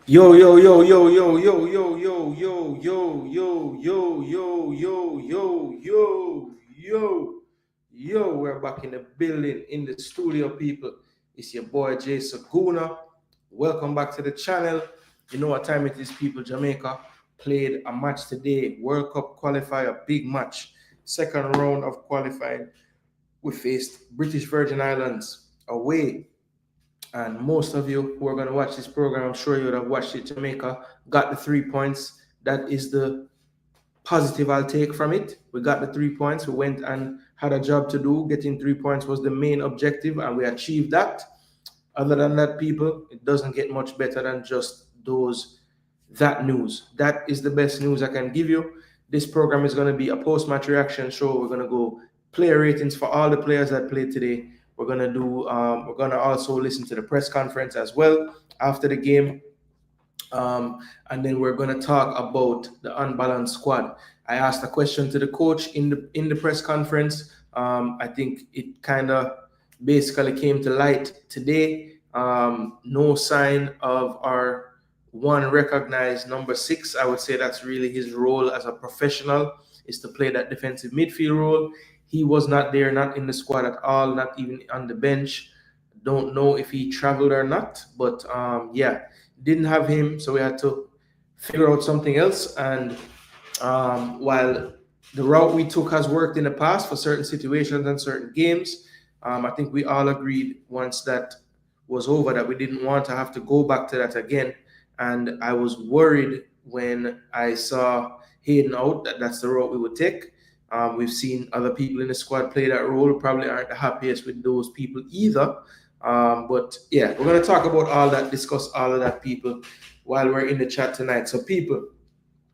Yo, yo, yo, yo, yo, yo, yo, yo, yo, yo, yo, yo, yo, yo, yo, yo, we're back in the building, in the studio, people. It's your boy Jason Gooner. Welcome back to the channel. You know what time it is, people. Jamaica played a match today, World Cup qualifier, big match. Second round of qualifying. We faced British Virgin Islands away. And most of you who are going to watch this program, I'm sure you would have watched it. Jamaica got the 3 points. That is the positive I'll take from it. We got the 3 points. We went and had a job to do. Getting 3 points was the main objective, and we achieved that. Other than that, people, it doesn't get much better than just that news. That is the best news I can give you. This program is going to be a post-match reaction show. We're going to go player ratings for all the players that played today. We're going to do. We're going to also listen to the press conference as well after the game. And then we're going to talk about the unbalanced squad. I asked a question to the coach in the press conference. I think it kind of basically came to light today. No sign of our one recognized number 6. I would say that's really his role as a professional, is to play that defensive midfield role. He was not there, not in the squad at all, not even on the bench. Don't know if he traveled or not, but yeah, didn't have him, so we had to figure out something else. And while the route we took has worked in the past for certain situations and certain games, I think we all agreed once that was over that we didn't want to have to go back to that again. And I was worried when I saw Hayden out that that's the route we would take. We've seen other people in the squad play that role, probably aren't the happiest with those people either. But yeah, we're going to talk about all that, discuss all of that, people, while we're in the chat tonight. So, people,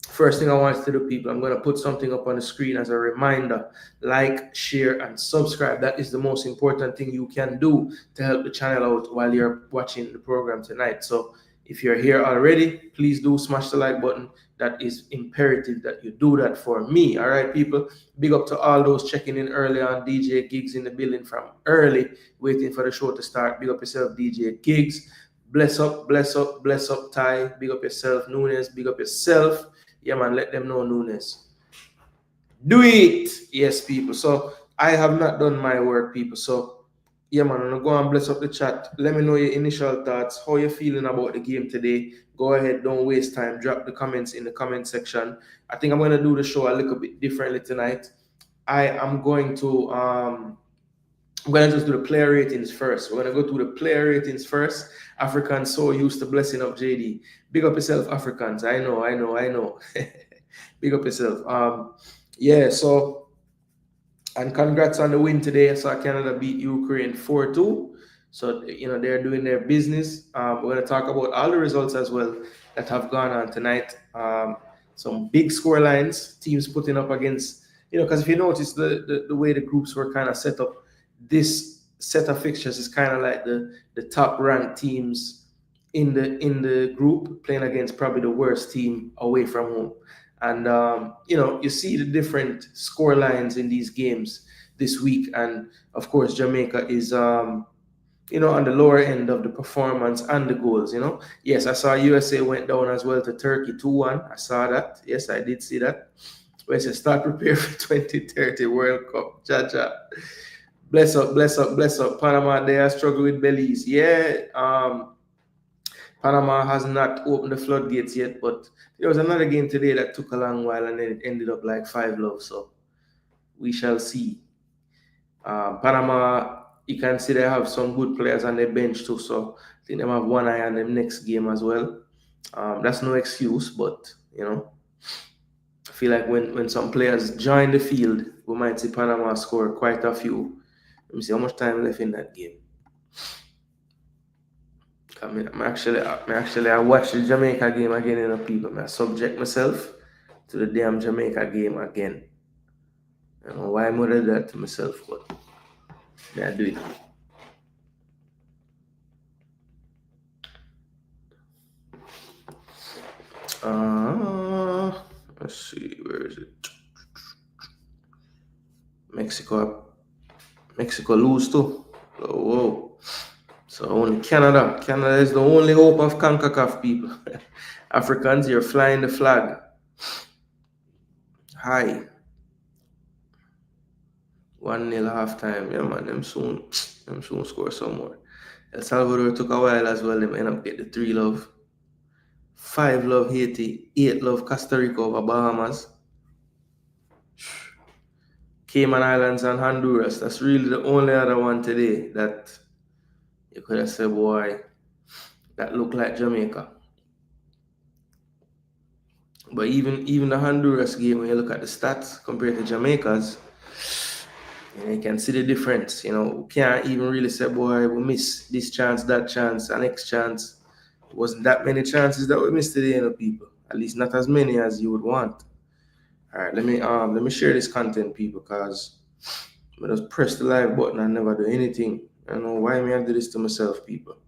first thing I want to do, people, I'm going to put something up on the screen as a reminder. Like, share, and subscribe. That is the most important thing you can do to help the channel out while you're watching the program tonight. So if you're here already, please do smash the like button. That is imperative that you do that for me. All right, people. Big up to all those checking in early on. DJ Gigs in the building from early, waiting for the show to start. Big up yourself, DJ Gigs. Bless up, bless up, bless up, Ty. Big up yourself, Nunes. Big up yourself. Yeah, man, let them know, Nunes. Do it. Yes, people. So I have not done my work, people. So yeah, man, I'm gonna go and bless up the chat. Let me know your initial thoughts, how you're feeling about the game today. Go ahead, don't waste time. Drop the comments in the comment section. I think I'm gonna do the show a little bit differently tonight. I'm going to just do the player ratings first. We're gonna go through the player ratings first. Africans so used to blessing up JD. Big up yourself, Africans. I know. Big up yourself. Yeah, so, and congrats on the win today. I saw Canada beat Ukraine 4-2. So, they're doing their business. We're going to talk about all the results as well that have gone on tonight. Some big score lines, teams putting up against, because if you notice the way the groups were kind of set up, this set of fixtures is kind of like the top ranked teams in the group playing against probably the worst team away from home. And you see the different score lines in these games this week. And of course, Jamaica is on the lower end of the performance and the goals. Yes, I saw USA went down as well to Turkey 2-1. I saw that. Yes, I did see that. Where it says start prepare for 2030 World Cup. Jaja. Bless up, bless up, bless up. Panama, they are struggling with Belize. Yeah. Panama has not opened the floodgates yet, but there was another game today that took a long while and then it ended up like 5-love. So we shall see. Panama, you can see they have some good players on their bench too. So I think they have one eye on the next game as well. That's no excuse, but I feel like when some players join the field, we might see Panama score quite a few. Let me see how much time left in that game. I watched the Jamaica game again, people. I subject myself to the damn Jamaica game again. I don't know why I'm gonna do that to myself, but I do it. Let's see, where is it? Mexico lose too. Oh, whoa. So only Canada. Canada is the only hope of CONCACAF, people. Africans, you're flying the flag. High. 1-0 halftime. Yeah, man. Them soon score some more. El Salvador took a while as well. They end up getting the 3-love. 5-love Haiti. 8-love Costa Rica over Bahamas. Cayman Islands and Honduras. That's really the only other one today that you could have said, boy, that looked like Jamaica. But even the Honduras game, when you look at the stats compared to Jamaica's, you can see the difference. We can't even really say, boy, we missed this chance, that chance, and next chance. It wasn't that many chances that we missed today, people. At least not as many as you would want. All right, let me share this content, people, because I just press the live button and never do anything. I don't know why me I do this to myself, people.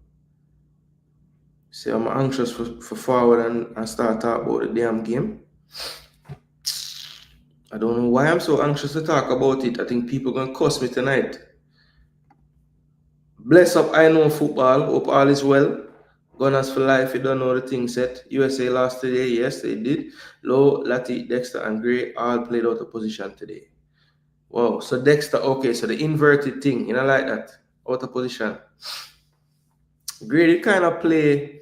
See, I'm anxious for forward and start talk about the damn game. I don't know why I'm so anxious to talk about it. I think people gonna cuss me tonight. Bless up, I know football. Hope all is well. Gunners for life, you don't know the thing set. USA lost today, yes, they did. Low, Lati, Dexter, and Gray all played out of position today. Wow, so Dexter, okay, so the inverted thing, like that, out of position. Gray did kind of play,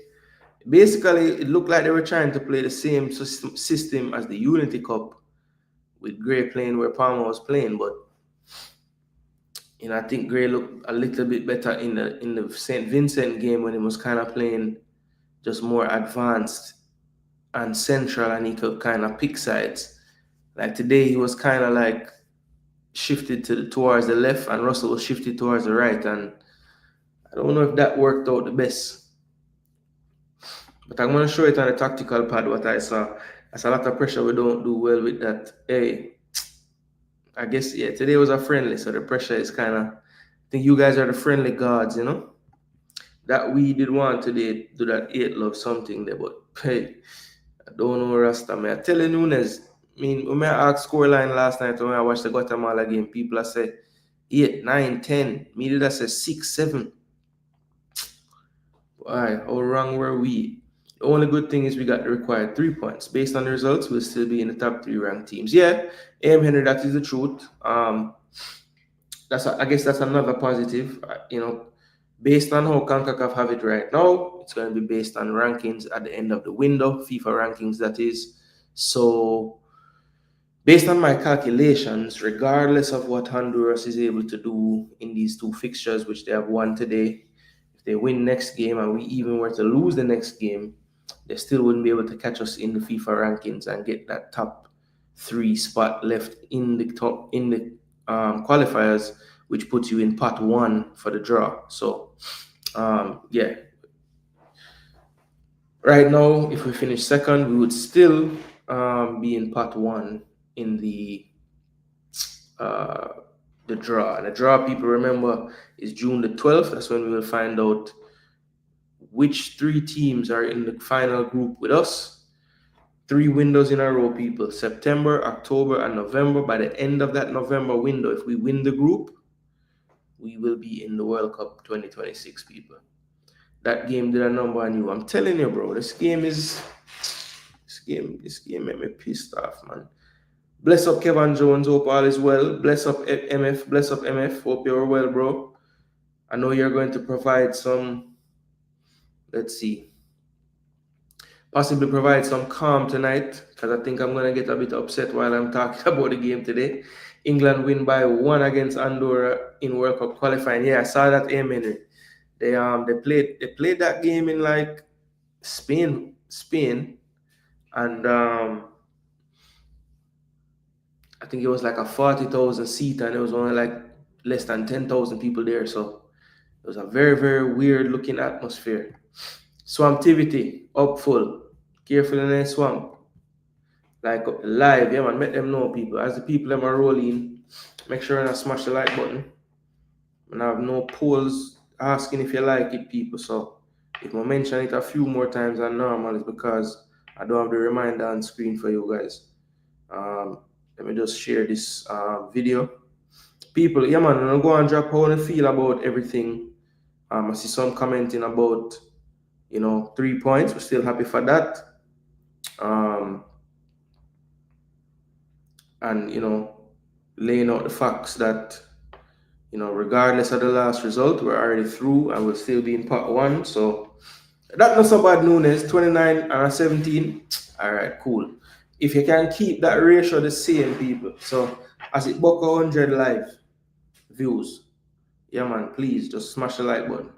basically, it looked like they were trying to play the same system as the Unity Cup, with Gray playing where Palmer was playing, but I think Gray looked a little bit better in the St. Vincent game when he was kind of playing just more advanced and central, and he could kind of pick sides. Like today, he was kind of like shifted towards the left, and Russell was shifted towards the right, and I don't know if that worked out the best. But I'm going to show it on the tactical pad what I saw. That's a lot of pressure. We don't do well with that. Hey, I guess, yeah, today was a friendly, so the pressure is kind of, I think you guys are the friendly gods, That we did want today, do that 8-love something there, but hey, I don't know Rasta, man. I tell you, Nunes, when I asked scoreline last night when I watched the Guatemala game, people are say 8, 9, 10. Me did I say 6, 7. Why? How wrong were we? The only good thing is we got the required 3 points. Based on the results, we'll still be in the top 3 ranked teams. Yeah, Henry, that is the truth. I guess that's another positive. Based on how CONCACAF have it right now, it's going to be based on rankings at the end of the window, FIFA rankings, that is. So, based on my calculations, regardless of what Honduras is able to do in these 2 fixtures, which they have won today, if they win next game and we even were to lose the next game, they still wouldn't be able to catch us in the FIFA rankings and get that top 3 spot left in the qualifiers, which puts you in pot 1 for the draw. So, yeah. Right now, if we finish second, we would still be in pot 1 in the draw. And the draw, people remember, is June the 12th. That's when we will find out which 3 teams are in the final group with us. 3 windows in a row, people. September, October, and November. By the end of that November window, if we win the group, we will be in the World Cup 2026, people. That game did a number on you. I'm telling you, bro, this game made me pissed off, man. Bless up Kevin Jones, hope all is well. Bless up MF, hope you're well, bro. I know you're going to provide some, let's see, possibly provide some calm tonight, because I think I'm going to get a bit upset while I'm talking about the game today. England win by 1 against Andorra in World Cup qualifying. Yeah, I saw that, Henry. They played that game in like Spain, and I think it was like a 40,000 seat, and it was only like less than 10,000 people there. So it was a very, very weird looking atmosphere. Swamptivity up full. Careful in the swamp. Like live, yeah, man. Make them know, people. As the people them are rolling, make sure and smash the like button. And I have no polls asking if you like it, people. So if I mention it a few more times than normal, it's because I don't have the reminder on screen for you guys. Let me just share this video. People, yeah, man, I'm going to drop how I feel about everything I see some commenting about, 3 points. We're still happy for that. And, laying out the facts that, regardless of the last result, we're already through and we'll still be in part one. So that's not so bad, Nunes. 29 and 17. All right, cool. If you can keep that ratio the same, people. So as it buck 100 live views, yeah, man, please just smash the like button.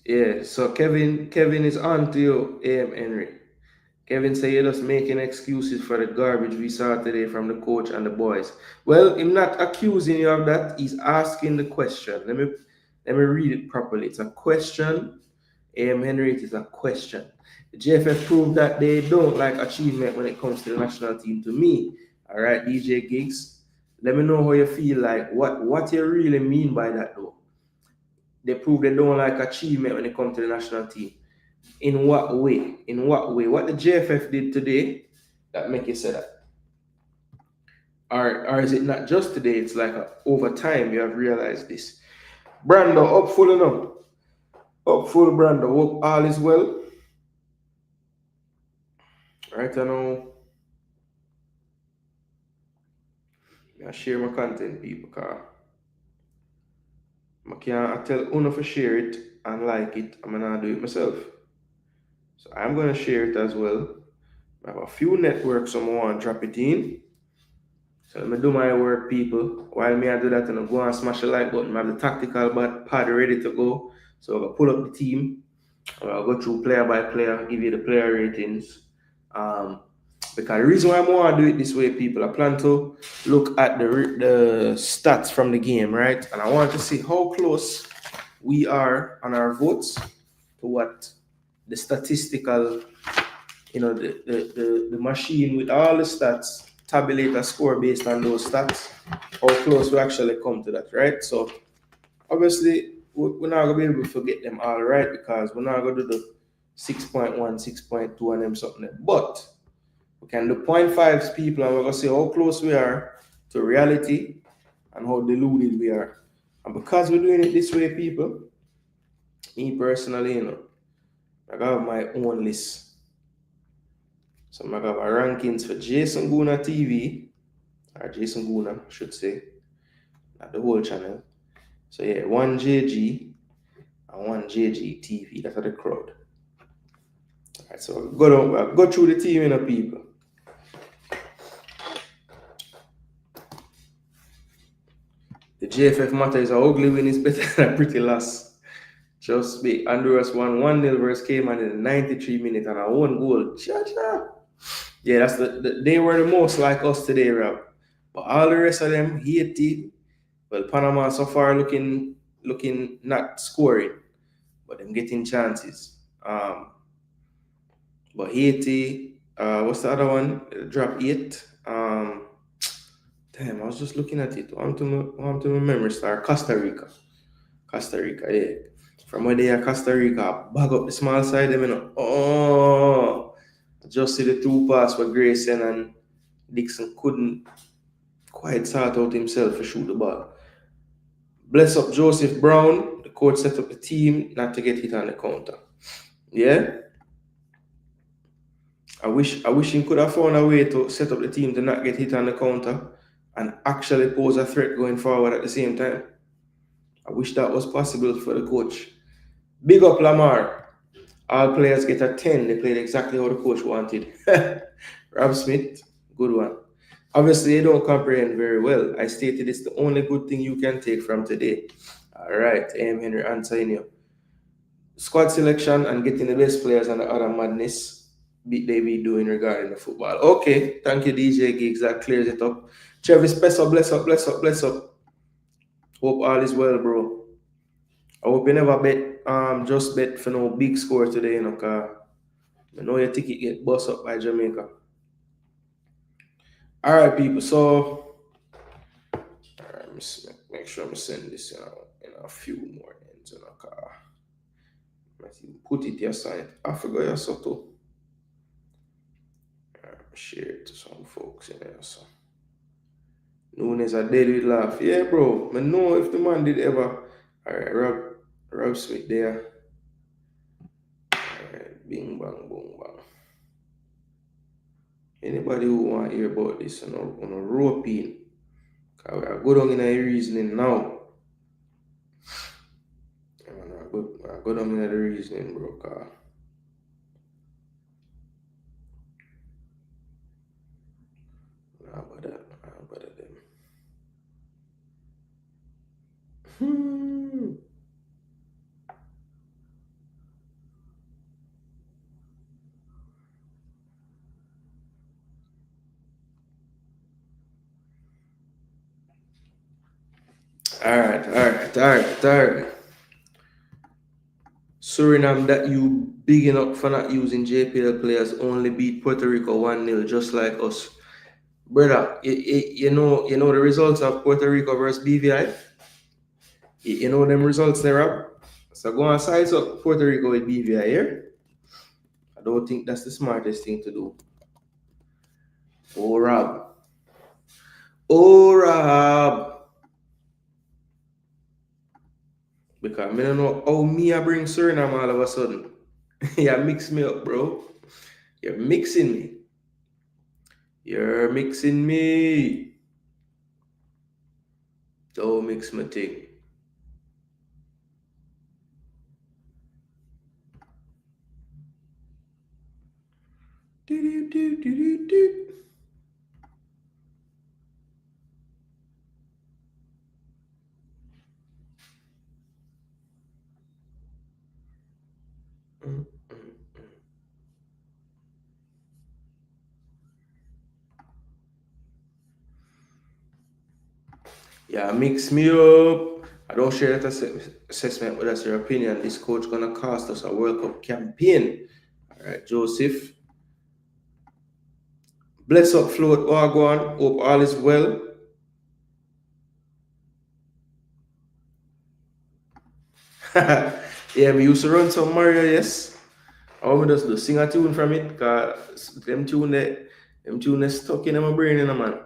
Yeah, so Kevin is on to you, Henry. Kevin said you're just making excuses for the garbage we saw today from the coach and the boys. Well, I'm not accusing you of that. He's asking the question. Let me read it properly. It's a question. Henry, it is a question. The JFF proved that they don't like achievement when it comes to the national team to me. All right, DJ Gigs. Let me know how you feel like. What you really mean by that though? They prove they don't like achievement when it comes to the national team. In what way? In what way? What the JFF did today that make you say that? Or is it not just today? It's like over time you have realized this. Brando, up full enough. Up full, Brando. Hope all is well. Right now, I share my content, people, because I tell Uno to share it and like it. I'm going to do it myself. So I'm going to share it as well. I have a few networks I want to drop it in. So let me do my work, people. While me I do that, and I go and smash the like button. I have the tactical pad ready to go. So I'm going to pull up the team. I'll go through player by player, give you the player ratings. Because the reason why I want to do it this way, people, I plan to look at the stats from the game, right? And I want to see how close we are on our votes to what the statistical, the machine with all the stats tabulate a score based on those stats, how close we actually come to that, right? So obviously we're not gonna be able to forget them all, right? Because we're not gonna do the 6.1, 6.2 and them something. But we can do 0.5s, people, and we're gonna see how close we are to reality and how deluded we are. And because we're doing it this way, people, me personally, I got my own list. So I got my rankings for Jason Gooner TV, or Jason Gooner, I should say, not the whole channel. So yeah, one JG and one JG TV. That's the crowd. Alright, so I'll go through the team, people. The JFF matter is a ugly win is better than a pretty loss. Just be Honduras won 1-0 versus Cayman in the 93 minutes and a one goal. Cha-cha. Yeah, that's they were the most like us today, Rob. But all the rest of them, Haiti, well, Panama so far looking not scoring, but them getting chances. But Haiti, what's the other one? Drop 8. Damn, I was just looking at it. Want to remember star Costa Rica. Costa Rica, yeah. From where they are Costa Rica, bag up the small side, them, Oh, just see the 2 pass where Grayson and Dixon couldn't quite sort out himself to shoot the ball. Bless up Joseph Brown. The coach set up the team not to get hit on the counter. Yeah. I wish he could have found a way to set up the team to not get hit on the counter and actually pose a threat going forward at the same time. I wish that was possible for the coach. Big up Lamar. All players get a 10. They played exactly how the coach wanted. Rob Smith, good one. Obviously, they don't comprehend very well. I stated it's the only good thing you can take from today. All right, Henry answering you. Squad selection and getting the best players and the other madness they be doing regarding the football. Okay, thank you, DJ Gigs. That clears it up. Travis, bless up. Hope all is well, bro. I hope you never just bet for no big score today, cause I know your ticket get bust up by Jamaica. All right, people. So, all right, make sure I'm sending this in a few more ends, cause put it here, sign. I forgot your so too. Share it to some folks in there. So Nunes a dead with laugh. Yeah, bro. I know if the man did ever. Alright, Rob Smith there. Alright, bing bang, boom bang. Anybody who want to hear about this on a rope in. Cause I go down in a reasoning now. I go down in the reasoning, bro. Cause nah bother them. Alright. Suriname that you bigging up for not using JPL players only beat Puerto Rico 1-0 just like us. Brother, you know the results of Puerto Rico versus BVI? You know them results there, Rob? So go and size up Puerto Rico with BVI here. I don't think that's the smartest thing to do. Oh, Rob. Because I don't know how me I bring Suriname all of a sudden. You mix me up, bro. You're mixing me. Don't mix my thing. Yeah, mix me up. I don't share that assessment, but that's your opinion. This coach gonna cost us a World Cup campaign. All right, Joseph. Bless up, float, Wagwan. Hope all is well. Yeah, me used to run some Mario, yes. I want me just to sing a tune from it, because them tune they stuck in my brain, man.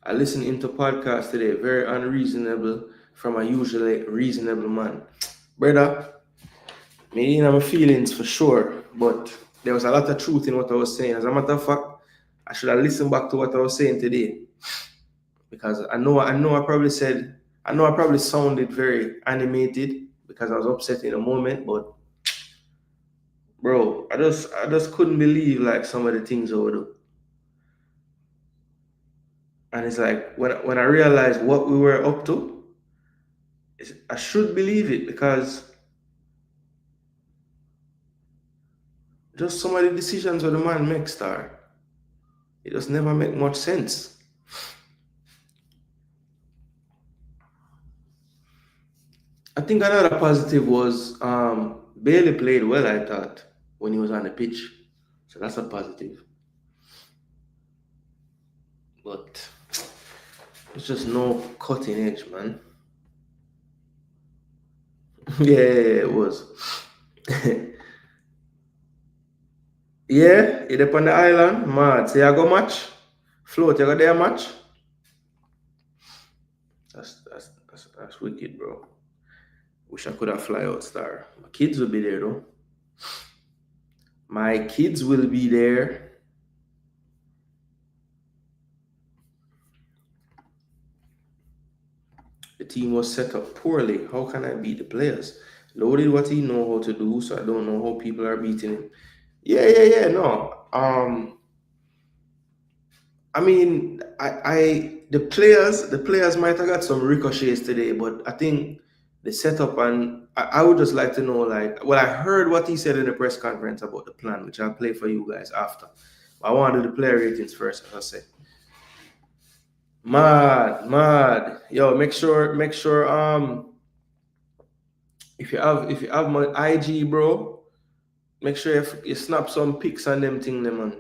I listened into podcast today, very unreasonable from a usually reasonable man. Brother, me in my feelings for sure, but there was a lot of truth in what I was saying. As a matter of fact, I should have listened back to what I was saying today. Because I know I probably sounded very animated because I was upset in a moment, but bro, I just couldn't believe like some of the things I would do. And it's like when I realized what we were up to, I should believe it because just some of the decisions that the man makes, star, it just never make much sense. I think another positive was Bailey played well, I thought, when he was on the pitch. So that's a positive. But it's just no cutting edge, man. Yeah, it was. Yeah, you up on the island, mad. So you go match? Float, you go there match? That's wicked, bro. Wish I could have fly out star. My kids will be there though. My kids will be there. The team was set up poorly. How can I beat the players? Loaded what he know how to do, so I don't know how people are beating him. Yeah. No. I mean, the players might have got some ricochets today, but I think the setup and I would just like to know, like, well, I heard what he said in the press conference about the plan, which I'll play for you guys after. I want to do the player ratings first, as I said. Mad. Yo, make sure if you have my IG, bro, make sure you snap some pics on them thing, man.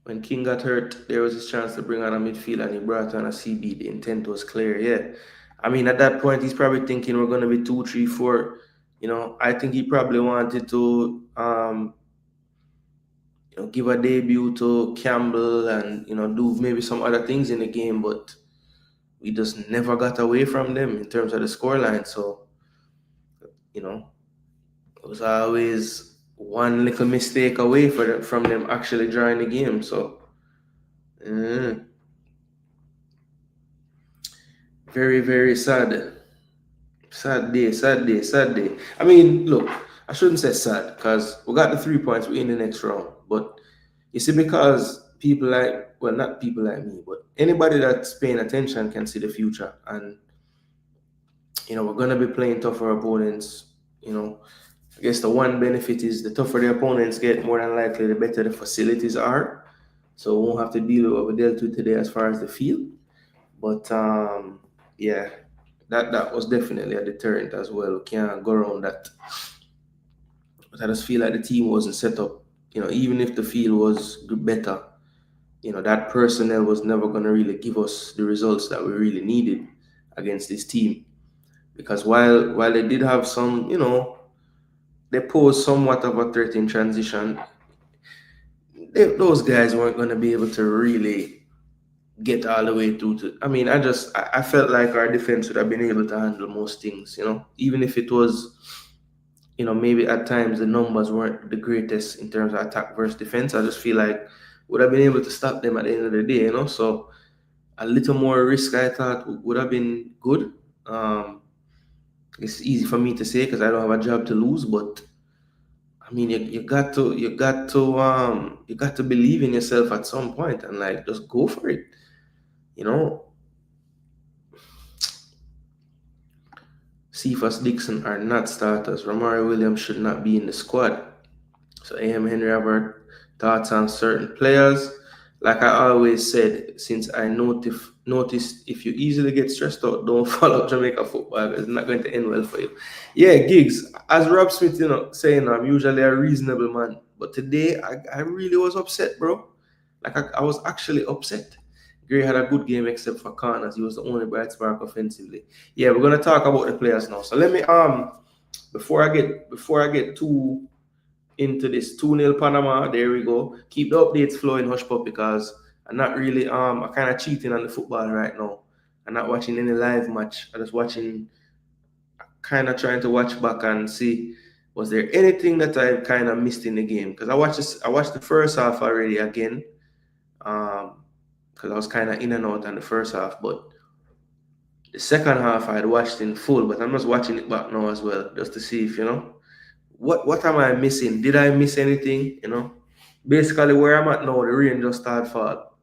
when King got hurt, there was his chance to bring on a midfield and he brought on a CB. The intent was clear, yeah. I mean, at that point, he's probably thinking we're going to be 2, 3, 4. You know, I think he probably wanted to, give a debut to Campbell and, do maybe some other things in the game, but we just never got away from them in terms of the scoreline. So, it was always one little mistake away from them actually drawing the game. So, very, very sad. Sad day, sad day, sad day. I mean, look, I shouldn't say sad because we got the 3 points, we're in the next round. But you see, because people like, well, not people like me, but anybody that's paying attention can see the future. And, we're going to be playing tougher opponents. I guess the one benefit is the tougher the opponents get, more than likely, the better the facilities are. So we won't have to deal with what we dealt with today as far as the field. But, yeah, that was definitely a deterrent as well. We can't go around that. But I just feel like the team wasn't set up. Even if the field was better, that personnel was never going to really give us the results that we really needed against this team. Because while they did have some, they posed somewhat of a threat in transition, those guys weren't going to be able to really get all the way through to. I mean, I felt like our defense would have been able to handle most things, even if it was, maybe at times the numbers weren't the greatest in terms of attack versus defense. I just feel like would have been able to stop them at the end of the day, So a little more risk, I thought, would have been good. It's easy for me to say because I don't have a job to lose, but I mean, you got to believe in yourself at some point and like just go for it, you know. Cephas Dixon are not starters. Ramari Williams should not be in the squad. So A.M. Henry have our thoughts on certain players. Like I always said, since I noticed if you easily get stressed out, don't follow Jamaica football. It's not going to end well for you. Yeah, Gigs, as Rob Smith, saying I'm usually a reasonable man. But today I really was upset, bro. Like I was actually upset. Gray had a good game except for corners. He was the only bright spark offensively. Yeah, we're gonna talk about the players now. So let me before I get too into this 2-0 Panama. There we go. Keep the updates flowing, Hush Pup, because I'm not really I'm kind of cheating on the football right now. I'm not watching any live match. I'm just watching, kind of trying to watch back and see was there anything that I kind of missed in the game, because I watched the first half already again, because I was kind of in and out on the first half, but the second half I had watched in full, but I'm just watching it back now as well, just to see if what am I missing? Did I miss anything? Basically where I'm at now, the rain just started fall.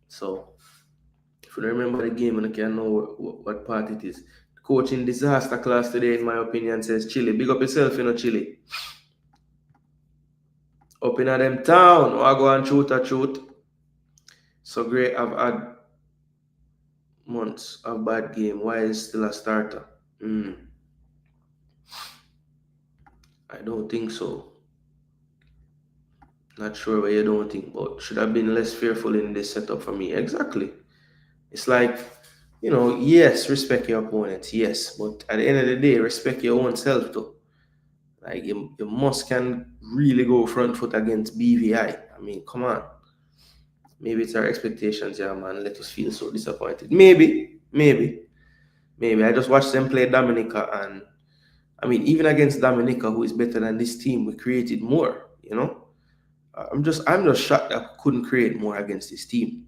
So if you remember the game, and you can know what part it is. Coaching disaster class today, in my opinion, says Chile. Big up yourself, Chile. Up in them town, I go and shoot. So great, I've had months of bad game. Why is still a starter? I don't think so. Not sure what you don't think, but should have been less fearful in this setup for me. Exactly. It's like, yes, respect your opponents, yes, but at the end of the day, respect your own self too. Like you must can really go front foot against BVI. I mean, come on. Maybe it's our expectations, yeah, man. Let us feel so disappointed. Maybe. I just watched them play Dominica, and I mean, even against Dominica, who is better than this team, we created more. I'm just shocked that we couldn't create more against this team.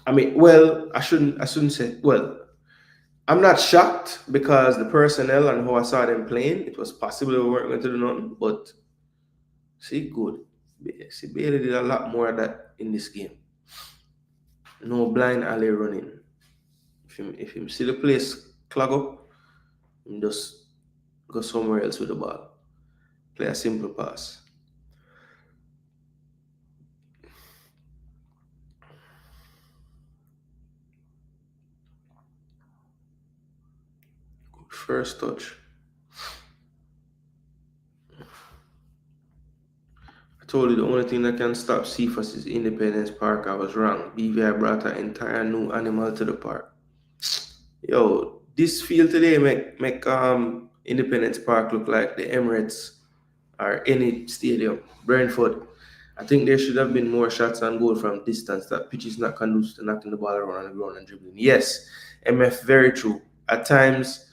I mean, well, I shouldn't say well. I'm not shocked because the personnel and how I saw them playing, it was possible we weren't going to do nothing. But see, good. See, Bailey did a lot more of that in this game. No blind alley running. If him see the place clog up, him just go somewhere else with the ball. Play a simple pass. Good first touch. I told you the only thing that can stop Cephas is Independence Park. I was wrong. BVI brought an entire new animal to the park. Yo, this field today make Independence Park look like the Emirates or any stadium. Brentford. I think there should have been more shots on goal from distance. That pitch is not conducive to knocking the ball around on the ground and dribbling. Yes, MF, very true. At times,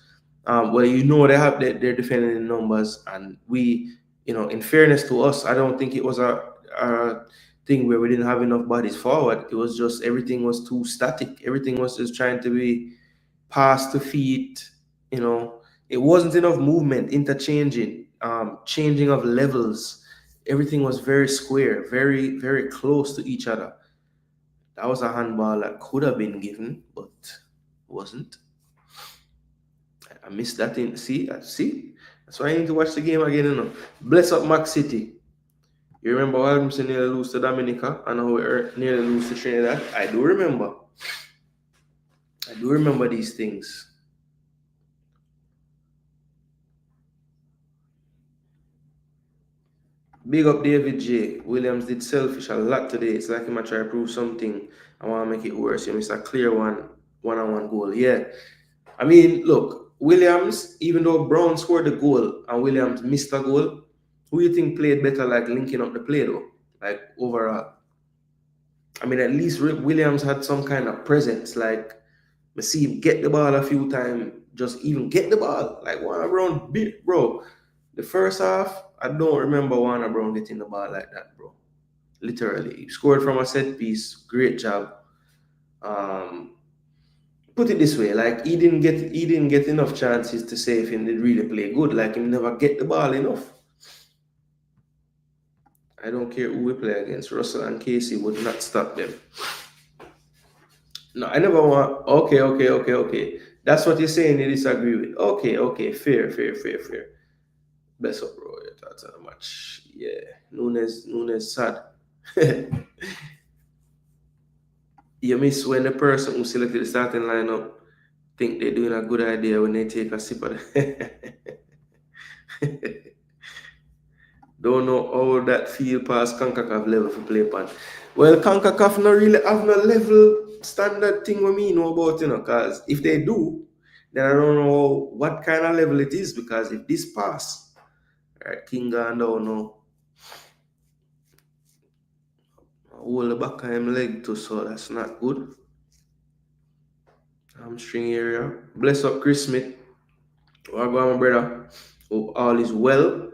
well, they have their defending in numbers, and we, in fairness to us, I don't think it was a thing where we didn't have enough bodies forward. It was just everything was too static. Everything was just trying to be pass to feet. It wasn't enough movement, interchanging, changing of levels. Everything was very square, very, very close to each other. That was a handball that could have been given, but wasn't. I missed that thing. See? That's why I need to watch the game again, Bless up Mac City. You remember how Williamson nearly lose to Dominica and how we nearly lose to Trinidad? I do remember. I do remember these things. Big up David J. Williams did selfish a lot today. It's like him try to prove something. I want to make it worse. You missed a clear one-on-one goal. Yeah. I mean, look, Williams, even though Brown scored the goal and Williams missed a goal, who do you think played better, like linking up the play though? Like overall. I mean, at least Williams had some kind of presence. Like, I see him get the ball a few times, just even get the ball. Like Warner Brown beat, bro. The first half, I don't remember Warner Brown getting the ball like that, bro. Literally. He scored from a set piece. Great job. Put it this way, like he didn't get enough chances to say if he did really play good. Like he never get the ball enough. I don't care who we play against. Russell and Casey would not stop them. No, I never want. Okay. That's what you're saying. You disagree with. Okay. Fair. Best up, bro. Your thoughts on the match. Yeah. Nunes sad. You miss when the person who selected the starting lineup think they're doing a good idea when they take a sip of it. Don't know how that feel past CONCACAF level for play pan. Well, CONCACAF not really have no level standard thing with me know about, because if they do, then I don't know what kind of level it is, because if this pass, right, King gone down now. Hold the back of him leg too, so that's not good. Hamstring area. Bless up Chris Smith. What about my brother? Hope all is well.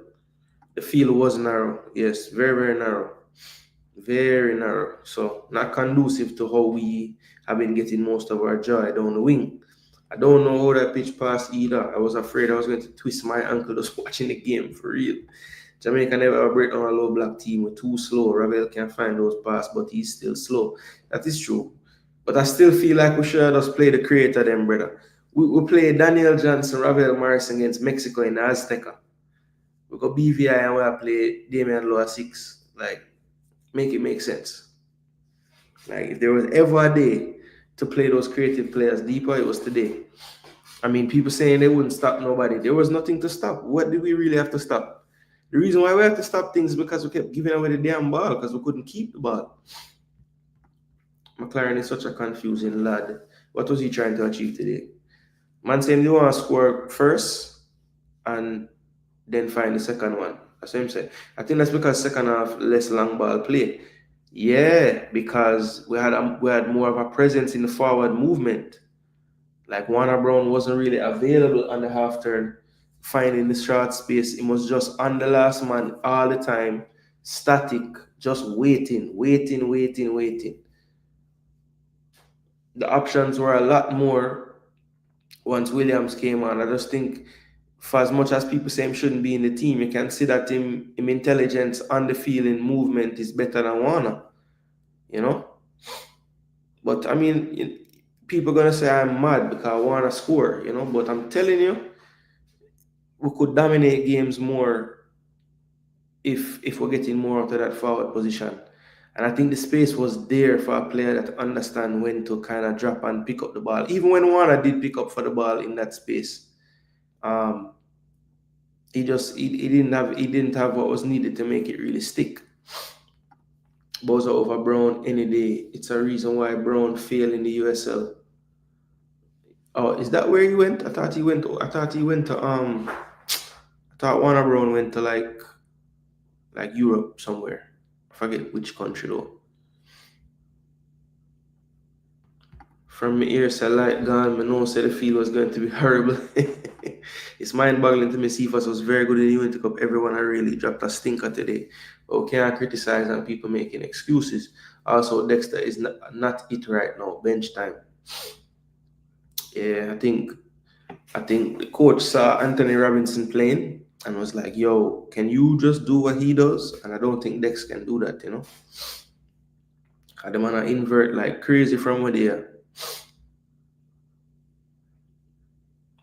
The field was narrow. Yes, very, very narrow. Very narrow. So not conducive to how we have been getting most of our joy down the wing. I don't know how that pitch passed either. I was afraid I was going to twist my ankle just watching the game, for real. Jamaica never ever break down a low block team. We're too slow. Ravel can find those passes, but he's still slow. That is true. But I still feel like we should have just played the creator then, brother. We played Daniel Johnson, Ravel Morrison against Mexico in the Azteca. We got BVI and we play Damian Loa 6. Like, make it make sense. Like, if there was ever a day to play those creative players deeper, it was today. I mean, people saying they wouldn't stop nobody. There was nothing to stop. What did we really have to stop? The reason why we had to stop things is because we kept giving away the damn ball, because we couldn't keep the ball. McLaren is such a confusing lad. What was he trying to achieve today? Man saying he want to score first and then find the second one. That's what I'm saying. I think that's because second half less long ball play. Yeah, because we had more of a presence in the forward movement. Like Warner Brown wasn't really available on the half turn, finding the short space. It was just on the last man all the time, static, just waiting. The options were a lot more once Williams came on. I just think, for as much as people say him shouldn't be in the team, you can see that him intelligence on the field in movement is better than Warner, But I mean, people are gonna say I'm mad because I want to score, But I'm telling you, we could dominate games more if we're getting more out of that forward position. And I think the space was there for a player that understand when to kind of drop and pick up the ball. Even when Warner did pick up for the ball in that space, he didn't have what was needed to make it really stick. Bowser over Brown any day. It's a reason why Brown failed in the USL. Oh, is that where he went? I thought he went to I thought Warner Brown went to like Europe somewhere. I forget which country though. From my ears, I light gone. I know said the field was going to be horrible. It's mind-boggling to me. Cephas was very good in the Unity Cup. Everyone had really dropped a stinker today. But we can't criticize and people making excuses. Also, Dexter is not it right now. Bench time. Yeah, I think the coach saw Anthony Robinson playing and was like, yo, can you just do what he does? And I don't think Dex can do that, you know. The man invert like crazy from where they are.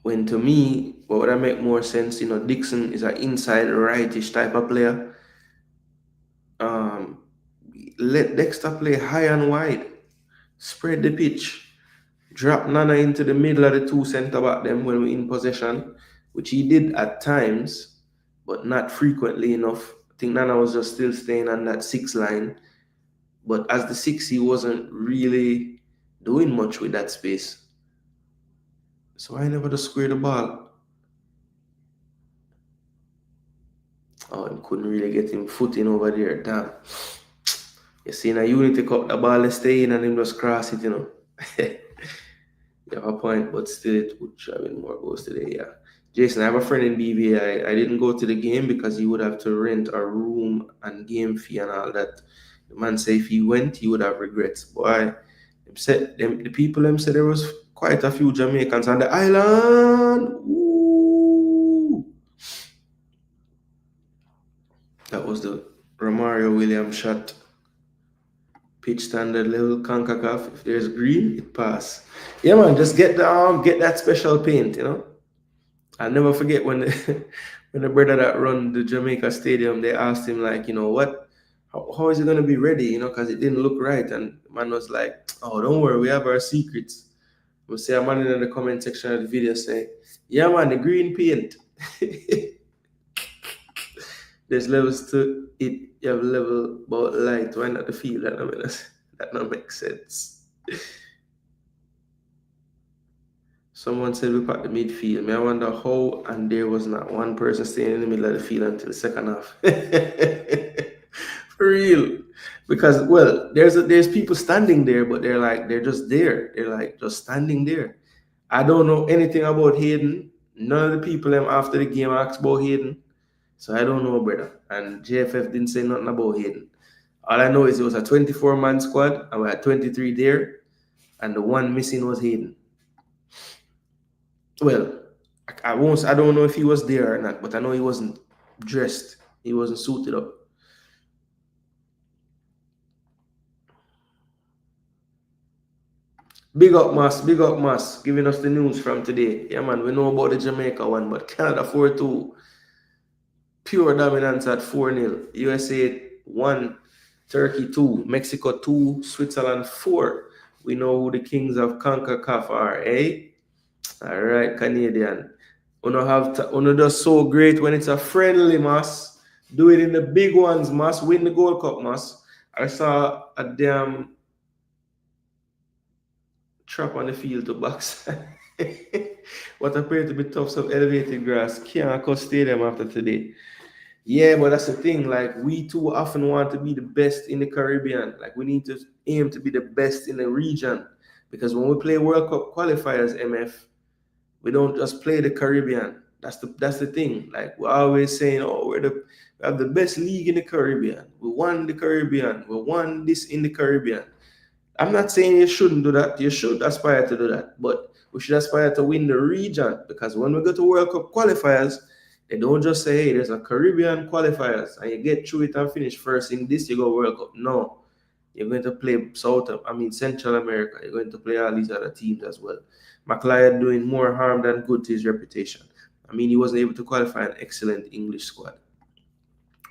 When to me, what would that make more sense? You know, Dixon is an inside rightish type of player. Let Dexter play high and wide, spread the pitch, drop Nana into the middle of the two centre back them when we're in possession, which he did at times, but not frequently enough. I think Nana was just still staying on that 6 line. But as the 6, he wasn't really doing much with that space. So I never just square the ball. Oh, I couldn't really get him footing over there. Damn. You see, in a Unity Cup, the ball is staying and him just cross it, you know. You have a point, but still it would have been more goals today, yeah. Jason, I have a friend in BVI. I didn't go to the game because he would have to rent a room and game fee and all that. The man said if he went, he would have regrets. Boy, the people them said there was quite a few Jamaicans on the island. Ooh. That was the Romario Williams shot. Pitch standard level, CONCACAF. If there's green, it pass. Yeah, man, just get that special paint, you know. I'll never forget when when the brother that run the Jamaica stadium, they asked him like, you know, how is it gonna be ready, you know, because it didn't look right, and the man was like, oh, don't worry, we have our secrets. We'll say a man in the comment section of the video say, yeah, man, the green paint. There's levels to it. You have level about light. Why not the field? That don't make sense. Someone said we packed the midfield. I wonder how, and there was not one person staying in the middle of the field until the second half. For real. Because, well, there's people standing there, but they're just there. They're like just standing there. I don't know anything about Hayden. None of the people after the game asked about Hayden. So I don't know, brother. And JFF didn't say nothing about Hayden. All I know is it was a 24-man squad, and we had 23 there, and the one missing was Hayden. Well, I don't know if he was there or not, but I know he wasn't dressed. He wasn't suited up. Big up, Mas, giving us the news from today. Yeah, man, we know about the Jamaica one, but Canada 4-2. Pure dominance at 4-0. USA 1, Turkey 2, Mexico 2, Switzerland 4. We know who the kings of CONCACAF are, eh? All right, Canadian. Uno does so great when it's a friendly, Mas. Do it in the big ones, Mas. Win the Gold Cup, Mas. I saw a damn trap on the field to box. What appeared to be tufts of elevated grass. Can't cut stadium after today. Yeah, but that's the thing. Like, we too often want to be the best in the Caribbean. Like, we need to aim to be the best in the region. Because when we play World Cup qualifiers, MF, we don't just play the Caribbean. That's the thing. Like, we're always saying, oh, we have the best league in the Caribbean. We won the Caribbean. We won this in the Caribbean. I'm not saying you shouldn't do that. You should aspire to do that. But we should aspire to win the region. Because when we go to World Cup qualifiers, they don't just say, hey, there's a Caribbean qualifiers and you get through it and finish first in this, you go World Cup. No. You're going to play Central America. You're going to play all these other teams as well. McLeod doing more harm than good to his reputation. I mean, he wasn't able to qualify an excellent English squad.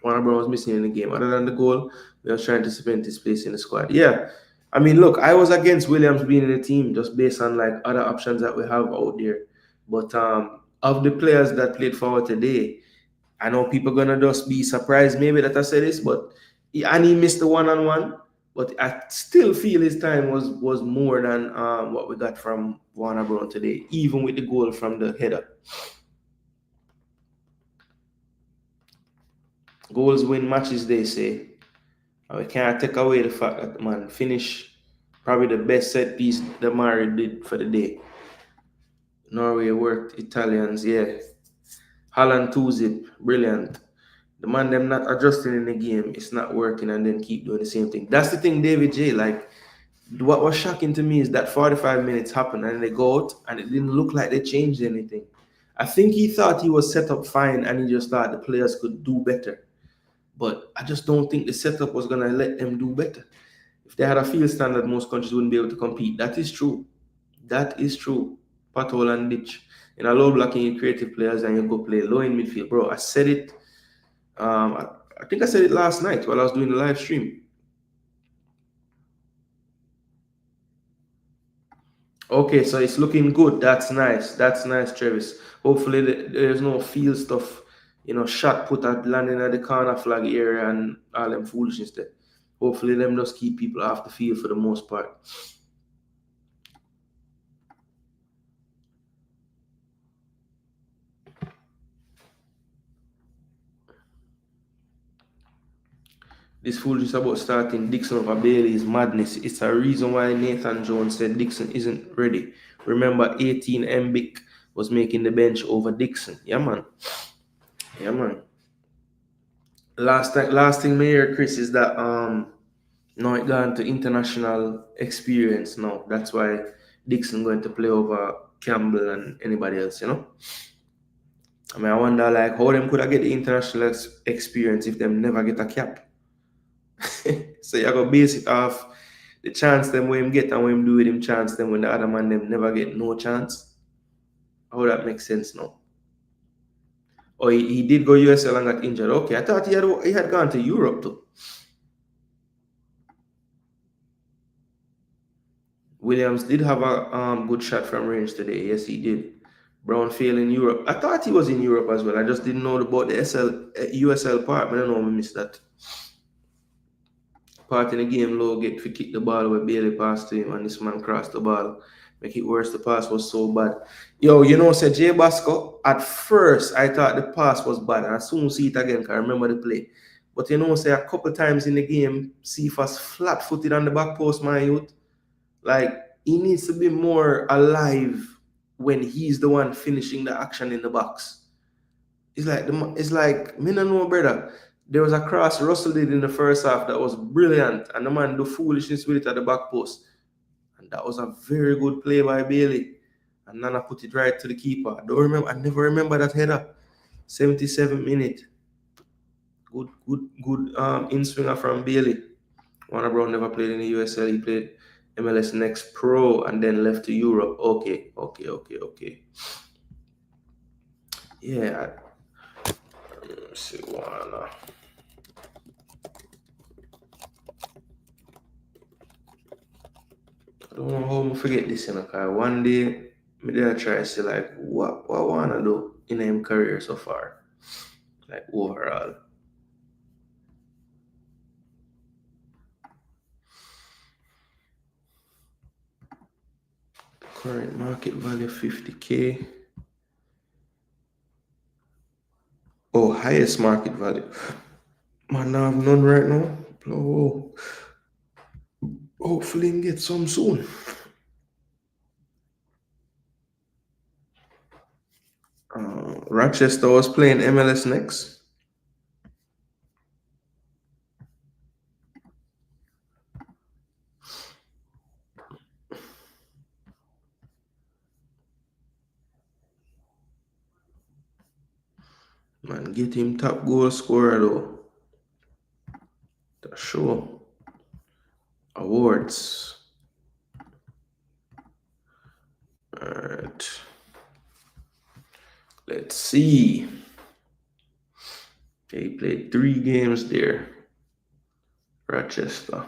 Warner Brown was missing in the game. Other than the goal, we were trying to cement his place in the squad. Yeah. I mean, look, I was against Williams being in the team just based on like other options that we have out there. But of the players that played forward today, I know people are gonna just be surprised maybe that I say this, but And he missed the one-on-one, but I still feel his time was more than what we got from Warner Brown today, even with the goal from the header. Goals win matches, they say. And we can't take away the fact that the man finished probably the best set piece that Mari did for the day. Norway worked Italians, yeah. Holland 2-zip, brilliant. The man them not adjusting in the game, it's not working, and then keep doing the same thing. That's the thing, David J. Like, what was shocking to me is that 45 minutes happened and they go out and it didn't look like they changed anything. I think he thought he was set up fine and he just thought the players could do better. But I just don't think the setup was going to let them do better. If they had a field standard, most countries wouldn't be able to compete. That is true. That is true. Pathole and ditch. In a low blocking, you creative players and you go play low in midfield. Bro, I said it. I think I said it last night while I was doing the live stream. Okay, so it's looking good. That's nice. That's nice, Travis. Hopefully there's no field stuff, shot put at landing at the corner flag area and all them foolishness there. Hopefully them just keep people off the field for the most part. This foolishness about starting Dixon over Bailey is madness. It's a reason why Nathan Jones said Dixon isn't ready. Remember, 18 Mbic was making the bench over Dixon. Yeah, man. Yeah, man. Last thing I hear, Chris, is that now it gone to international experience now. That's why Dixon going to play over Campbell and anybody else. I mean, I wonder like how them could I get the international experience if them never get a cap. So you go base it off the chance them when him get and when him do with him chance them when the other man them never get no chance. How that makes sense now? Oh, he did go USL and got injured. Okay, I thought he had gone to Europe too. Williams did have a good shot from range today. Yes, he did. Brown failed in Europe. I thought he was in Europe as well. I just didn't know about the USL part. I don't know if I missed that. Part in the game, low get to kick the ball where Bailey passed to him and this man crossed the ball. Make it worse, the pass was so bad. Yo, said Jay Basco, at first I thought the pass was bad and I soon see it again because I remember the play. But say a couple times in the game, Cephas flat-footed on the back post, my youth. Like, he needs to be more alive when he's the one finishing the action in the box. It's like me no know, brother. There was a cross Russell did in the first half that was brilliant, and the man do foolishness with it at the back post. And that was a very good play by Bailey. And Nana put it right to the keeper. I never remember that header. 77 minute. Good in-swinger from Bailey. Warner Brown never played in the USL. He played MLS Next Pro and then left to Europe. Okay. Yeah. Let's see, Warner. I don't know how I forget this, because one day I did try to say like what Warner do in his career so far. Like overall. Current market value 50K. Oh, highest market value. Man, I have none right now. Oh, hopefully him get some soon. Rochester was playing MLS Next. Man, get him top goal scorer though. The show. Awards. Alright. Let's see. He played 3 games there. Rochester.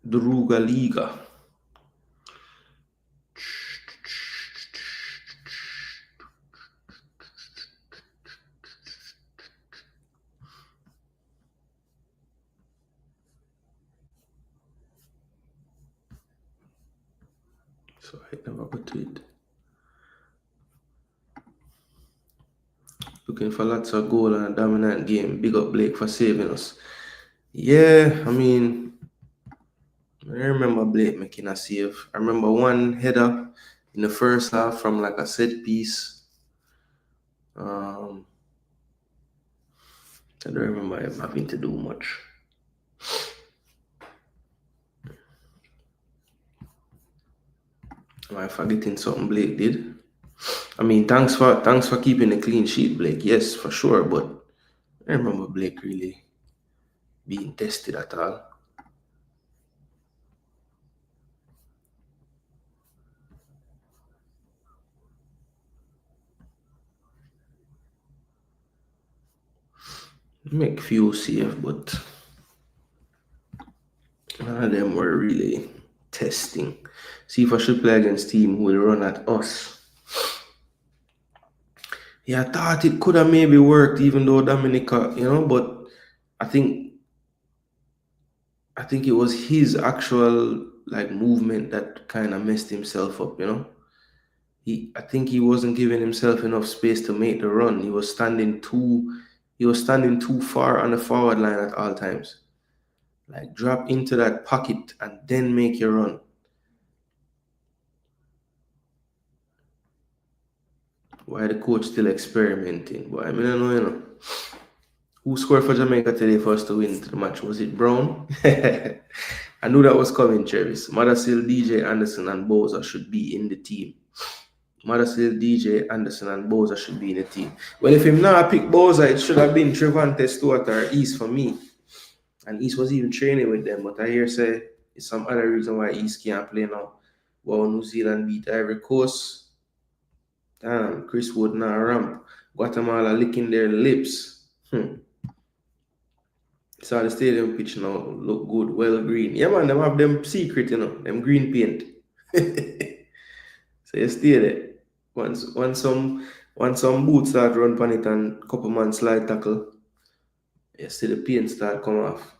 Druga Liga. So I never got to it. Looking for lots of goal and a dominant game. Big up Blake for saving us. Yeah, I mean, I remember Blake making a save. I remember one header in the first half from like a set piece. I don't remember him having to do much. Am I forgetting something Blake did? I mean, thanks for keeping a clean sheet, Blake. Yes, for sure. But I remember Blake really being tested at all. Make few save, but none of them were really testing. See if I should play against team who will run at us. Yeah, I thought it could have maybe worked, even though Dominica, but I think it was his actual like movement that kind of messed himself up. I think he wasn't giving himself enough space to make the run. He was standing too far on the forward line at all times. Like drop into that pocket and then make your run. Why the coach still experimenting? But I mean, I know. Who scored for Jamaica today for us to win the match? Was it Brown? I knew that was coming, Travis. Madasil, DJ Anderson, and Bowser should be in the team. Madasil, DJ Anderson, and Bowser should be in the team. Well, if him now pick Bowser, it should have been Trevante Stewart or East for me. And East was even training with them, but I hear say it's some other reason why East can't play now. Well, New Zealand beat Ivory Coast. Damn, Chris Wood now ramp. Guatemala licking their lips. So the stadium pitch now look good, well green. Yeah, man, them have them secret, them green paint. So you stay there. Once some boots start run on it and couple man slide tackle, you see the paint start come off.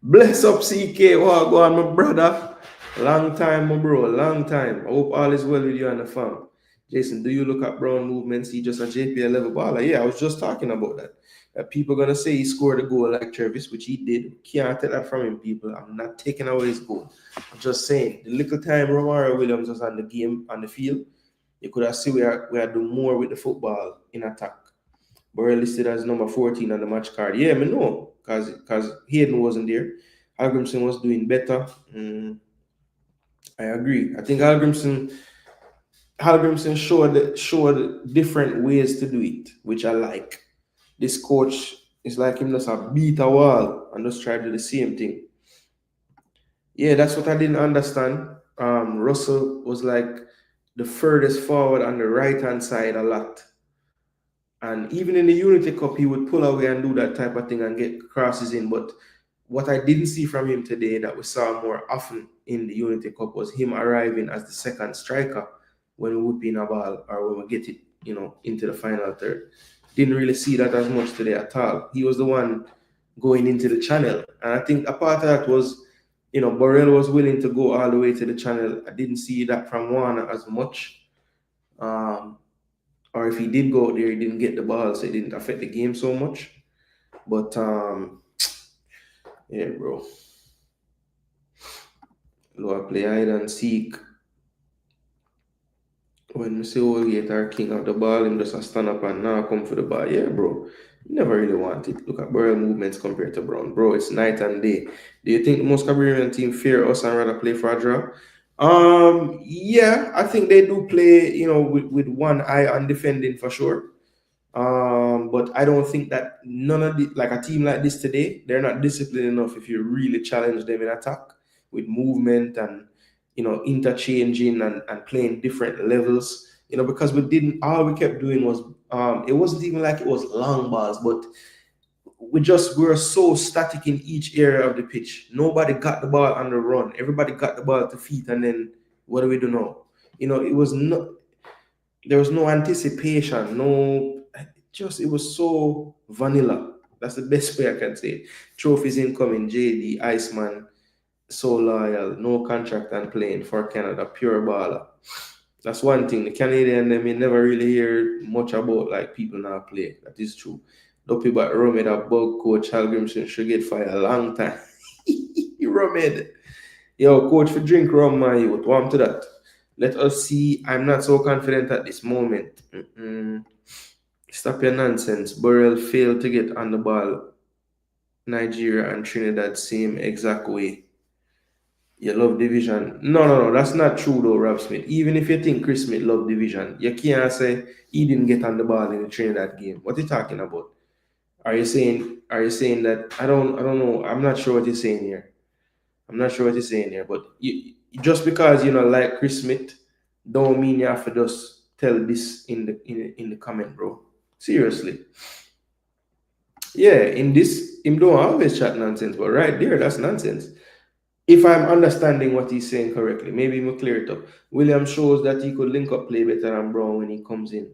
Bless up CK, what go on, my brother? Long time, my bro, long time. I hope all is well with you and the fam. Jason, do you look at Brown movements? He just a JPL level baller. Yeah, I was just talking about that. People gonna say he scored a goal like Travis, which he did. Can't take that from him, people. I'm not taking away his goal. I'm just saying the little time Romario Williams was on the game on the field, you could have seen we are doing more with the football in attack. Burrell listed as number 14 on the match card. Yeah, I know, because Hayden wasn't there. Algrimson was doing better. I agree. I think Algrimson showed different ways to do it, which I like. This coach is like him just a beat a wall and just try to do the same thing. Yeah, that's what I didn't understand. Russell was like the furthest forward on the right hand side a lot. And even in the Unity Cup, he would pull away and do that type of thing and get crosses in. But what I didn't see from him today that we saw more often in the Unity Cup was him arriving as the second striker when we would be in a ball or when we get it, into the final third. Didn't really see that as much today at all. He was the one going into the channel. And I think a part of that was, Burrell was willing to go all the way to the channel. I didn't see that from Warner as much. Or if he did go out there, he didn't get the ball, so it didn't affect the game so much. But yeah, bro. Lower play hide and seek. When we say Holgate are king of the ball, him just a stand up and now come for the ball. Yeah, bro. Never really want it. Look at Burrell movements compared to Brown. Bro, it's night and day. Do you think the most Caribbean team fear us and rather play for a draw? Yeah, I think they do play, with one eye on defending for sure. But I don't think that none of like a team like this today, they're not disciplined enough if you really challenge them in attack with movement and interchanging and playing different levels. Because all we kept doing was it wasn't even like it was long balls, but we were so static in each area of the pitch. Nobody got the ball on the run. Everybody got the ball to feet, and then what do we do now? It was not. There was no anticipation. No, it was so vanilla. That's the best way I can say it. Trophies incoming. JD Iceman, so loyal. No contract and playing for Canada. Pure baller. That's one thing. The Canadian, they may never really hear much about like people now play. That is true. Dopey but Romed, that bug coach Hal Grimson should get fired a long time. Romed. Yo, coach for drink rum, my youth. Warm to that. Let us see. I'm not so confident at this moment. Stop your nonsense. Burrell failed to get on the ball. Nigeria and Trinidad same exact way. You love division. No. That's not true though, Rob Smith. Even if you think Chris Smith loved division, you can't say he didn't get on the ball in the Trinidad game. What are you talking about? Are you saying that I don't know. I'm not sure what you're saying here. But just because you know like Chris Smith, don't mean you have to just tell this in the comment, bro. Seriously. Yeah, in this, him don't always chat nonsense, but right there, that's nonsense. If I'm understanding what he's saying correctly, maybe we'll clear it up. Williams shows that he could link up play better than Brown when he comes in.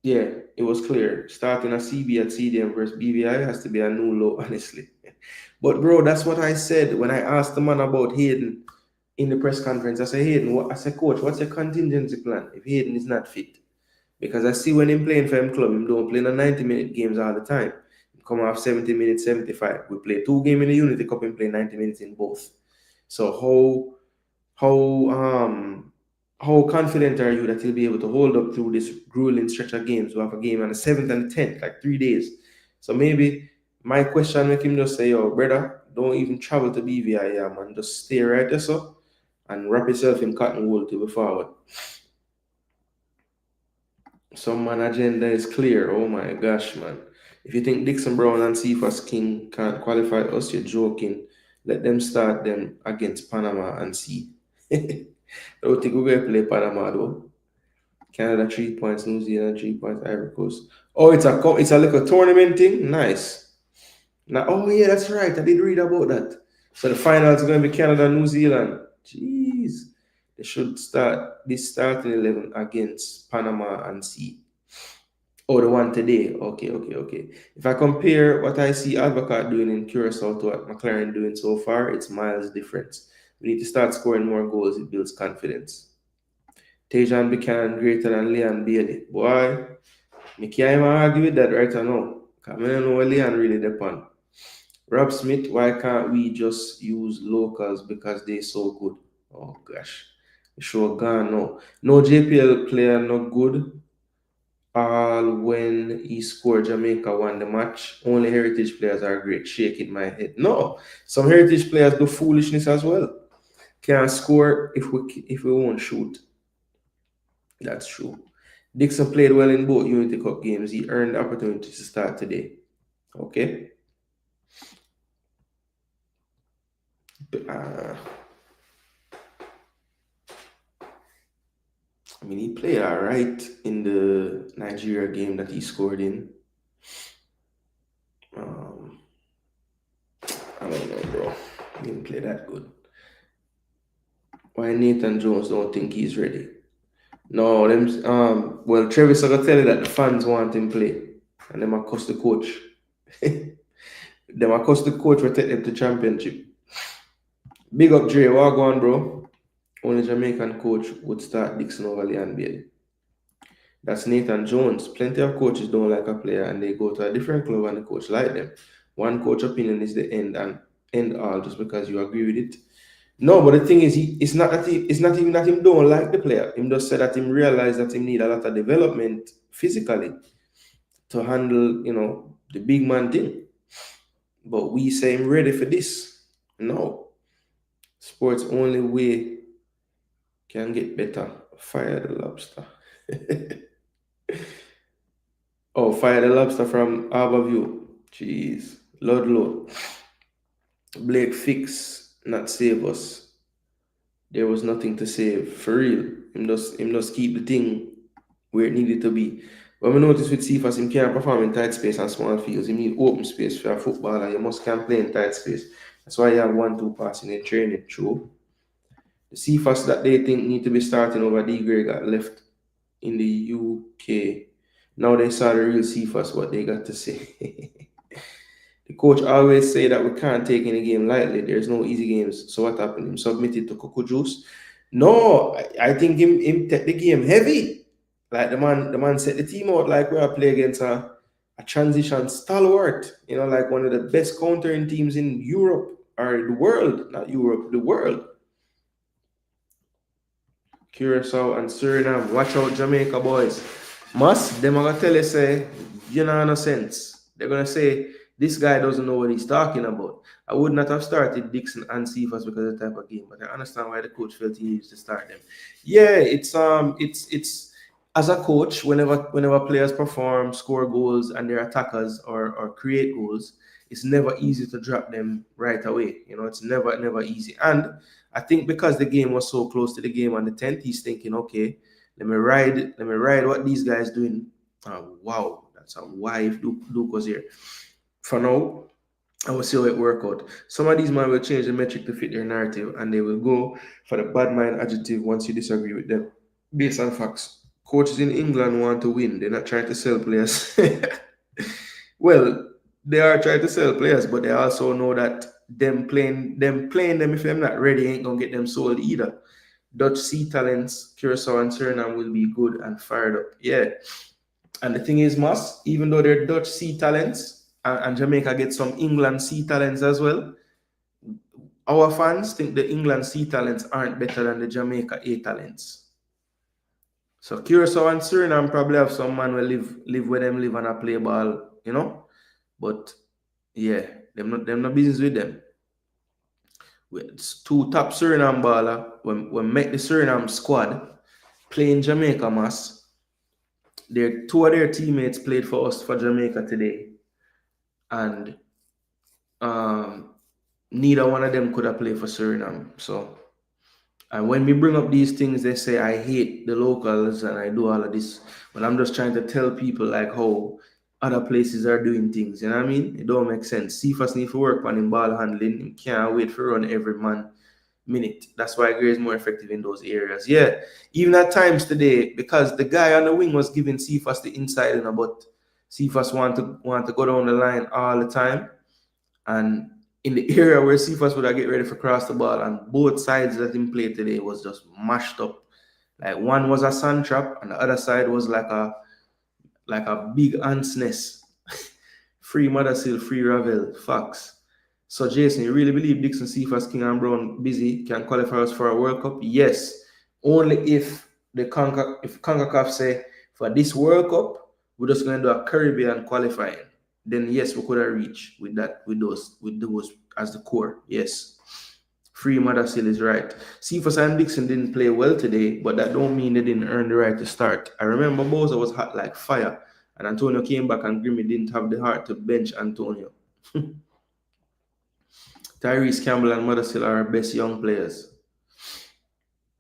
Yeah, it was clear. Starting a CB at CDM versus BVI has to be a new low, honestly. But bro, that's what I said when I asked the man about Hayden in the press conference. I said, Hayden, I said, coach, what's your contingency plan if Hayden is not fit? Because I see when him playing for him club, him don't play in 90-minute games all the time. He come off 70 minutes, 75. We play 2 games in the Unity Cup and play 90 minutes in both. So how confident are you that he'll be able to hold up through this grueling stretch of games? We have a game on the 7th and the 10th, like 3 days. So maybe my question make him just say, yo, brother, don't even travel to BVI, yeah, man. Just stay right there, so, and wrap yourself in cotton wool to be forward. Some man agenda is clear. Oh my gosh, man. If you think Dixon Brown and Cephas King can't qualify us, you're joking. Let them start them against Panama and see. I don't think we're going to play Panama though. Canada 3 points, New Zealand 3 points, Ivory Coast. Oh, it's a little tournament thing? Nice. Now, oh yeah, that's right. I did read about that. So the final is going to be Canada, New Zealand. Jeez. They should start this starting 11 against Panama and see. Oh, the one today. Okay. If I compare what I see Advocat doing in Curacao to what McLaren doing so far, it's miles difference. We need to start scoring more goals. It builds confidence. Tejan Buchanan greater than Leon Bailey. Boy, I can't even argue with that right now. Because I don't know what Leon really depend. Rob Smith, why can't we just use locals because they're so good? Oh gosh. Sure gone no. No JPL player not good. All when he scored, Jamaica won the match. Only heritage players are great. Shaking my head. No, some heritage players do foolishness as well. Can't score if we won't shoot. That's true. Dixon played well in both Unity Cup games. He earned the opportunity to start today. Okay. I mean, he played all right in the Nigeria game that he scored in. I don't know, bro. He didn't play that good. Why Nathan Jones don't think he's ready? No, them. Well, Travis, I gotta tell you that the fans want him play, and them are cost the coach. Them are cost the coach will take them to championship. Big up Dre, what going, bro? Only Jamaican coach would start Dixon over Leon Bailey. That's Nathan Jones. Plenty of coaches don't like a player and they go to a different club and the coach like them. One coach opinion is the end all just because you agree with it. No, but the thing is, it's not even that him don't like the player. Him just said that him realize that him need a lot of development physically to handle, the big man thing. But we say him ready for this. No. Sports only way can get better. Fire the lobster. Oh, Fire the Lobster from Harborview. Jeez. Ludlow. Blake fix, not save us. There was nothing to save. For real. Him just keep the thing where it needed to be. But we notice with Cephas, him can't perform in tight space and small fields. He need open space for a footballer. You must can play in tight space. That's why you have 1-2 passing in training. True. The Cephas that they think need to be starting over D Gray got left in the UK. Now they saw the real Cephas, what they got to say. The coach always say that we can't take any game lightly. There's no easy games. So what happened? Him submitted to Coco Juice. No, I think him take the game heavy. Like the man set the team out like we're play against a transition stalwart. You know, like one of the best countering teams in Europe or the world, not Europe, the world. Curacao and Suriname. Watch out, Jamaica boys. Them are gonna tell you say, you know, no sense. They're gonna say this guy doesn't know what he's talking about. I would not have started Dixon and Cephas because of the type of game, but I understand why the coach felt he needs to start them. Yeah, it's as a coach, whenever players perform, score goals, and they're attackers or create goals, it's never easy to drop them right away. You know, it's never easy. And I think because the game was so close to the game on the 10th, he's thinking, okay, let me ride what these guys doing. Wow, that's a wife Luke was here. For now, I will see how it work out. Some of these men will change the metric to fit their narrative, and they will go for the bad mind adjective once you disagree with them, based on facts. Coaches in England want to win. They're not trying to sell players. Well, they are trying to sell players, but they also know that them playing them if they're not ready ain't gonna get them sold either. Dutch sea talents, Curacao and Suriname will be good and fired up. Yeah. And the thing is, Moss, even though they're Dutch sea talents and Jamaica gets some England sea talents as well, our fans think the England sea talents aren't better than the Jamaica A talents. So Curacao and Suriname probably have some man will live where them live and play ball, you know. But yeah, them not business with them. It's two top Suriname baller when make the Suriname squad play in Jamaica, Mass. Two of their teammates played for us for Jamaica today, and neither one of them could have played for Suriname. So, and when we bring up these things, they say I hate the locals and I do all of this. But I'm just trying to tell people like how other places are doing things. You know what I mean? It don't make sense. Cephas need to work on him ball handling. He can't wait for run every minute. That's why Gray is more effective in those areas. Yeah, even at times today, because the guy on the wing was giving Cephas the inside, but Cephas want to go down the line all the time, and in the area where Cephas would have get ready for cross the ball, and both sides that him played today was just mashed up. Like one was a sand trap, and the other side was like a big ant's nest. Free Mothersill, free Ravel, facts. So Jason, you really believe Dixon, Cephas, King and Brown busy can qualify us for a World Cup? Yes. Only if CONCACAF say for this World Cup, we're just gonna do a Caribbean qualifying. Then yes, we could have reached with those as the core. Yes. Free Mothersill is right. Cephas and Dixon didn't play well today, but that don't mean they didn't earn the right to start. I remember Bowser was hot like fire, and Antonio came back and Grimmy didn't have the heart to bench Antonio. Tyrese Campbell and Mothersill are our best young players.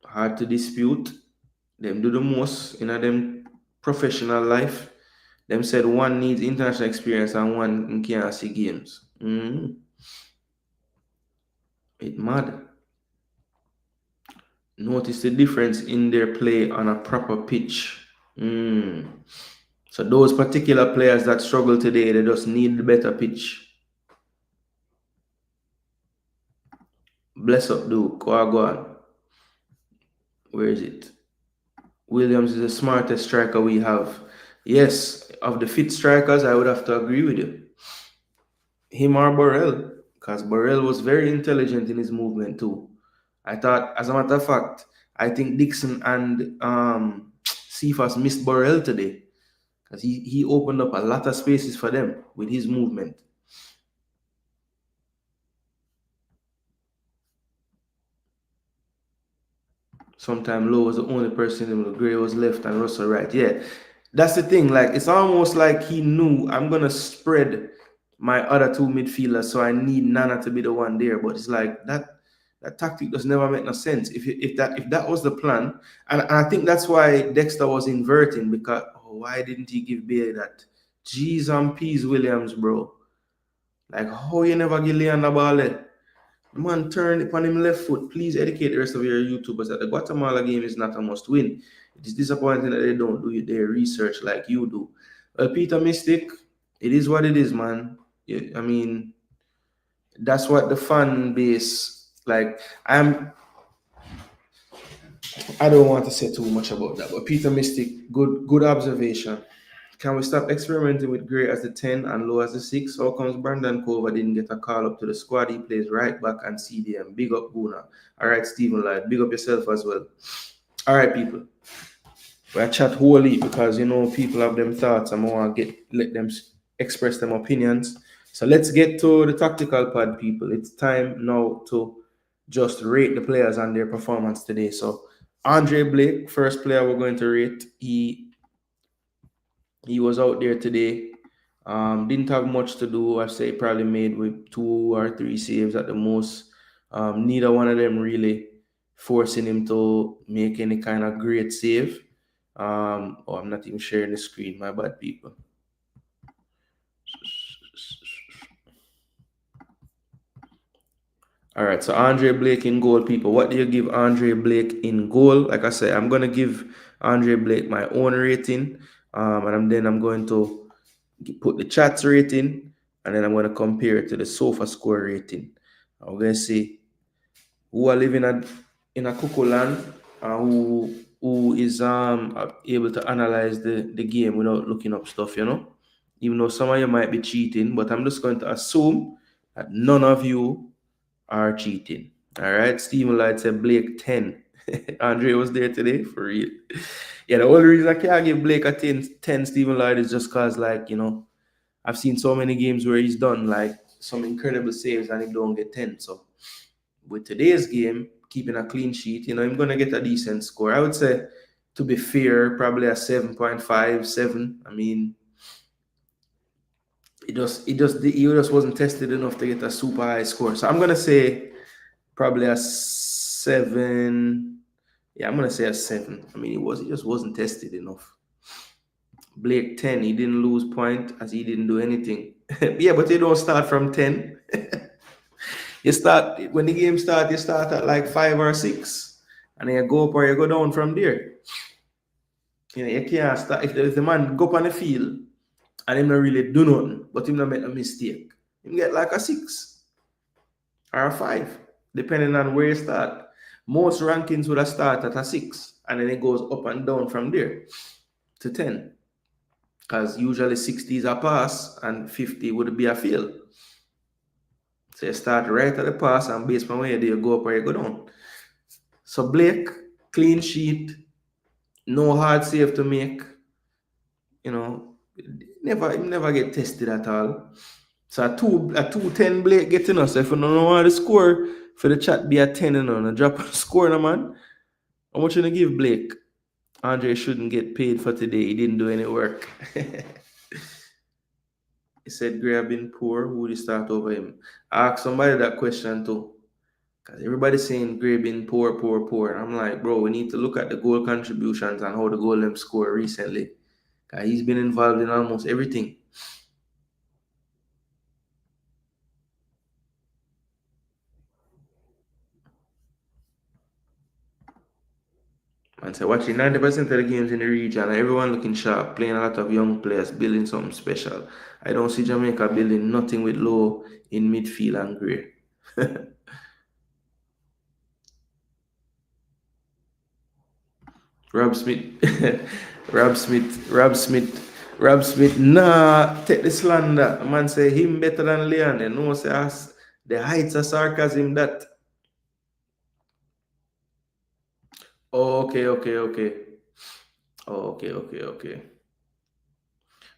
Hard to dispute. Them do the most in them professional life. Them said one needs international experience and one can't see games. It's mad. Notice the difference in their play on a proper pitch. So those particular players that struggle today, they just need the better pitch. Bless up, Duke. Go on. Where is it? Williams is the smartest striker we have. Yes, of the fit strikers, I would have to agree with you. Him or Burrell, because Burrell was very intelligent in his movement too. I thought, as a matter of fact, I think Dixon and Cephas missed Burrell today because he opened up a lot of spaces for them with his movement. Sometimes Lowe was the only person in the Gray was left and Russell right. Yeah, that's the thing. Like, it's almost like he knew I'm going to spread my other two midfielders, so I need Nana to be the one there. But it's like that tactic does never make no sense. If that was the plan, and I think that's why Dexter was inverting, because why didn't he give Bailey that? G's and P's Williams, bro. Like, how you never give Leon the ball there? Man, turn it on him left foot. Please educate the rest of your YouTubers that the Guatemala game is not a must win. It is disappointing that they don't do their research like you do. Well, Peter Mystic, it is what it is, man. I mean, that's what the fan base, like, I don't want to say too much about that, but Peter Mystic, good observation. Can we stop experimenting with Gray as the 10 and Low as the 6? How comes Brandon Cover didn't get a call up to the squad? He plays right back and CDM. Big up, Gooner. All right, Stephen Light. Big up yourself as well. All right, people. We chat wholly because, you know, people have them thoughts and I want to let them express them opinions. So let's get to the tactical pod, people. It's time now to just rate the players and their performance today. So Andre Blake, first player we're going to rate. He was out there today. Didn't have much to do. I'd say probably made with 2 or 3 saves at the most. Neither one of them really forcing him to make any kind of great save. I'm not even sharing the screen. My bad, people. All right, so Andre Blake in goal, people. What do you give Andre Blake in goal? Like I said, I'm going to give Andre Blake my own rating. And then I'm going to put the chat's rating. And then I'm going to compare it to the sofa score rating. I'm going to see who are living in a cuckoo land who is able to analyze the game without looking up stuff, you know? Even though some of you might be cheating, but I'm just going to assume that none of you are cheating. All right, Stephen Light said Blake 10. Andre was there today, for real. Yeah, the only reason I can't give Blake a 10 Stephen Light is just because, like, you know, I've seen so many games where he's done, like, some incredible saves and he don't get 10. So, with today's game, keeping a clean sheet, you know, I'm going to get a decent score. I would say, to be fair, probably a 7.5, 7. I mean, he just wasn't tested enough to get a super high score. So I'm gonna say probably a 7. Yeah, I'm gonna say a 7. I mean, he just wasn't tested enough. Blake 10, he didn't lose point as he didn't do anything. Yeah, but you don't start from 10. You start when the game starts, you start at like 5 or 6, and then you go up or you go down from there. You know, you can't start if the man go up on the field. And him not really do nothing, but him not make a mistake. Him get like a 6 or a 5, depending on where you start. Most rankings would have started at a 6, and then it goes up and down from there to 10. Because usually 60 is a pass, and 50 would be a fail. So you start right at the pass, and based on where you do, you go up or you go down. So Blake, clean sheet, no hard save to make. You know, never get tested at all. So a 210 Blake getting us. If you don't know how to score for the chat, be a 10 and on a drop a score, no man. How much you gonna give Blake? Andre shouldn't get paid for today. He didn't do any work. He said Gray have been poor. Who would you start over him? Ask somebody that question too. Because everybody's saying Gray been poor. And I'm like, bro, we need to look at the goal contributions and how the goal them score recently. He's been involved in almost everything. And so watching 90% of the games in the region, and everyone looking sharp, playing a lot of young players, building something special. I don't see Jamaica building nothing with Low in midfield and Gray. Rob Smith, nah, take the slander. A man say him better than Leon. They know say us the heights of sarcasm that. Okay.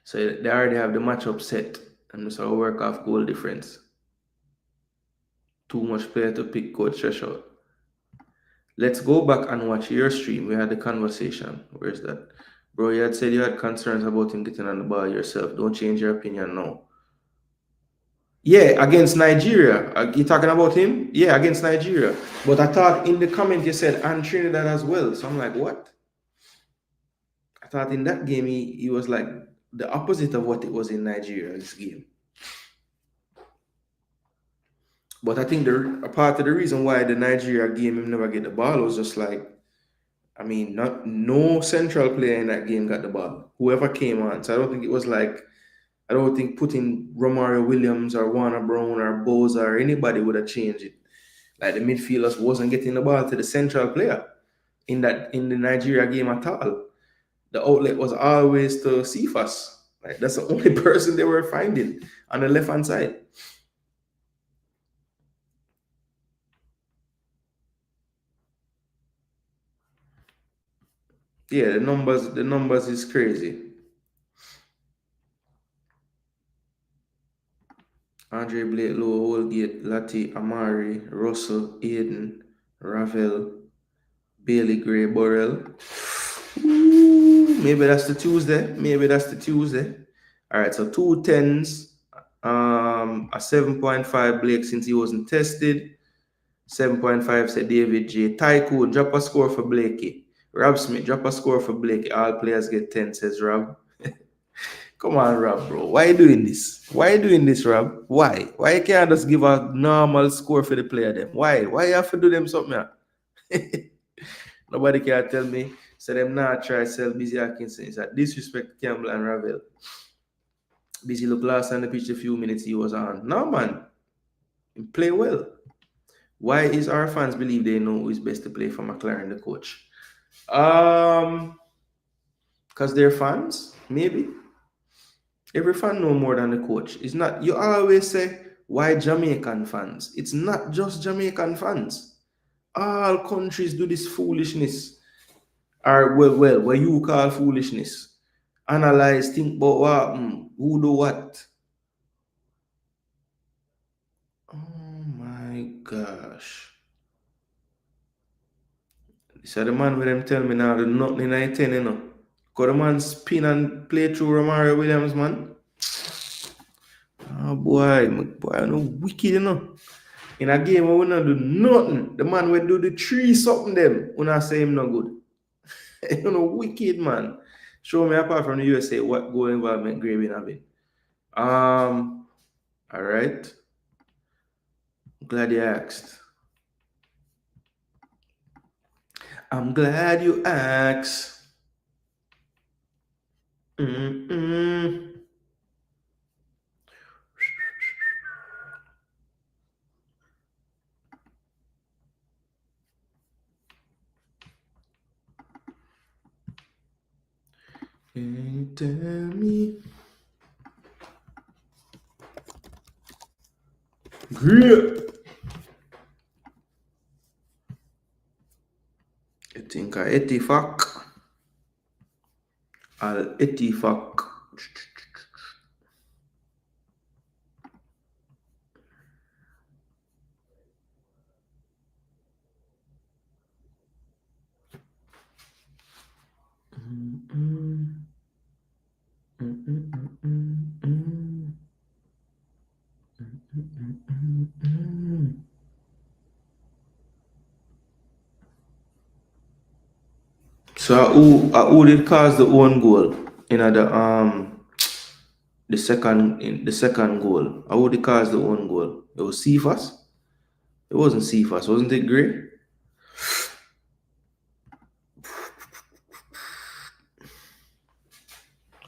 So they already have the matchup set and so work off goal difference. Too much player to pick, coach threshold. Let's go back and watch your stream. We had the conversation. Where's that? Bro, you had said you had concerns about him getting on the ball yourself. Don't change your opinion now. Yeah, against Nigeria. You talking about him? Yeah, against Nigeria. But I thought in the comment you said and Trinidad as well. So I'm like, what? I thought in that game he was like the opposite of what it was in Nigeria, this game. But I think a part of the reason why the Nigeria game him never get the ball was just like, I mean, no central player in that game got the ball. Whoever came on. So I don't think it was like, I don't think putting Romario Williams or Warner Brown or Boza or anybody would have changed it. Like the midfielders wasn't getting the ball to the central player in the Nigeria game at all. The outlet was always to Cephas. Like that's the only person they were finding on the left hand side. Yeah, the numbers is crazy. Andre Blake, Low, Holgate, Lati, Amari, Russell, Aiden, Ravel, Bailey Gray, Burrell. Ooh, maybe that's the Tuesday. Maybe that's the Tuesday. All right, so 2 10s, a 7.5 Blake since he wasn't tested. 7.5 said David J. Tycoon, drop a score for Blakey. Rob Smith, drop a score for Blakey. All players get 10, says Rob. Come on, Rob, bro. Why you doing this? Why you doing this, Rob? Why? Why you can't just give a normal score for the player them? Why? Why you have to do them something? Nobody can tell me. So them not try sell Busy Atkinson. It's a disrespect to Campbell and Ravel. Busy look last on the pitch a few minutes he was on. No, man. He play well. Why is our fans believe they know who is best to play for McLaren, the coach? Because they're fans, maybe. Every fan know more than the coach. It's not, you always say, why Jamaican fans? It's not just Jamaican fans. All countries do this foolishness. Or, well, what you call foolishness. Analyze, think about what, who do what. Oh my gosh. So the man with them tell me now, the nothing in I 10, you know. Because the man spin and play through Romario Williams, man. Oh boy, no wicked, you know. In a game where we not do nothing, the man will do the 3 something them. When I say him not good. You know, wicked man. Show me apart from the USA what goal involvement Gravy having. All right. Glad you asked. I'm glad you asked. Can you tell me? Great. I think I etifak. Al etifak. So who did cause the own goal in the second goal? Who did cause the own goal? It was Cephas? It wasn't Cephas, wasn't it, Gray?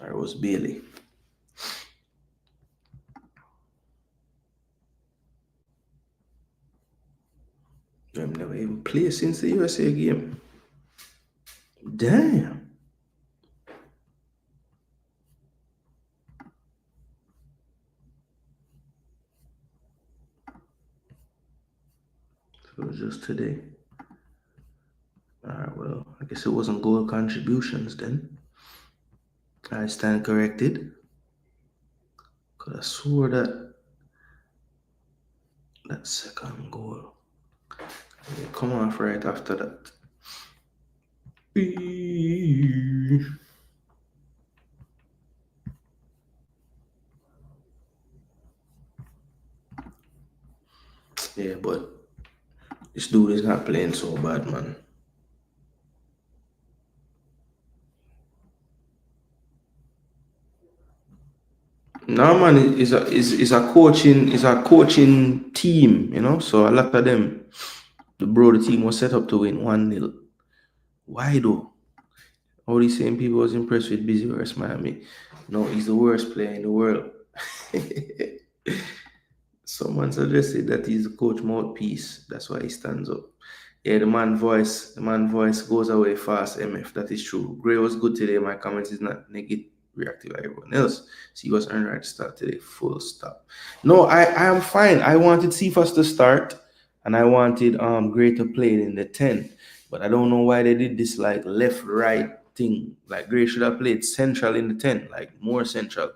Or it was Bailey? I've never even played since the USA game. Damn. So it was just today. Alright, well, I guess it wasn't goal contributions then. I stand corrected. Could have swore that second goal. Come off right after that. Yeah, but this dude is not playing so bad, man. No man, is a coaching team, you know. So a lot of them, the team was set up to win 1-0. Why though? All these same people was impressed with Busy versus Miami. No, he's the worst player in the world. Someone suggested that he's the coach mouthpiece. That's why he stands up. Yeah, the man voice goes away fast, MF. That is true. Gray was good today. My comments is not negative reactive like everyone else. See was earned right to start today. Full stop. No, I am fine. I wanted Cephas to start and I wanted Gray to play in the 10. But I don't know why they did this like left right thing. Like Gray should have played central in the 10, like more central.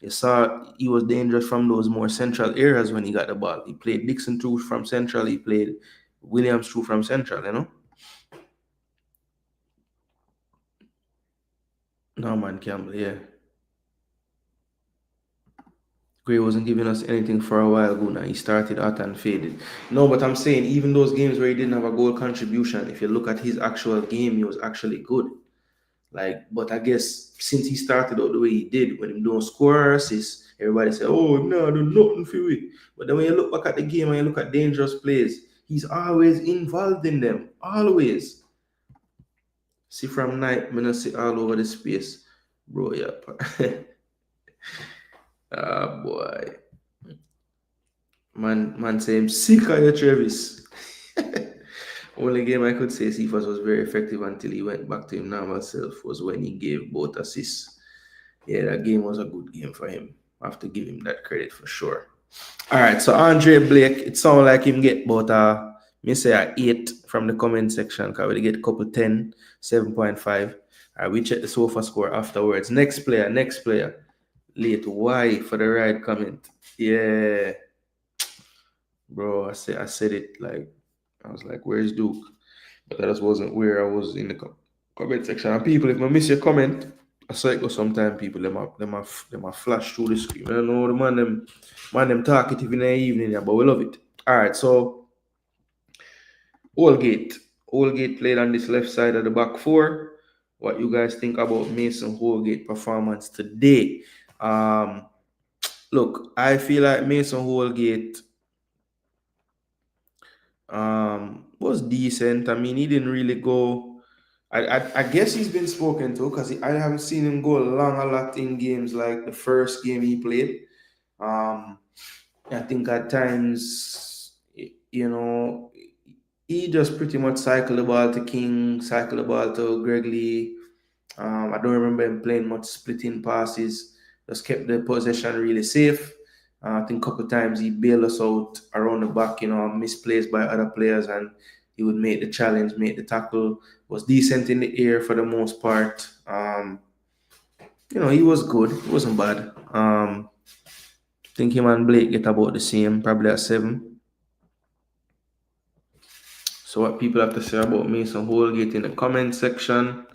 You saw he was dangerous from those more central areas when he got the ball. He played Dixon through from central. He played Williams through from central, you know? Norman Campbell, yeah. Gray wasn't giving us anything for a while ago now. He started hot and faded. No, but I'm saying even those games where he didn't have a goal contribution, if you look at his actual game, he was actually good. Like, but I guess since he started out the way he did, when he don't score or assist, everybody say, "Oh, no, do nothing for you." But then when you look back at the game and you look at dangerous plays, he's always involved in them. Always. See from night, I'm gonna see all over the space, bro. Yeah. Ah boy, man, say I'm sick of you, Travis. Only game I could say Cephas was very effective until he went back to his normal self was when he gave both assists. Yeah, that game was a good game for him. I have to give him that credit for sure. All right, so Andre Blake, it sounds like him get about me say a 8 from the comment section because we get a couple 10, 7.5. All right, we check the sofa score afterwards. Next player. Late Y for the right comment. Yeah. Bro, I said it like I was like, where's Duke? But that just wasn't where I was in the comment section. And people, if I miss your comment, I saw it go sometime people them a flash through the screen. I don't know the man them talkative in the evening, yeah, but we love it. All right, so Holgate played on this left side of the back four. What you guys think about Mason Holgate performance today? Look, I feel like Mason Holgate was decent. I mean, he didn't really go. I guess he's been spoken to because I haven't seen him go long a lot in games like the first game he played. I think at times, you know, he just pretty much cycled the ball to King, cycled the ball to Greg Lee. I don't remember him playing much splitting passes. Just kept the possession really safe. I think a couple times he bailed us out around the back, misplaced by other players, and he would make the challenge, make the tackle. Was decent in the air for the most part. He was good. It wasn't bad. I think him and Blake get about the same, probably a 7. So what people have to say about Mason Holgate in the comment section.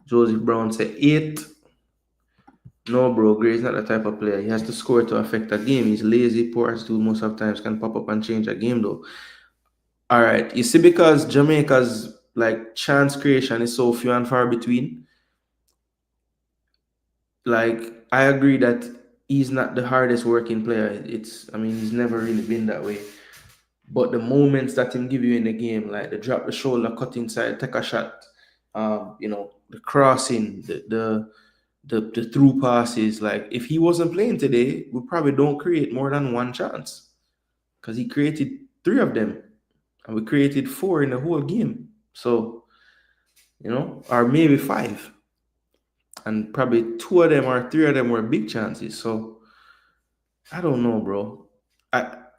Joseph Brown said 8. No, bro, Gray's not the type of player. He has to score to affect a game. He's lazy, poor attitude most of the times, can pop up and change a game though. All right, you see, because Jamaica's like chance creation is so few and far between. Like, I agree that he's not the hardest working player. He's never really been that way. But the moments that him give you in the game, like the drop the shoulder, cut inside, take a shot, the crossing, the through passes. Like, if he wasn't playing today, we probably don't create more than one chance because he created 3 of them and we created 4 in the whole game. So, or maybe 5, and probably 2 of them or 3 of them were big chances. So I don't know, bro.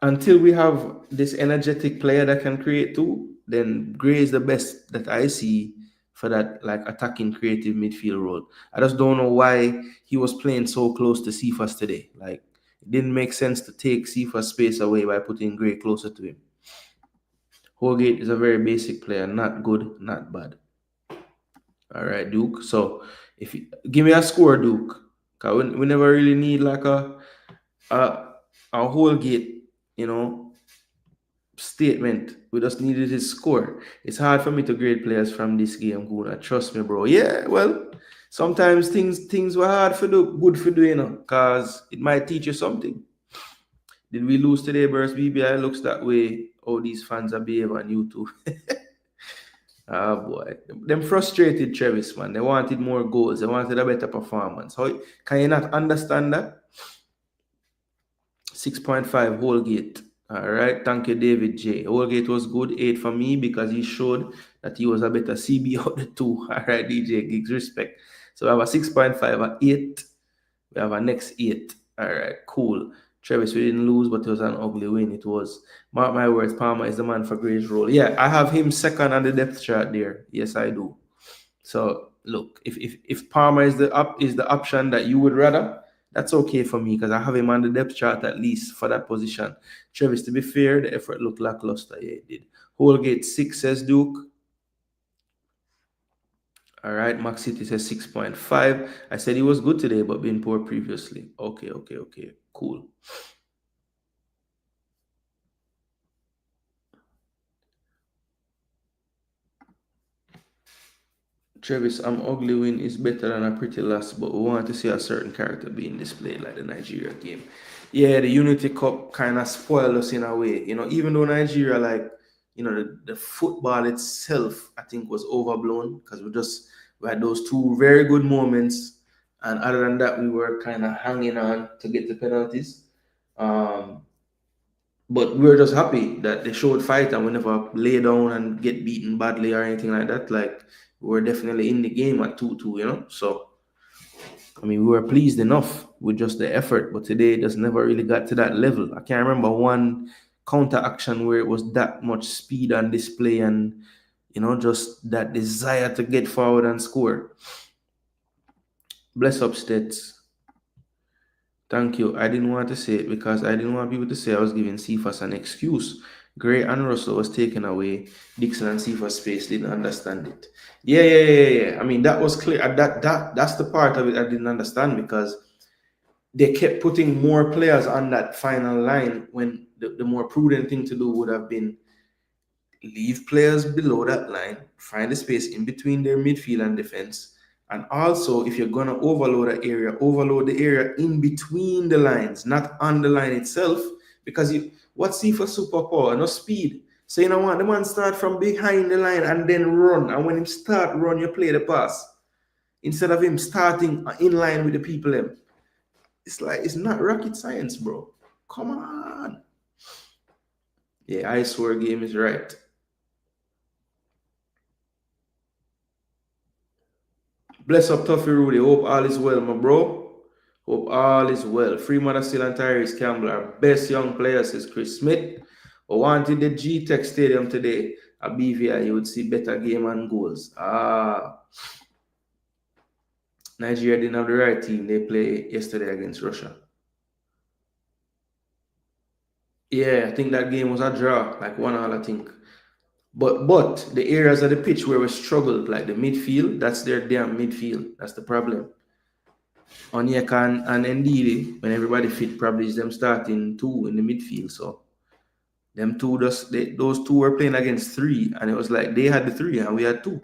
Until we have this energetic player that can create too, then Gray is the best that I see for that like attacking creative midfield role. I just don't know why he was playing so close to Cephas today. Like, it didn't make sense to take Cephas space away by putting Gray closer to him. Holgate is a very basic player, not good, not bad. All right, Duke. So if you give me a score, Duke, because we never really need like a Holgate, statement. We just needed his score. It's hard for me to grade players from this game, Guna. Trust me, bro. Yeah, well, Sometimes things were hard for do, good for do, because it might teach you something. Did we lose today versus BVI? Looks that way. How these fans are behaving on YouTube. Ah boy, them frustrated Travis, man. They wanted more goals. They wanted a better performance. How can you not understand that? 6.5 Holgate. All right, thank you, David J. Holgate was good, 8 for me because he showed that he was a better CB out the two. All right, DJ Gigs, respect. So we have a 6.5, a 8. We have a next 8. All right, cool. Travis, we didn't lose, but it was an ugly win. It was. Mark my words, Palmer is the man for great role. Yeah, I have him second on the depth chart there. Yes, I do. So look, if Palmer is the option that you would rather, that's okay for me because I have him on the depth chart at least for that position. Travis, to be fair, the effort looked lackluster. Yeah, it did. Holgate 6 says Duke. All right, Max City says 6.5. I said he was good today, but been poor previously. Okay, cool. Travis, I'm ugly win is better than a pretty loss, but we want to see a certain character being displayed like the Nigeria game. Yeah, the Unity Cup kind of spoiled us in a way. Even though Nigeria, like, the football itself, I think was overblown because we had those two very good moments. And other than that, we were kind of hanging on to get the penalties. But we were just happy that they showed fight and we never lay down and get beaten badly or anything like that. Like, we were definitely in the game at 2-2, So, I mean, we were pleased enough with just the effort, but today it just never really got to that level. I can't remember one counter action where it was that much speed on display and, just that desire to get forward and score. Bless up, Stets. Thank you. I didn't want to say it because I didn't want people to say I was giving Cephas an excuse. Gray and Russell was taken away. Dixon and Cephas space didn't understand it. Yeah. I mean, that was clear. That's the part of it I didn't understand because they kept putting more players on that final line when the more prudent thing to do would have been leave players below that line, find the space in between their midfield and defense. And also, if you're going to overload the area in between the lines, not on the line itself. Because what's C for superpower? No speed. So you know what? The man start from behind the line and then run. And when him start run, you play the pass. Instead of him starting in line with the people. It's like, it's not rocket science, bro. Come on. Yeah, I swear game is right. Bless up, Tuffy Rudy. Hope all is well, my bro. Hope all is well. Free Mother Still and Tyrese Campbell, our best young players, says Chris Smith. I wanted the G-Tech Stadium today at BVI. You would see better game and goals. Nigeria didn't have the right team. They played yesterday against Russia. Yeah, I think that game was a draw, like 1-1, I think. But the areas of the pitch where we struggled, like the midfield, that's their damn midfield. That's the problem. Onyeka and Ndidi, when everybody fit, probably is them starting two in the midfield. So them two, those two were playing against three, and it was like they had the three and we had two.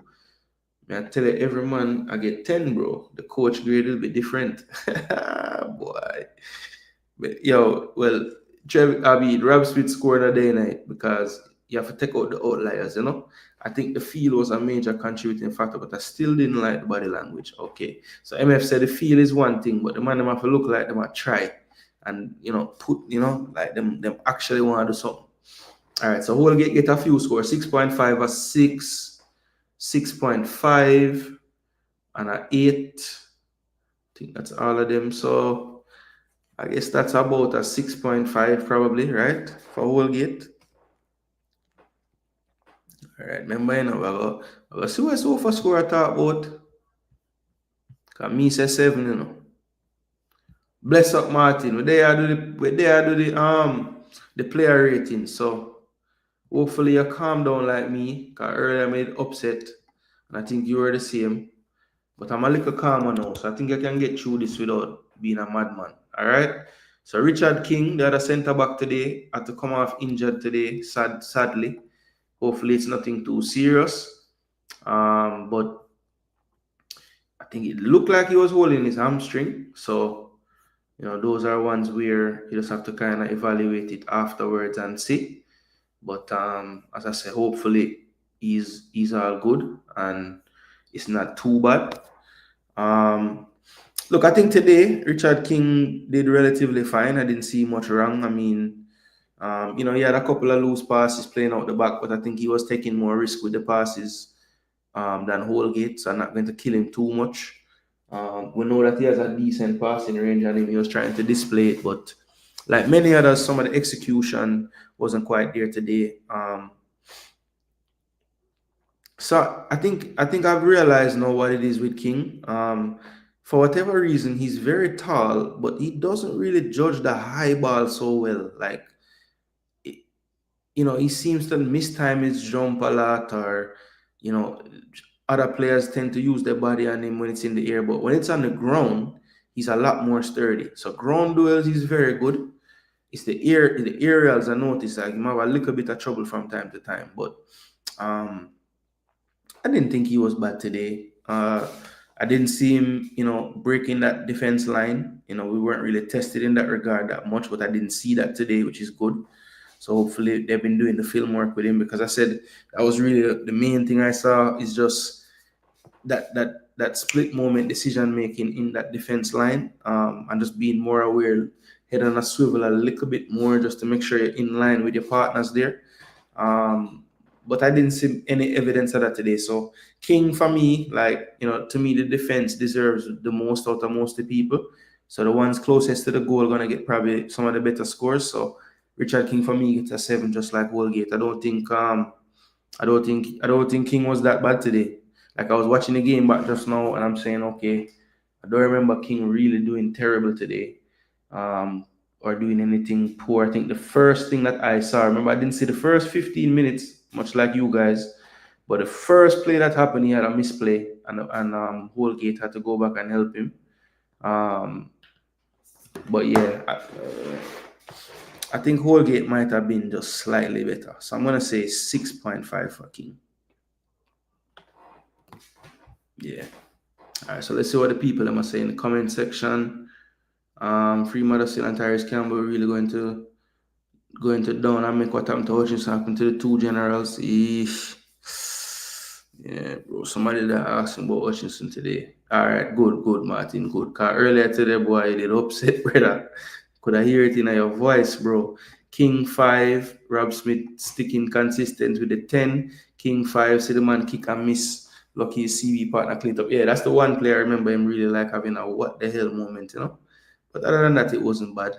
I tell you, every man I get 10, bro. The coach grade will be different. Boy. But, well, Rob Smith scored a day night because you have to take out the outliers, I think the field was a major contributing factor, but I still didn't like the body language. Okay. So MF said the field is one thing, but the man them have to look like them might try and like them actually want to do something. All right, so Holgate get a few scores, 6.5, a 6, 6.5, and an 8. I think that's all of them. So I guess that's about a 6.5 probably, right? For Holgate. All right, remember, I go see what Sofa score I talk about. Because me say 7, Bless up, Martin. We there do the player rating. So hopefully you calm down like me. Because earlier I made upset. And I think you were the same. But I'm a little calmer now. So I think I can get through this without being a madman. All right. So Richard King, the other centre back today, had to come off injured today, sadly. Hopefully it's nothing too serious. But I think it looked like he was holding his hamstring. So, those are ones where you just have to kind of evaluate it afterwards and see. But as I said, hopefully he's all good and it's not too bad. Look, I think today Richard King did relatively fine. I didn't see much wrong. I mean, he had a couple of loose passes playing out the back, but I think he was taking more risk with the passes than Holgate, so I'm not going to kill him too much. We know that he has a decent passing range and he was trying to display it, but like many others, some of the execution wasn't quite there today. So I think I've realized now what it is with King. For whatever reason, he's very tall, but he doesn't really judge the high ball so well. Like, he seems to mistime his jump a lot, or other players tend to use their body on him when it's in the air, but when it's on the ground, he's a lot more sturdy. So ground duels, he's very good. It's the aerials I notice like he might have a little bit of trouble from time to time, but I didn't think he was bad today. I didn't see him, breaking that defense line. We weren't really tested in that regard that much, but I didn't see that today, which is good. So hopefully they've been doing the film work with him, because I said that was really the main thing I saw is just that split moment decision making in that defense line, and just being more aware, head on a swivel a little bit more just to make sure you're in line with your partners there. But I didn't see any evidence of that today. So King, for me, to me, the defense deserves the most out of most of the people. So the ones closest to the goal are gonna get probably some of the better scores. So Richard King for me gets a 7, just like Holgate. I don't think King was that bad today. Like, I was watching the game back just now and I'm saying, okay, I don't remember King really doing terrible today. Or doing anything poor. I think the first thing that I saw, remember, I didn't see the first 15 minutes, much like you guys, but the first play that happened, he had a misplay, and Holgate had to go back and help him. But yeah, I think Holgate might have been just slightly better. So I'm going to say 6.5 for King. Yeah. All right, so let's see what the people are saying in the comment section. Free Motherson and Tyrese Campbell really going to down and make what happened to Hutchinson happen to the two generals. Eesh. Yeah, bro. Somebody that asked him about Hutchinson today. All right, good, Martin, good. Because earlier today, boy, you did upset, brother. Could I hear it in your voice, bro? King 5, Rob Smith sticking consistent with the 10. King 5, see the man kick and miss. Lucky his CB partner cleaned up. Yeah, that's the one player I remember him really like having a what the hell moment, But other than that, it wasn't bad.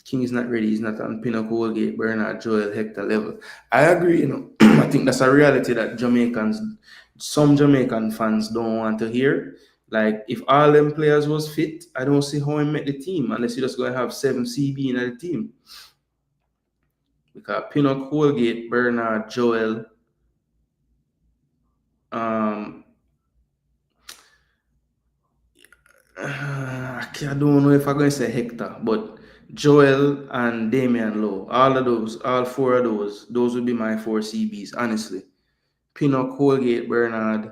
King is not ready. He's not on Pinnacle, Holgate, Bernard, Joel, Hector level. I agree, I think that's a reality that some Jamaican fans don't want to hear. Like, if all them players was fit, I don't see how he met the team unless you're just going to have 7 CB in the team. Because Pinnock, Holgate, Bernard, Joel, I don't know if I'm going to say Hector, but Joel and Damian Lowe, all 4 of those would be my 4 CBs, honestly. Pinnock, Holgate, Bernard.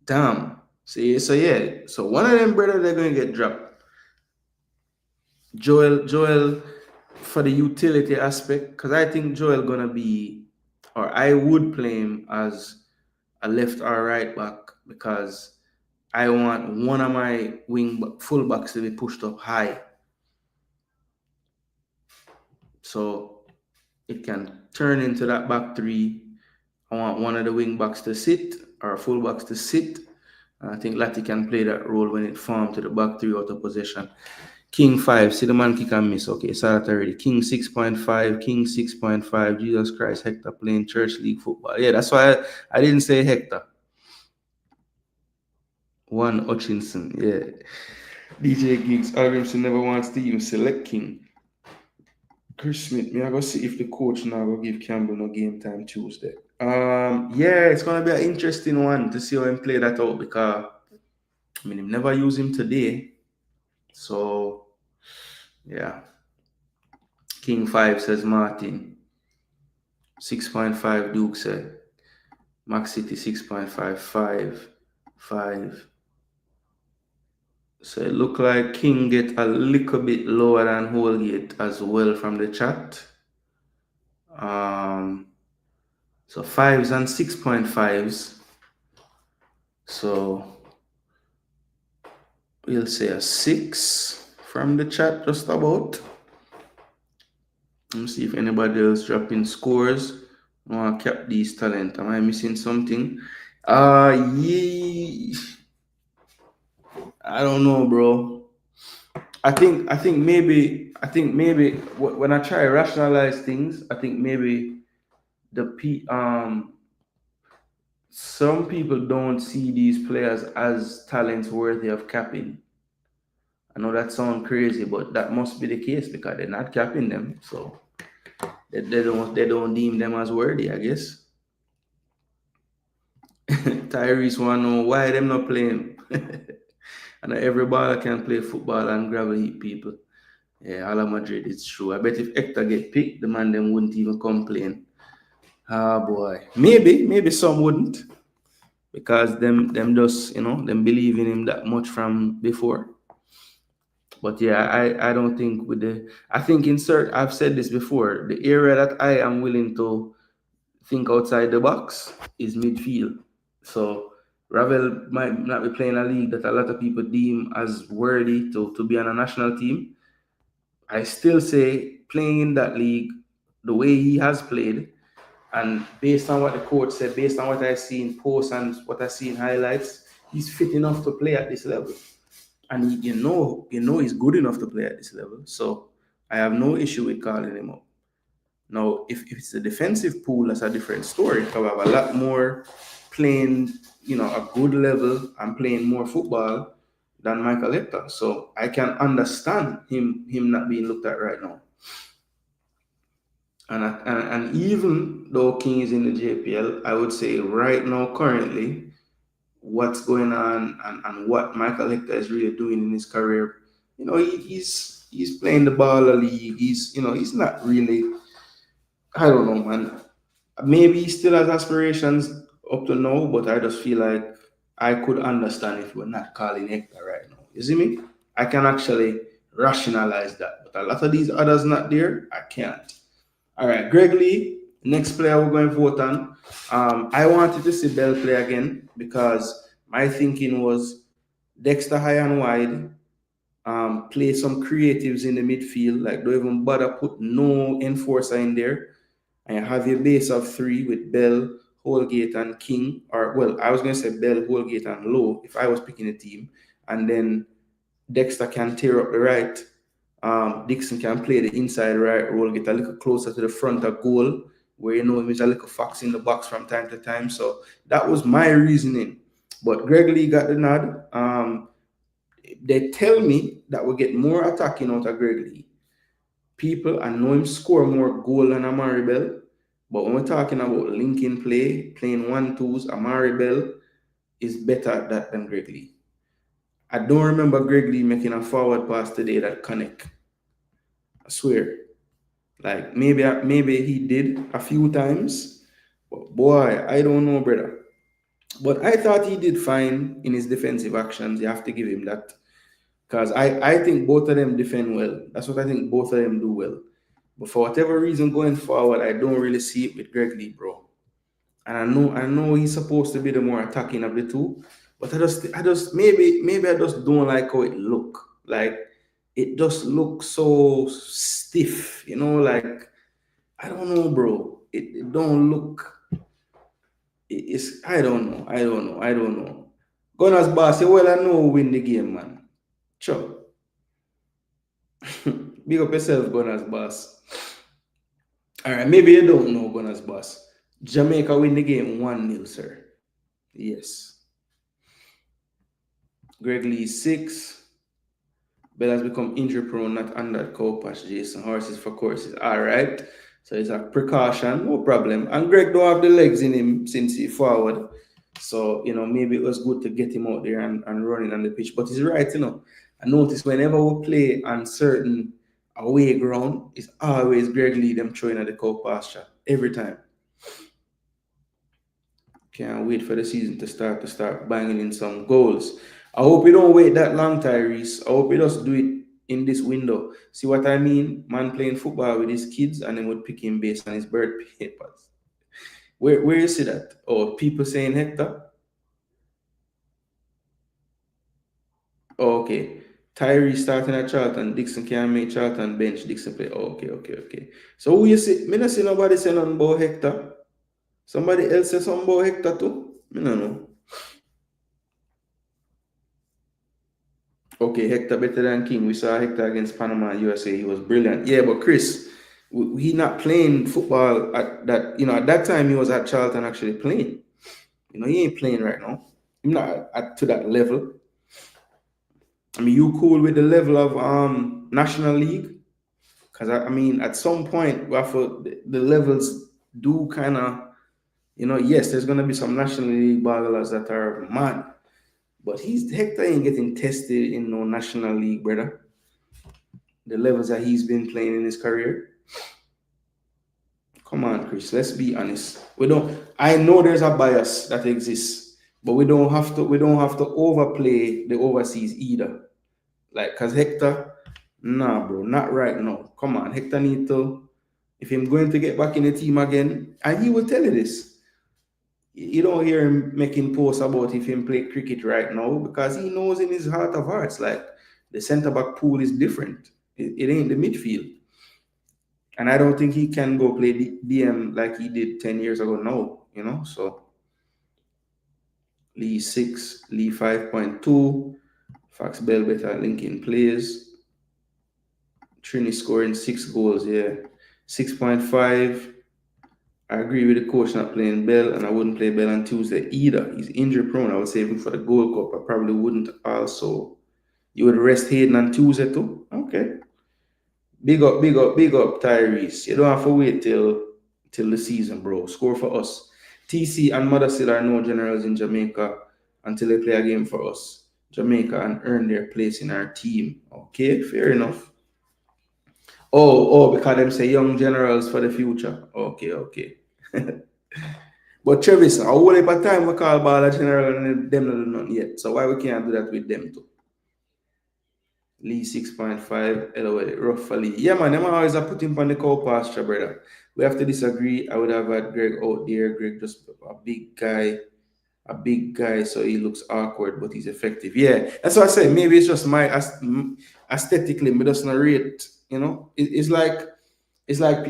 Damn. See, so yeah. So one of them brothers, they're going to get dropped. Joel, for the utility aspect, because I think Joel going to be, or I would play him as a left or right back, because I want one of my fullbacks to be pushed up high. So it can turn into that back 3. I want one of the wing backs to sit, or fullbacks to sit. I think Lati can play that role when it forms to the back 3 out of possession. King 5, see the man kick and miss. Okay, so that already. King 6.5, King 6.5, Jesus Christ, Hector playing church league football. Yeah, that's why I didn't say Hector. 1 Hutchinson, yeah. DJ Giggs, Adamson never wants to even select King. Chris Smith, me I go see if the coach now will give Campbell no game time Tuesday. Yeah, it's gonna be an interesting one to see how him play that out, because I mean, he never use him today. So yeah. King 5 says Martin. 6.5 Duke said. Max City 6.55. 5. So it look like King get a little bit lower than Holgate as well from the chat. So 5s and 6.5s. So we'll say a 6 from the chat just about. Let me see if anybody else dropping scores. I want to cap these talent. Am I missing something? Yeah. I don't know, bro. I think maybe when I try to rationalize things, I think maybe some people don't see these players as talents worthy of capping. I know that sounds crazy, but that must be the case because they're not capping them, so they don't deem them as worthy, I guess. Tyrese want to know why them not playing. And every baller can play football and gravel heat people. Yeah, Ala Madrid, it's true. I bet if Hector get picked, the man them wouldn't even complain. Ah boy. Maybe some wouldn't. Because them just, them believe in him that much from before. But yeah, I don't think I think I've said this before, the area that I am willing to think outside the box is midfield. So Ravel might not be playing a league that a lot of people deem as worthy to be on a national team. I still say playing in that league the way he has played, and based on what the coach said, based on what I see in posts and what I see in highlights, he's fit enough to play at this level. And you know he's good enough to play at this level. So I have no issue with calling him up. Now, if it's a defensive pool, that's a different story. I have a lot more playing, a good level and playing more football than Michael Hector. So I can understand him not being looked at right now. And even though King is in the JPL, I would say right now, currently, what's going on and what Michael Hector is really doing in his career, he's playing the baller league. He's not really, I don't know, man. Maybe he still has aspirations up to now, but I just feel like I could understand if we're not calling Hector right now. You see me? I can actually rationalize that. But a lot of these others not there, I can't. All right, Greg Lee, next player we're going to vote on. I wanted to see Bell play again because my thinking was Dexter high and wide, play some creatives in the midfield, like don't even bother put no enforcer in there, and you have your base of 3 with Bell, Holgate, and King. Or well, I was going to say Bell, Holgate, and Lowe if I was picking a team, and then Dexter can tear up the right. Dixon can play the inside right role, get a little closer to the front of goal, where he's a little fox in the box from time to time. So that was my reasoning. But Greg Lee got the nod. They tell me that we get more attacking out of Greg Lee. People, I know him score more goal than Amari Bell, but when we're talking about linking play, playing 1-2s, Amari Bell is better at that than Greg Lee. I don't remember Greg Lee making a forward pass today that connect. I swear. Like maybe he did a few times, but boy, I don't know, brother. But I thought he did fine in his defensive actions. You have to give him that. Because I think both of them defend well. That's what I think both of them do well. But for whatever reason going forward, I don't really see it with Greg Lee, bro. And I know he's supposed to be the more attacking of the two. But I just maybe I just don't like how it look. Like it just looks so stiff, like I don't know, bro. It don't look. It's I don't know. Gunners boss, say, well, I know we win the game, man. Sure. Big up yourself, Gunners boss. All right, maybe you don't know, Gunners boss. Jamaica win the game 1-0, sir. Yes. Greg Lee 6. Bell has become injury prone, not under cow patch. Jason horses for courses. All right. So it's a precaution, no problem. And Greg don't have the legs in him since he forward. So, maybe it was good to get him out there and running on the pitch. But he's right, I notice whenever we play on certain away ground, it's always Greg Lee them throwing at the cow pasture. Every time. Can't wait for the season to start banging in some goals. I hope we don't wait that long, Tyrese. I hope we just do it in this window. See what I mean? Man playing football with his kids and then would pick him based on his birth papers. Where you see that? Oh, people saying Hector? Oh, okay. Tyree starting at Charlton. Dixon can't make Charlton bench. Dixon play. Oh, okay. So who you see? Me not see nobody say nothing about Hector. Somebody else say something about Hector too? Me no know. Okay, Hector better than King. We saw Hector against Panama and USA. He was brilliant. Yeah, but Chris, he not playing football at that. At that time he was at Charlton actually playing. He ain't playing right now. He's not to that level. I mean, you cool with the level of National League? Because at some point, the levels do kind of, yes, there's gonna be some National League ballers that are mad, but Hector ain't getting tested in no National League, brother. The levels that he's been playing in his career. Come on, Chris. Let's be honest. I know there's a bias that exists, but we don't have to overplay the overseas either. Like, cause Hector, nah, bro, not right now. Come on, Hector need to. If I'm going to get back in the team again, and he will tell you this. You don't hear him making posts about if him play cricket right now because he knows in his heart of hearts, like the centre back pool is different. It ain't the midfield. And I don't think he can go play DM like he did 10 years ago now, so Lee 6, Lee 5.2, Fax Bell better linking plays. Trini scoring 6 goals, yeah. 6.5. I agree with the coach not playing Bell, and I wouldn't play Bell on Tuesday either. He's injury prone. I would save him for the Gold Cup. I probably wouldn't also. You would rest Hayden on Tuesday too? Okay. Big up, Tyrese. You don't have to wait till the season, bro. Score for us. TC and Mothersill are no generals in Jamaica until they play a game for us. Jamaica and earn their place in our team. Okay, fair enough. Oh, because them say young generals for the future. Okay. But Travis, a whole heap of time we call ball a general and them not do nothing yet. So why we can't do that with them too? Lee 6.5, LOL, rough for Lee. Yeah, man, them always are putting on the cow pasture, brother. We have to disagree. I would have had Greg out there. Greg just a big guy, so he looks awkward, but he's effective. Yeah, that's what I say. Maybe it's just my aesthetically, but doesn't rate. It's like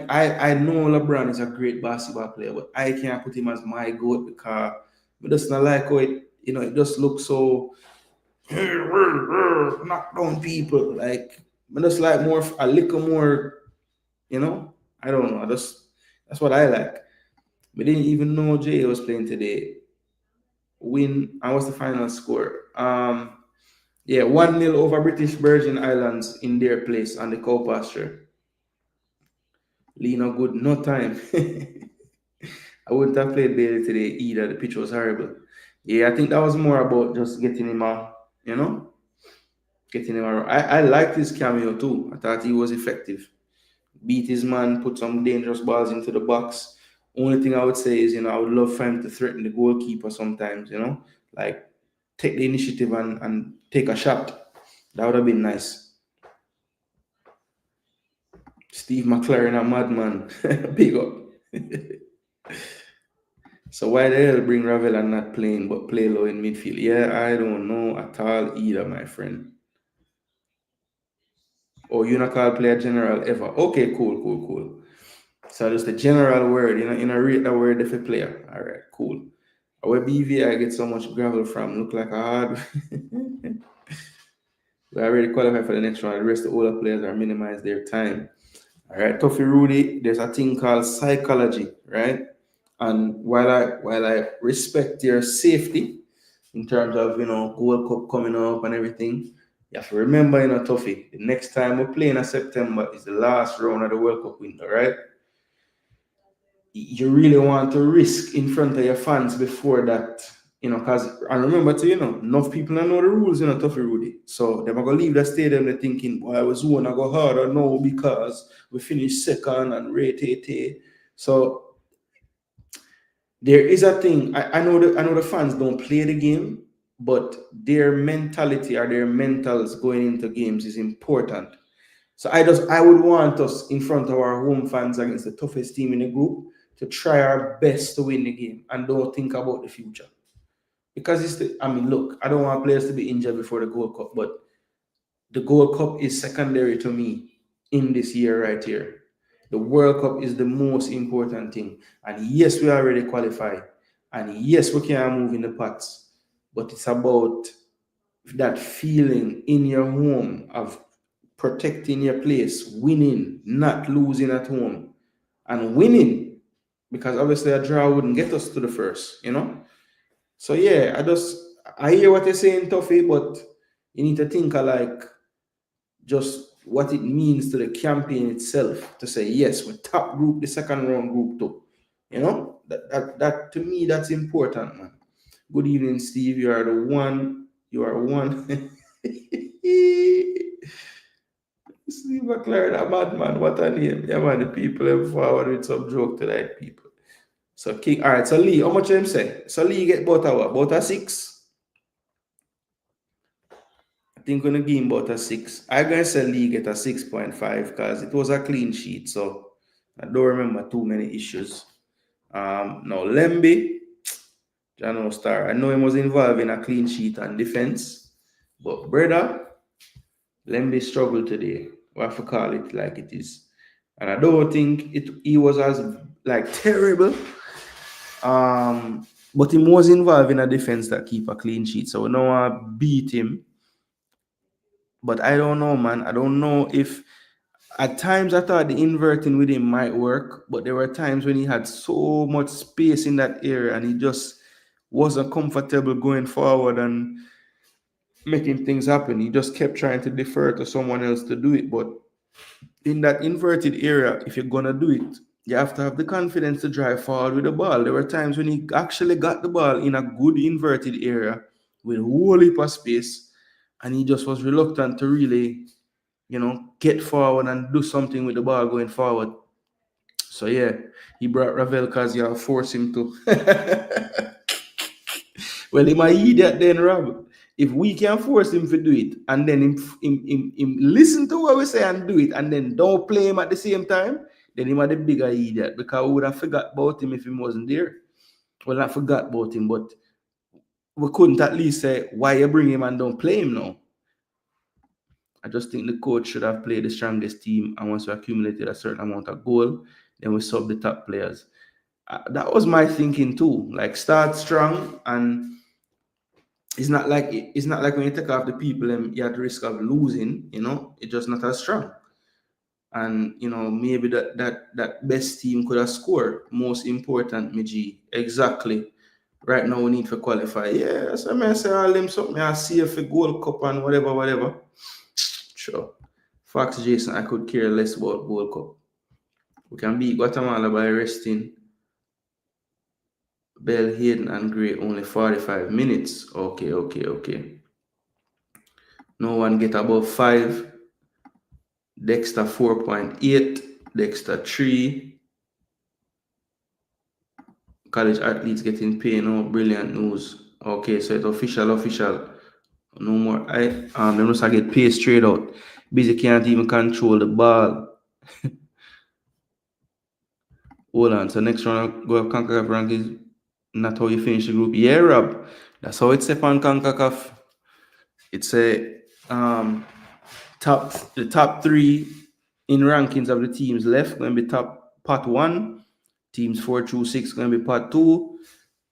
I know LeBron is a great basketball player, but I can't put him as my GOAT because I just not like how it just looks so knock down people. Like, I just like a little more, I don't know. That's what I like. We didn't even know Jay was playing today. Win, and what's the final score? 1-0 over British Virgin Islands in their place on the cow pasture. Lee no good, no time. I wouldn't have played Bailey today either. The pitch was horrible. Yeah, I think that was more about just getting him out, getting him around. I liked his cameo too. I thought he was effective. Beat his man, put some dangerous balls into the box. Only thing I would say is, I would love for him to threaten the goalkeeper sometimes, like take the initiative and take a shot. That would have been nice. Steve McLaren, a madman. Big up. So why the hell bring Ravel and not playing, but play low in midfield? Yeah, I don't know at all either, my friend. Oh, you not call player general ever. Okay, cool. So just the general word, in a rate that word if a player. All right, cool. Where BVI get so much gravel from? Look like a hard. We already qualified for the next round. The rest of the older players are minimize their time. All right, Tuffy Rudy, there's a thing called psychology, right? And while I respect your safety in terms of Gold Cup coming up and everything, you have to remember, Tuffy, the next time we play in September is the last round of the World Cup window, right? You really want to risk in front of your fans before that, because I remember enough people don't know the rules, Tuffy Rudy. So they're gonna leave the stadium, they're thinking, boy, I was one, I go harder now because we finished second and rate. So there is a thing. I know the fans don't play the game, but their mentality or their mentals going into games is important. So I would want us in front of our home fans against the toughest team in the group to try our best to win the game and don't think about the future. Because look, I don't want players to be injured before the Gold Cup, but the Gold Cup is secondary to me in this year right here. The World Cup is the most important thing. And yes, we already qualified. And yes, we can move in the pots. But it's about that feeling in your home of protecting your place, winning, not losing at home, and winning. Because obviously a draw wouldn't get us to the first, So yeah, I hear what you're saying, Tuffy, but you need to think of like just what it means to the campaign itself to say yes, we top group the second round group too. That to me that's important, man. Good evening, Steve. You are the one. You are one. Steve McLaren, a madman. What a name. Yeah, man. The people have forward with some joke tonight, people. So King. All right. So Lee, how much him say? So Lee get about a 6. I think we're gonna give him about a 6. I'm gonna say Lee get a 6.5 because it was a clean sheet. So I don't remember too many issues. Now Lemby, Jano Star. I know he was involved in a clean sheet and defense, but brother, Lemby struggled today. We have to call it like it is. And I don't think he was as like terrible. But he was involved in a defense that keep a clean sheet. So we know I beat him. But I don't know, man. I don't know if at times I thought the inverting with him might work, but there were times when he had so much space in that area and he just wasn't comfortable going forward and making things happen. He just kept trying to defer to someone else to do it. But in that inverted area, if you're gonna do it, you have to have the confidence to drive forward with the ball. There were times when he actually got the ball in a good inverted area with a whole heap of space, and he just was reluctant to really, get forward and do something with the ball going forward. So yeah, he brought Ravel because you force him to. Well, he might idiot then, Rob. If we can force him to do it and then him listen to what we say and do it and then don't play him at the same time, then he might be the bigger idiot because we would have forgot about him if he wasn't there. Well, not forgot about him, but we couldn't at least say why you bring him and don't play him now. I just think the coach should have played the strongest team, and once we accumulated a certain amount of goal, then we sub the top players. That was my thinking too. Like start strong, and it's not like when you take off the people, you're at risk of losing. It's just not as strong. And maybe that best team could have scored. Most important, Miji. Exactly. Right now we need to qualify. Yeah, so I may say all them something. I see if a Gold Cup and whatever. Sure. Facts, Jason. I could care less about Gold Cup. We can beat Guatemala by resting Bell, Hayden, and Gray only 45 minutes. Okay. No one get above 5. Dexter 4.8. Dexter 3. College athletes getting paid. No, brilliant news. Okay, so it's official. No more. They must get paid straight out. Busy can't even control the ball. Hold on. So next round, go have CONCACAF rankings. Not how you finish the group. Yeah, Rob. That's how it's set on CONCACAF. It's a the top 3 in rankings of the teams left going to be pot 1. Teams 4 through 6 going to be pot 2.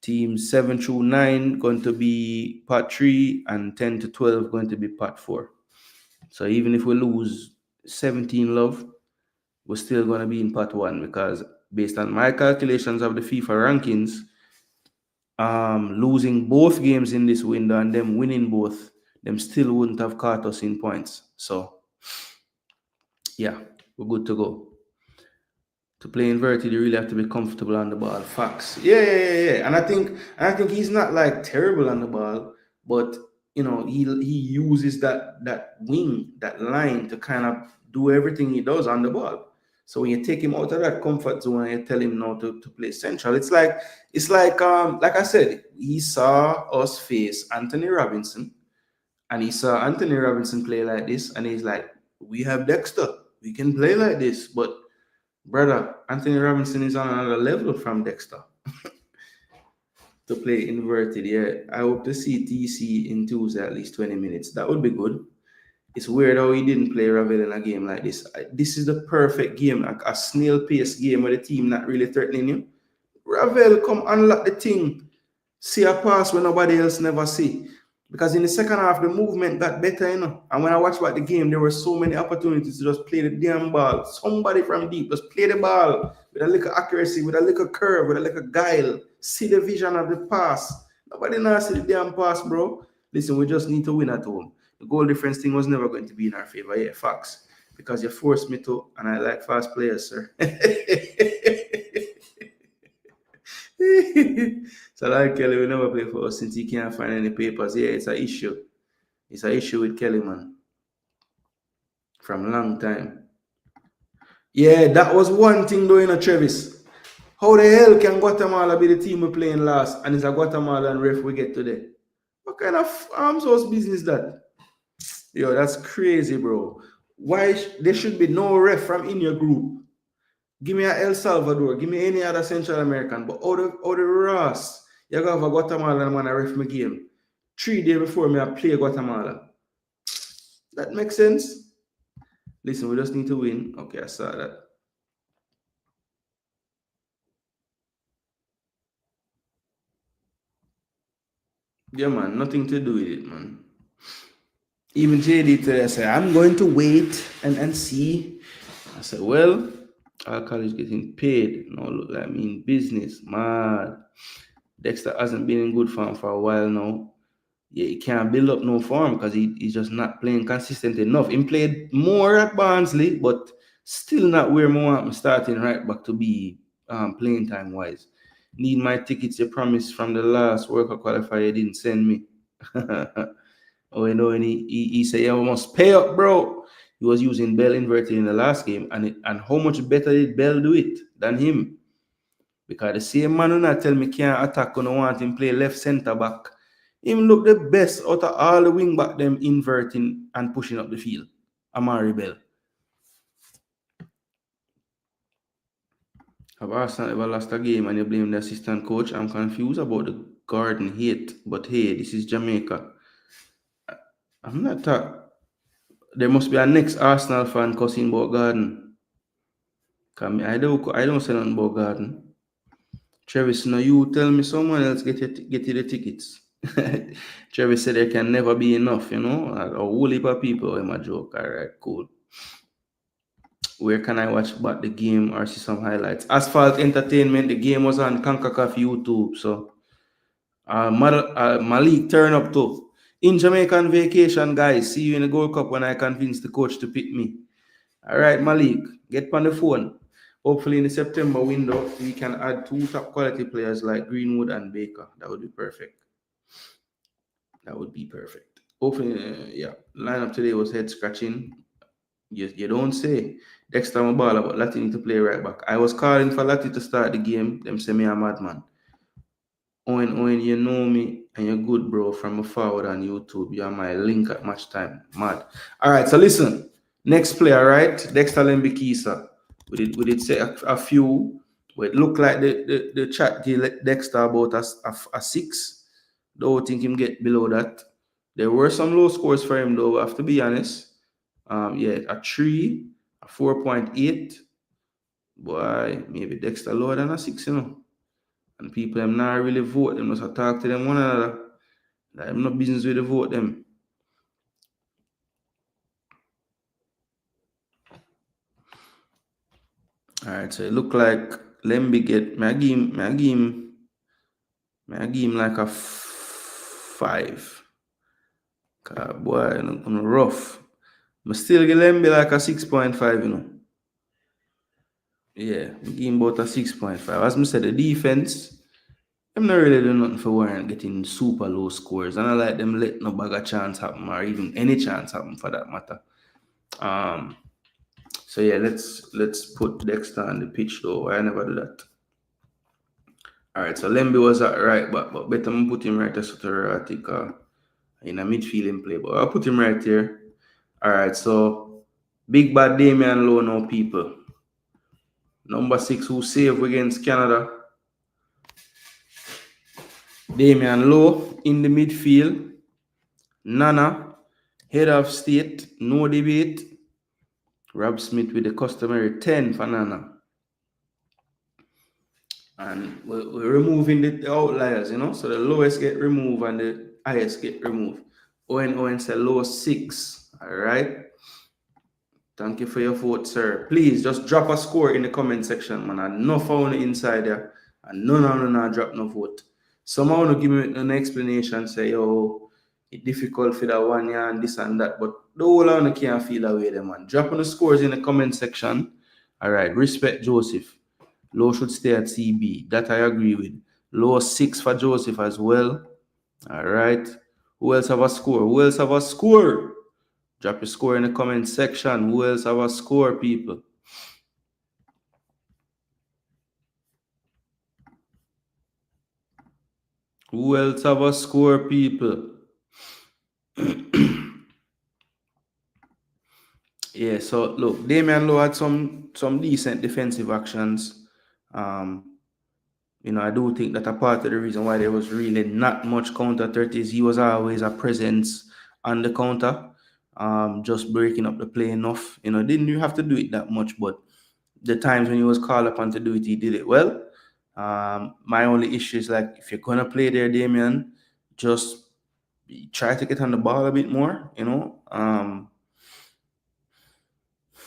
Teams 7 through 9 going to be pot 3, and 10 to 12 going to be pot 4. So even if we lose 17 love, we're still going to be in pot 1 because based on my calculations of the FIFA rankings, losing both games in this window and them winning both, them still wouldn't have caught us in points. So yeah, we're good to go. To play inverted, you really have to be comfortable on the ball. Facts. Yeah. And I think he's not like terrible on the ball, but he uses that wing, that line to kind of do everything he does on the ball. So when you take him out of that comfort zone and you tell him now to play central, it's like I said, he saw us face Anthony Robinson, and he saw Anthony Robinson play like this, and he's like, we have Dexter, we can play like this. But brother, Anthony Robinson is on another level from Dexter. To play inverted, yeah. I hope to see TC in Tuesday at least 20 minutes. That would be good. It's weird how he didn't play Ravel in a game like this. This is the perfect game, a snail-paced game where the team not really threatening you. Ravel, come unlock the thing. See a pass when nobody else never see. Because in the second half, the movement got better, you know. And when I watched back the game, there were so many opportunities to just play the damn ball. Somebody from deep, just play the ball with a little accuracy, with a little curve, with a little guile. See the vision of the pass. Nobody knows see the damn pass, bro. Listen, we just need to win at home. The goal difference thing was never going to be in our favor. Yeah, facts. Because you forced me to, and I like fast players, sir. So like Kelly will never play for us since he can't find any papers. Yeah, it's an issue. It's an issue with Kelly, man. From a long time. Yeah, that was one thing though, you know, Travis. How the hell can Guatemala be the team we're playing last and it's a Guatemalan ref we get today? What kind of arms horse business that? Yo, that's crazy, bro. Why there should be no ref from in your group? Give me a El Salvador. Give me any other Central American. But out of Ross, you have a Guatemalan man a ref my game. 3 days before me I play Guatemala. That makes sense? Listen, we just need to win. Okay, I saw that. Yeah, man, nothing to do with it, man. Even JD today said, I'm going to wait and see. I said, well, our college getting paid. No, look like me in business. Man, Dexter hasn't been in good form for a while now. Yeah, he can't build up no form because he's just not playing consistent enough. He played more at Barnsley, but still not where I want me starting right back to be playing time wise. Need my tickets you promised from the last worker qualifier you didn't send me. Oh, you know, and he said, you must pay up, bro. He was using Bell inverted in the last game, and how much better did Bell do it than him? Because the same man who not tell me can't attack when I want him play left centre back. Him look the best out of all the wing back them inverting and pushing up the field. Amari Bell. Have Arsenal ever lost a game and you blame the assistant coach? I'm confused about the garden hate, but hey, this is Jamaica. I'm not there must be a next Arsenal fan cussing about garden. I don't say nothing about garden. Travis, now you tell me someone else get you the tickets. Travis said there can never be enough, you know. A whole heap of people in my joke. All right, cool. Where can I watch back the game or see some highlights? Asphalt Entertainment, the game was on CONCACAF YouTube. So Malik turn up too. In Jamaican vacation, guys. See you in the Gold Cup when I convince the coach to pick me. All right, Malik, get on the phone. Hopefully in the September window, we can add 2 top quality players like Greenwood and Baker. That would be perfect. That would be perfect. Hopefully, yeah. Lineup today was head scratching. You don't say. Dexter Mabala, but Lati need to play right back. I was calling for Lati to start the game. Them say me a madman. Owen, you know me and you're good, bro. From a forward on YouTube. You're my link at match time. Mad. All right, so listen. Next player, right? Dexter Lembikisa. We did say a few. But it looked like the chat gave Dexter about a 6. Don't think him get below that. There were some low scores for him, though, I have to be honest. Yeah, a 3, a 4.8. Boy, maybe Dexter lower than a 6, you know. And people them not really vote them, just talk to them one another. Like, I'm not business with the vote them. Alright, so it look like Lemby get I give him like a 5. Cause boy, I'm rough. But still give Lemby like a 6.5, you know. Yeah, I give him about a 6.5. As I said, the defense, I'm not really doing nothing for Warren getting super low scores. And I like them let no bag of chance happen or even any chance happen for that matter. So yeah, let's put Dexter on the pitch though. I never do that. Alright, so Lemby was at right back, but better put him right as I think in a midfield play. But I'll put him right here. Alright, so big bad Damian Lowe now, people. Number 6 who saved against Canada. Damian Lowe in the midfield. Nana, head of state, no debate. Rob Smith with the customary 10 for Nana. And we're removing the outliers, you know. So the lowest get removed and the highest get removed. Owen said low 6. All right. Thank you for your vote, sir. Please just drop a score in the comment section, man. And no phone inside there. And no, drop no vote. Someone will give me an explanation, say, oh, it's difficult for that one year and this and that. But the whole one can't feel that way, man. Drop on the scores in the comment section. All right. Respect Joseph. Low should stay at CB. That I agree with. Low 6 for Joseph as well. All right. Who else have a score? Who else have a score? Drop your score in the comment section. Who else have a score, people? Who else have a score, people? Yeah, so look, Damian Lowe had some decent defensive actions. You know, I do think that a part of the reason why there was really not much counter threat is he was always a presence on the counter, just breaking up the play enough. You know, didn't you have to do it that much, but the times when he was called upon to do it, he did it well. My only issue is like if you're gonna play there, Damian, just try to get on the ball a bit more, you know.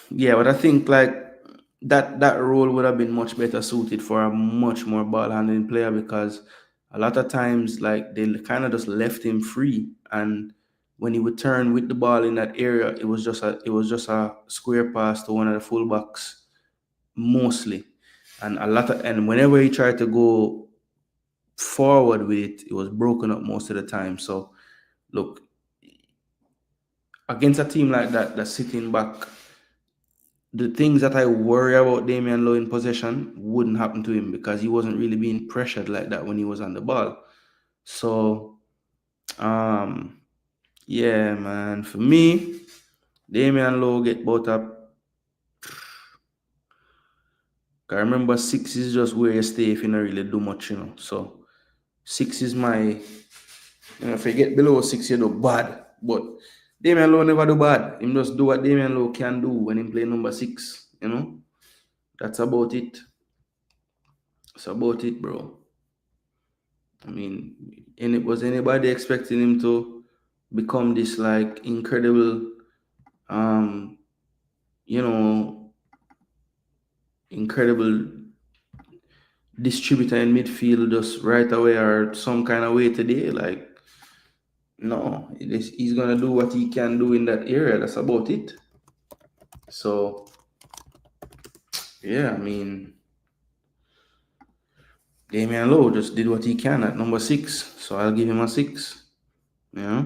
Yeah, but I think like that role would have been much better suited for a much more ball handling player because a lot of times like they kind of just left him free, and when he would turn with the ball in that area, it was just a square pass to one of the fullbacks mostly, and whenever he tried to go forward with it, it was broken up most of the time. So look, against a team like that that's sitting back, the things that I worry about Damian Lowe in possession wouldn't happen to him because he wasn't really being pressured like that when he was on the ball. So, yeah, man, for me, Damian Lowe get bought up. I remember 6 is just where you stay if you don't really do much, you know. So 6 is my, you know, if you get below 6, you do bad. But Damian Lowe never do bad. He just do what Damian Lowe can do when he play number 6, you know. That's about it. That's about it, bro. I mean, was anybody expecting him to become this like incredible, you know, incredible distributor in midfield just right away or some kind of way today? Like, no, he's gonna do what he can do in that area. That's about it. So, yeah, I mean, Damian Lowe just did what he can at number 6, so I'll give him a 6. Yeah.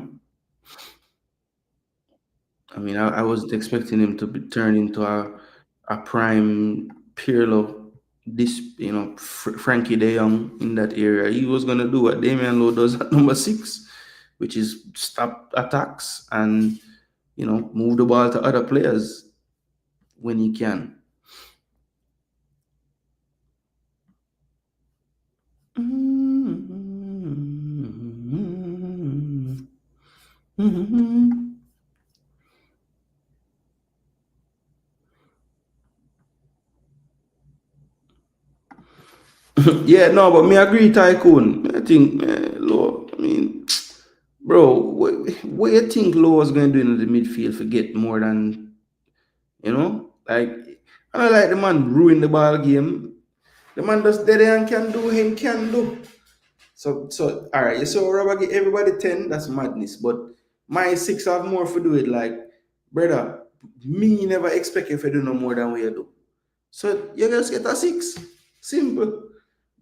I mean, I wasn't expecting him to be turned into a prime Pirlo, this, you know, Frankie De Jong in that area. He was gonna do what Damian Lowe does at number 6, which is stop attacks and, you know, move the ball to other players when he can. Yeah, no, but me agree, Tycoon. I think, Low, I mean, bro, what you think Low is going to do in the midfield for get more than, you know? Like, I don't like the man ruin the ball game. The man just dead and can do him can do. So all right, so Robert give everybody 10, that's madness. But my 6 have more for do it. Like, brother, me never expect you to do no more than what you do. So you just get a 6. Simple.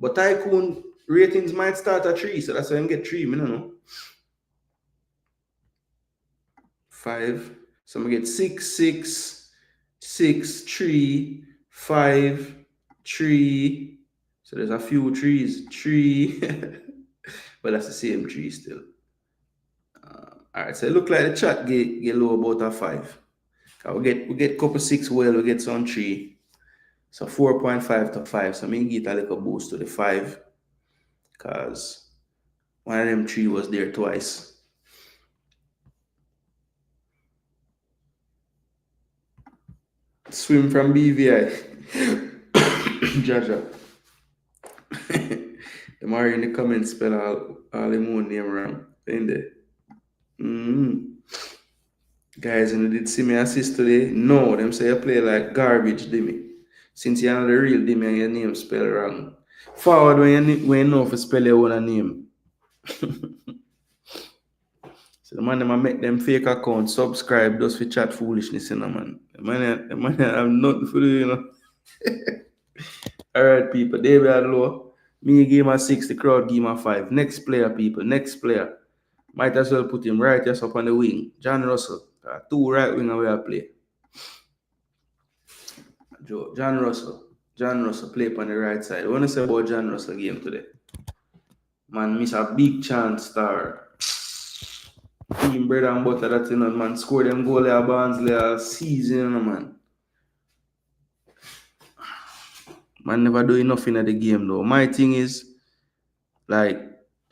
But Tycoon ratings might start at 3, so that's why I get 3, I don't know. 5. So I get 6, 6, 6, 3, 5, 3. So there's a few trees. 3. But that's the same tree still. All right, so it look like the chat get low about a 5. We get couple 6 well, we get some 3. So 4.5 to 5. So me get a little boost to the 5. Because one of them 3 was there twice. Swim from BVI. Jaja. The Mario in the comments spell all the moon name wrong. In there. Guys, and you did see me assist today? No, them say you play like garbage, Dimmy. Since you're not the real Dimmy and your name spell wrong. Forward when you know if you spell your own name. So the man them make them fake account subscribe just for chat foolishness, you know, man. The man have nothing for do, you know. Alright, people, they were low. Me give him a 6, the crowd give him a 5. Next player, people, next player. Might as well put him right just up on the wing. John Russell. 2 right winger we are play. John Russell play on the right side. What I say about John Russell game today? Man, miss a big chance star. Team bread and butter that, you know, man. Score them goal there, Barnsley a season, you know, man. Man never do enough in the game though. My thing is, like,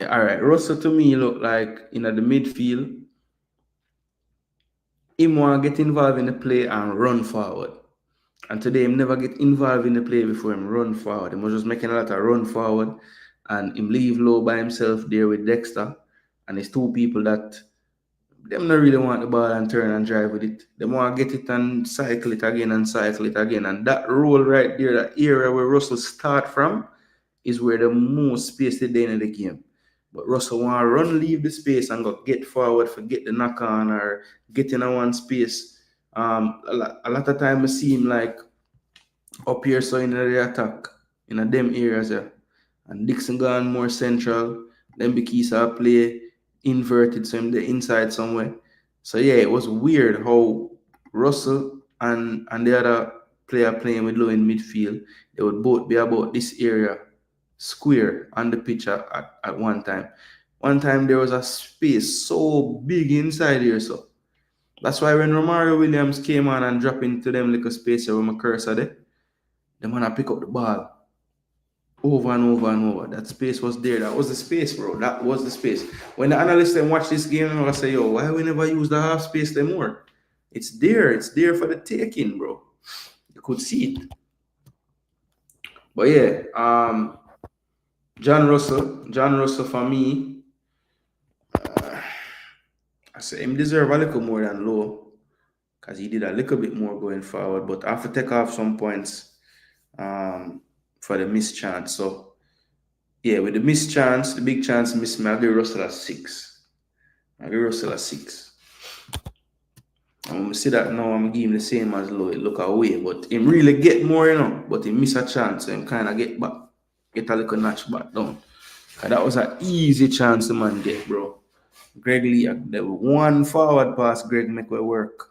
alright, Russell to me look like in the midfield. Him want to get involved in the play and run forward. And today him never get involved in the play before him run forward. He was just making a lot of run forward and him leave low by himself there with Dexter. And it's 2 people that them not really want the ball and turn and drive with it. They want to get it and cycle it again and cycle it again. And that role right there, that area where Russell start from, is where the most space they in the game. But Russell want to run, leave the space and go get forward, forget the knock on or get in a one space. A lot of time I see him like up here, so in the attack, in a them areas there. And Dixon gone more central. Then Bikisa play inverted, so him the inside somewhere. So yeah, it was weird how Russell and the other player playing with low in midfield, they would both be about this area square on the pitch at one time. One time there was a space so big inside here, so that's why when Romario Williams came on and dropped into them little space with my cursor there, the man pick up the ball over and over and over. That space was there. That was the space, bro. That was the space. When the analysts then watch this game, I say, yo, why we never use the half space them more? It's there. It's there for the taking, bro. You could see it. But yeah, John Russell for me, I say him deserve a little more than Low because he did a little bit more going forward, but I have to take off some points for the missed chance. So yeah, with the missed chance, the big chance miss me, I'll give Russell a 6. I'll give Russell a 6. I'm gonna see that now I'm giving him the same as Low. It look away, but him really get more, you know, but he miss a chance, so him kind of get a little notch back down. And that was an easy chance the man get, bro. Greg Lee, the one forward pass Greg make it work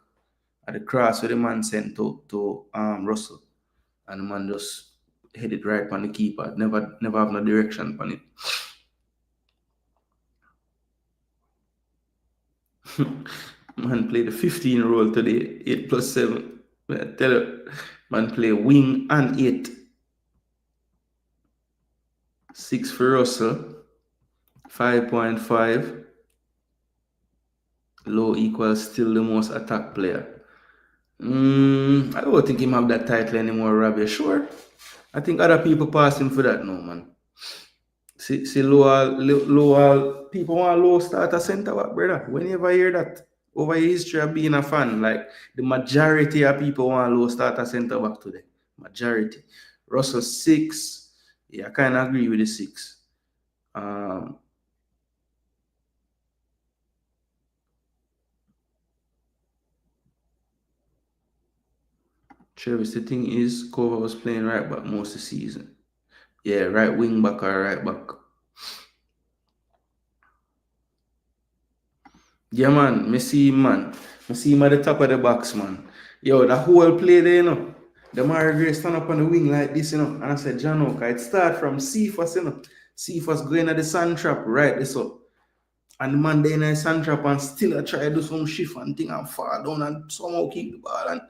at the cross where the man sent to Russell. And the man just headed right on the keeper. Never have no direction on it. Man played the 15 role today, 8 plus 7. I tell you, man play wing and 8. 6 for Russell. 5.5. Low equals still the most attack player. I don't think him have that title anymore, Robbie. Sure. I think other people pass him for that now, man. See Low, people want Low start a centre back, brother. When you ever hear that? Over history of being a fan, like the majority of people want Low start a centre back today. Majority. Russell 6. Yeah, I kind of agree with the 6. Travis, the thing is, Cover was playing right back most of the season. Yeah, right wing back or right back. Yeah, man. Me see him at the top of the box, man. Yo, the whole play there, the Mary Gray stand up on the wing like this, and I said, Jano, it start from Cephas, Cephas going at the sand trap, right this up. And the man there in the sand trap and still I try to do some shift and thing and fall down and somehow keep the ball. And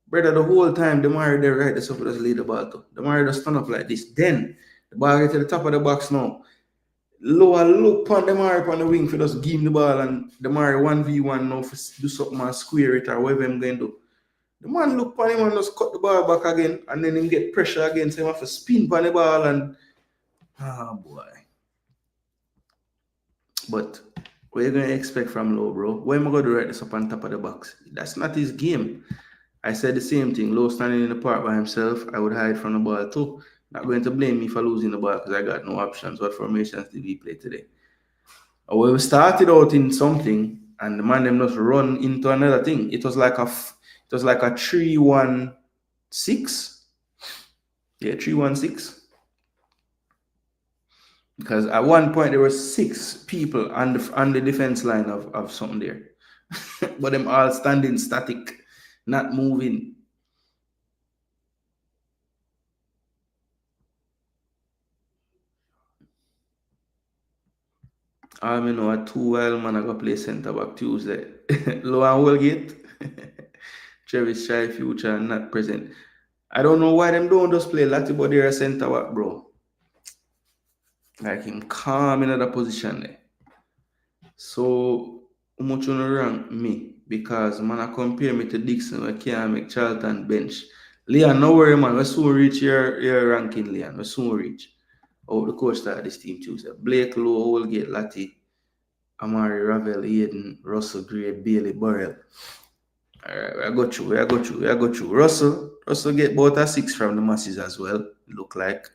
brother, the whole time, the Mary there right this up just lead the ball to. The Mary just stand up like this. Then the ball get to the top of the box now. Lower look on the Mary on the wing for just give him the ball and the Mary 1v1 now for do something and square it or whatever I'm going to do. The man look on him and just cut the ball back again and then him get pressure again, so him have to spin on the ball and boy. But what you gonna expect from Low, bro? Why am I gonna write this up on top of the box? That's not his game. I said the same thing. Low standing in the park by himself, I would hide from the ball too. Not going to blame me for losing the ball because I got no options. What formations did we play today? We started out in something and the man them just run into another thing. It was like a 3-1-6. Yeah, 3-1-6. Because at one point there were 6 people on the defense line of something there. But them all standing static, not moving. I know a 2-while man I go play centre back Tuesday. Low and Holgate. Travis Shy future not present. I don't know why them don't just play Lati, but they're a centre back, bro. Like him calm in another position there. So how much you rank me? Because man I compare me to Dixon, we can't make Charlton bench. Leon, no worry man, we soon reach your ranking, Leon. We soon reach. Oh, the coach started this team Tuesday. Blake Lowe, Holgate, Lati, Amari, Ravel, Aiden, Russell, Gray, Bailey, Burrell. Alright, I got you. Russell get about a 6 from the masses as well, look like.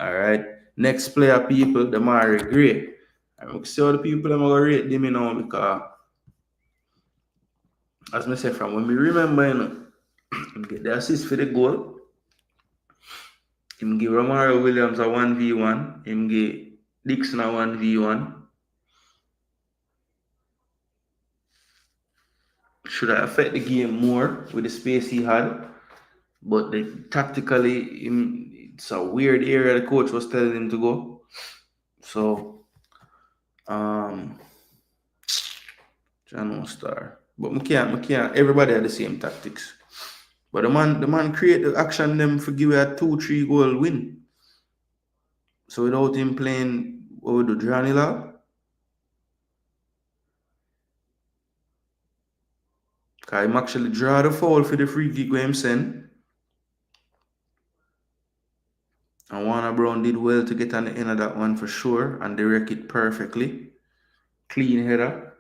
Alright. Next player, people, the Mari Gray. I'm going to see how the people are going to rate them now because, as I said, from when we remember, him get the assist for the goal. Him give Romario Williams a 1v1. Him give Dixon a 1v1. Should have affect the game more with the space he had. But tactically, it's a weird area the coach was telling him to go. So, John Star. But we can't. Everybody had the same tactics. But the man create the action them for give a 2-3 goal win. So without him playing, what we do, Dranila? Because him actually draw the foul for the free kick where him send. And Warner Brown did well to get on the end of that one for sure and direct it perfectly. Clean header.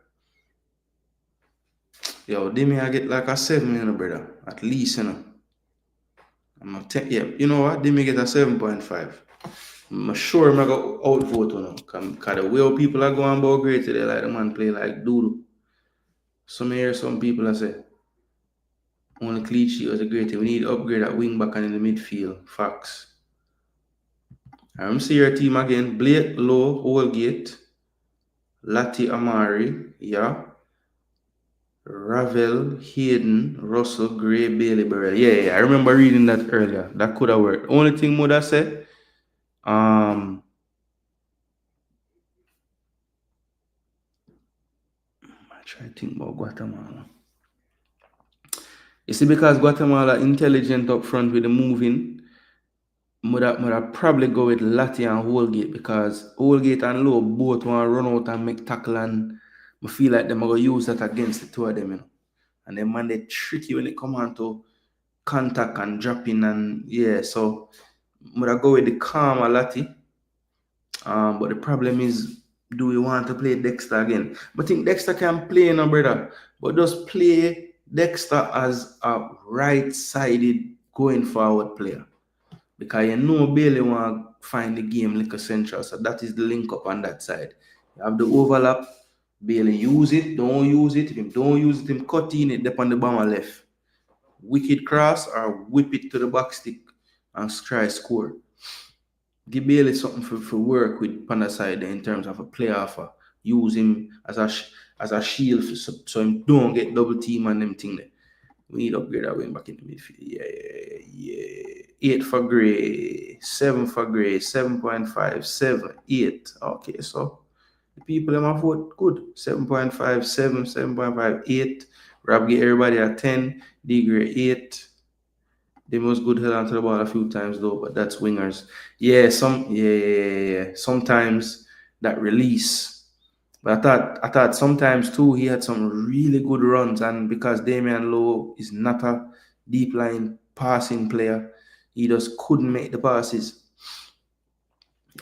Yo, Demi, I get like a 7, brother. At least, I'm not 10. Yeah, you know what? Demi get a 7.5. I'm sure I'm going to outvote, because the way people are going about great today, like the man play like doodle. Some people are say, only clean sheet was a great thing. We need to upgrade at wing back and in the midfield. Facts. I'm see your team again. Blake Lowe, Holgate, Lati Amari, yeah. Ravel, Hayden, Russell, Gray, Bailey, Burrell. Yeah, I remember reading that earlier. That could have worked. Only thing Muda said, I try to think about Guatemala. You see, because Guatemala intelligent up front with the moving, Muda probably go with Lati and Holgate because Holgate and Lowe both want to run out and make tackle, and I feel like they're going to use that against the two of them, And then man, they tricky when it come on to contact and dropping, and yeah, so Muda go with the calmer Lati. But the problem is, do we want to play Dexter again? But I think Dexter can play, brother. But just play Dexter as a right-sided going forward player. Because Bailey want to find the game like a central. So that is the link up on that side. You have the overlap. Bailey use it, don't use it. If him don't use it, him cut in it on the bomber left. Wicked cross or whip it to the back stick and try score. Give Bailey something for work with on the side in terms of a play offer. Use him as a shield so him don't get double team and them thing there. We need to upgrade our wing back in the midfield. Yeah. 8 for Gray, 7 for Gray, 7.5, 7, 8. Okay, so the people in my vote good. 7.5, 7, 7.5, 8. Rob get everybody at 10. D Gray 8. They must good held onto the ball a few times though, but that's wingers. Yeah. Sometimes that release. But I thought sometimes too he had some really good runs, and because Damian Lowe is not a deep line passing player, he just couldn't make the passes.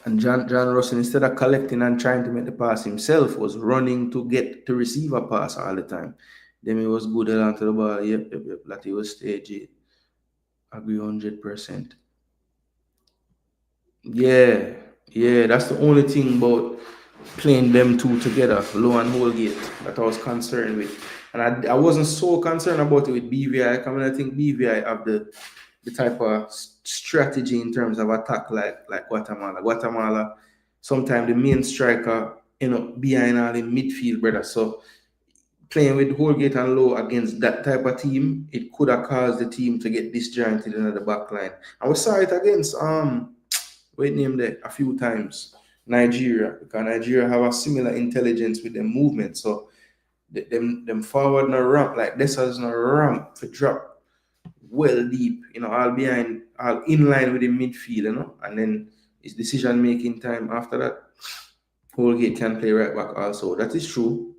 And John Russell, instead of collecting and trying to make the pass himself, was running to get to receive a pass all the time. Then he was good held onto the ball. Yep. Like he was stage 8. Agree 100%. Yeah, that's the only thing about playing them two together, Low and Holgate, that I was concerned with. And I wasn't so concerned about it with BVI. I think BVI have the type of strategy in terms of attack like Guatemala. Guatemala, sometimes the main striker end up behind all in midfield, brother. So playing with Holgate and Low against that type of team, it could have caused the team to get disjointed in the back line. And we saw it against wait name there a few times, Nigeria, because Nigeria have a similar intelligence with their movement. So them forward no ramp, like this has no ramp to drop well deep, all behind, all in line with the midfield, and then it's decision making time after that. Holgate can play right back also. That is true.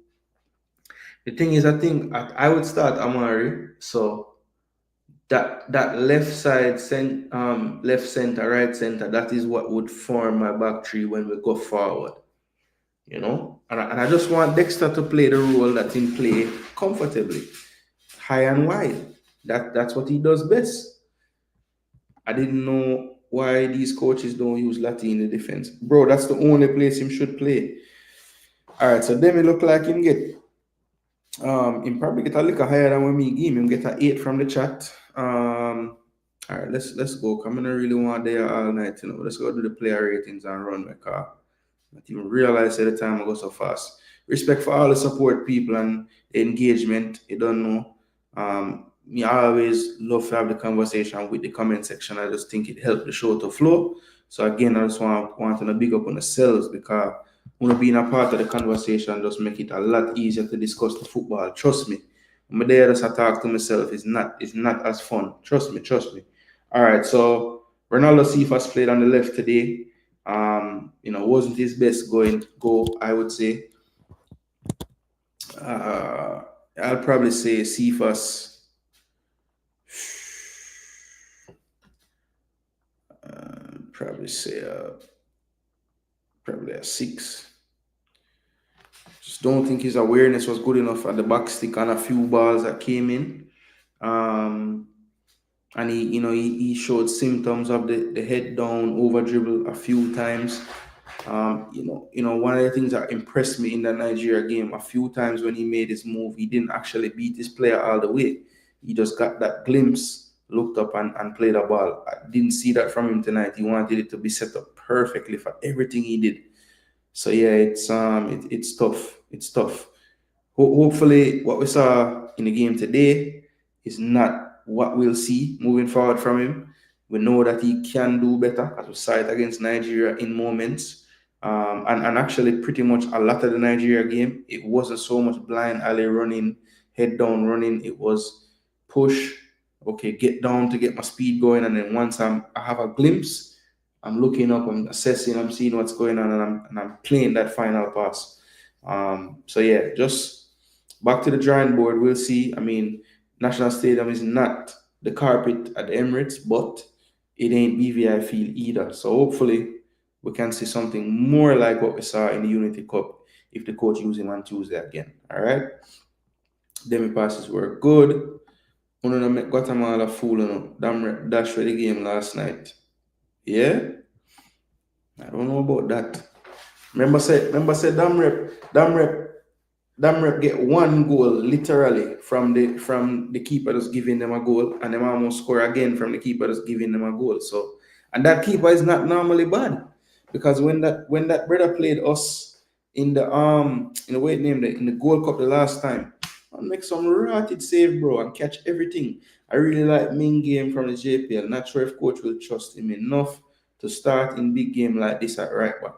The thing is, I think I would start Amari. So that left side, left center, right center, that is what would form my back three when we go forward. And I just want Dexter to play the role that he play comfortably, high and wide. That's what he does best. I didn't know why these coaches don't use Lati in the defense. Bro, that's the only place him should play. All right, so then it look like him get him probably get a little higher than when me give him get an 8 from the chat. All right, let's go. I'm gonna really want there all night, Let's go do the player ratings and run my car. Not even realize at the time I go so fast. Respect for all the support people and the engagement. You don't know. Me always love to have the conversation with the comment section. I just think it helped the show to flow. So again, I just want to big up on yourselves, because being a part of the conversation just make it a lot easier to discuss the football. Trust me. I'm there just to talk to myself. It's not as fun. Trust me. All right, so Ronaldo Cephas played on the left today. Wasn't his best go, I would say. I'll probably say Cephas. Probably a 6. Just don't think his awareness was good enough at the back stick on a few balls that came in. And he showed symptoms of the head down, over dribble a few times. One of the things that impressed me in the Nigeria game, a few times when he made his move, he didn't actually beat his player all the way. He just got that glimpse, looked up and played the ball. I didn't see that from him tonight. He wanted it to be set up perfectly for everything he did. So yeah, it's tough. It's tough. Hopefully, what we saw in the game today is not what we'll see moving forward from him. We know that he can do better, as we saw it against Nigeria in moments. And actually, pretty much a lot of the Nigeria game, it wasn't so much blind alley running, head down running. It was push, okay, get down to get my speed going, and then once I have a glimpse, I'm looking up, I'm assessing, I'm seeing what's going on, and I'm playing that final pass. So yeah, just back to the drawing board. We'll see. I mean, National Stadium is not the carpet at the Emirates, but it ain't BVI field either. So hopefully we can see something more like what we saw in the Unity Cup if the coach uses him on Tuesday again. All right. Demi passes were good. Uno make Guatemala fool. Damn dash for the game last night. Yeah. I don't know about that. Remember say damn rep get one goal literally from the keeper that's giving them a goal, and them almost score again from the keeper that's giving them a goal. So, and that keeper is not normally bad, because when that brother played us in the in the Gold Cup the last time, and make some rotted save, bro, and catch everything. I really like Ming game from the JPL. Not sure if coach will trust him enough to start in big game like this at right back.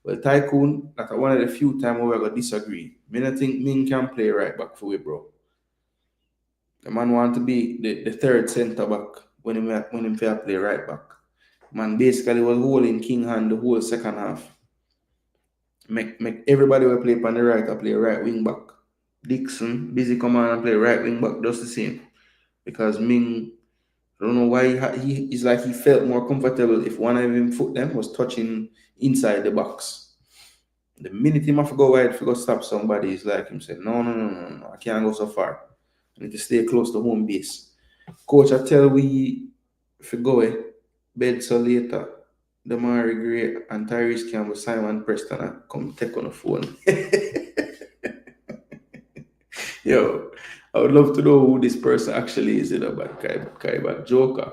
Well, Tycoon, that's one of the few times where I got disagree. I don't think Ming can play right back for you, bro. The man want to be the third centre back when him fair play right back. Man basically was holding King hand the whole second half. Make everybody will play on the right or play right wing back. Dixon busy come on and play right wing back just the same. Because Ming, I don't know why he's like he felt more comfortable if one of him foot them was touching inside the box. The minute he must go wide to stop somebody, it's like him said, no, I can't go so far. I need to stay close to home base. Coach, I tell we if you go bed so later, the Mari Gray and Tyrese Campbell, Simon Preston, I come take on the phone. Yo, I would love to know who this person actually is, about Kaiba Joker.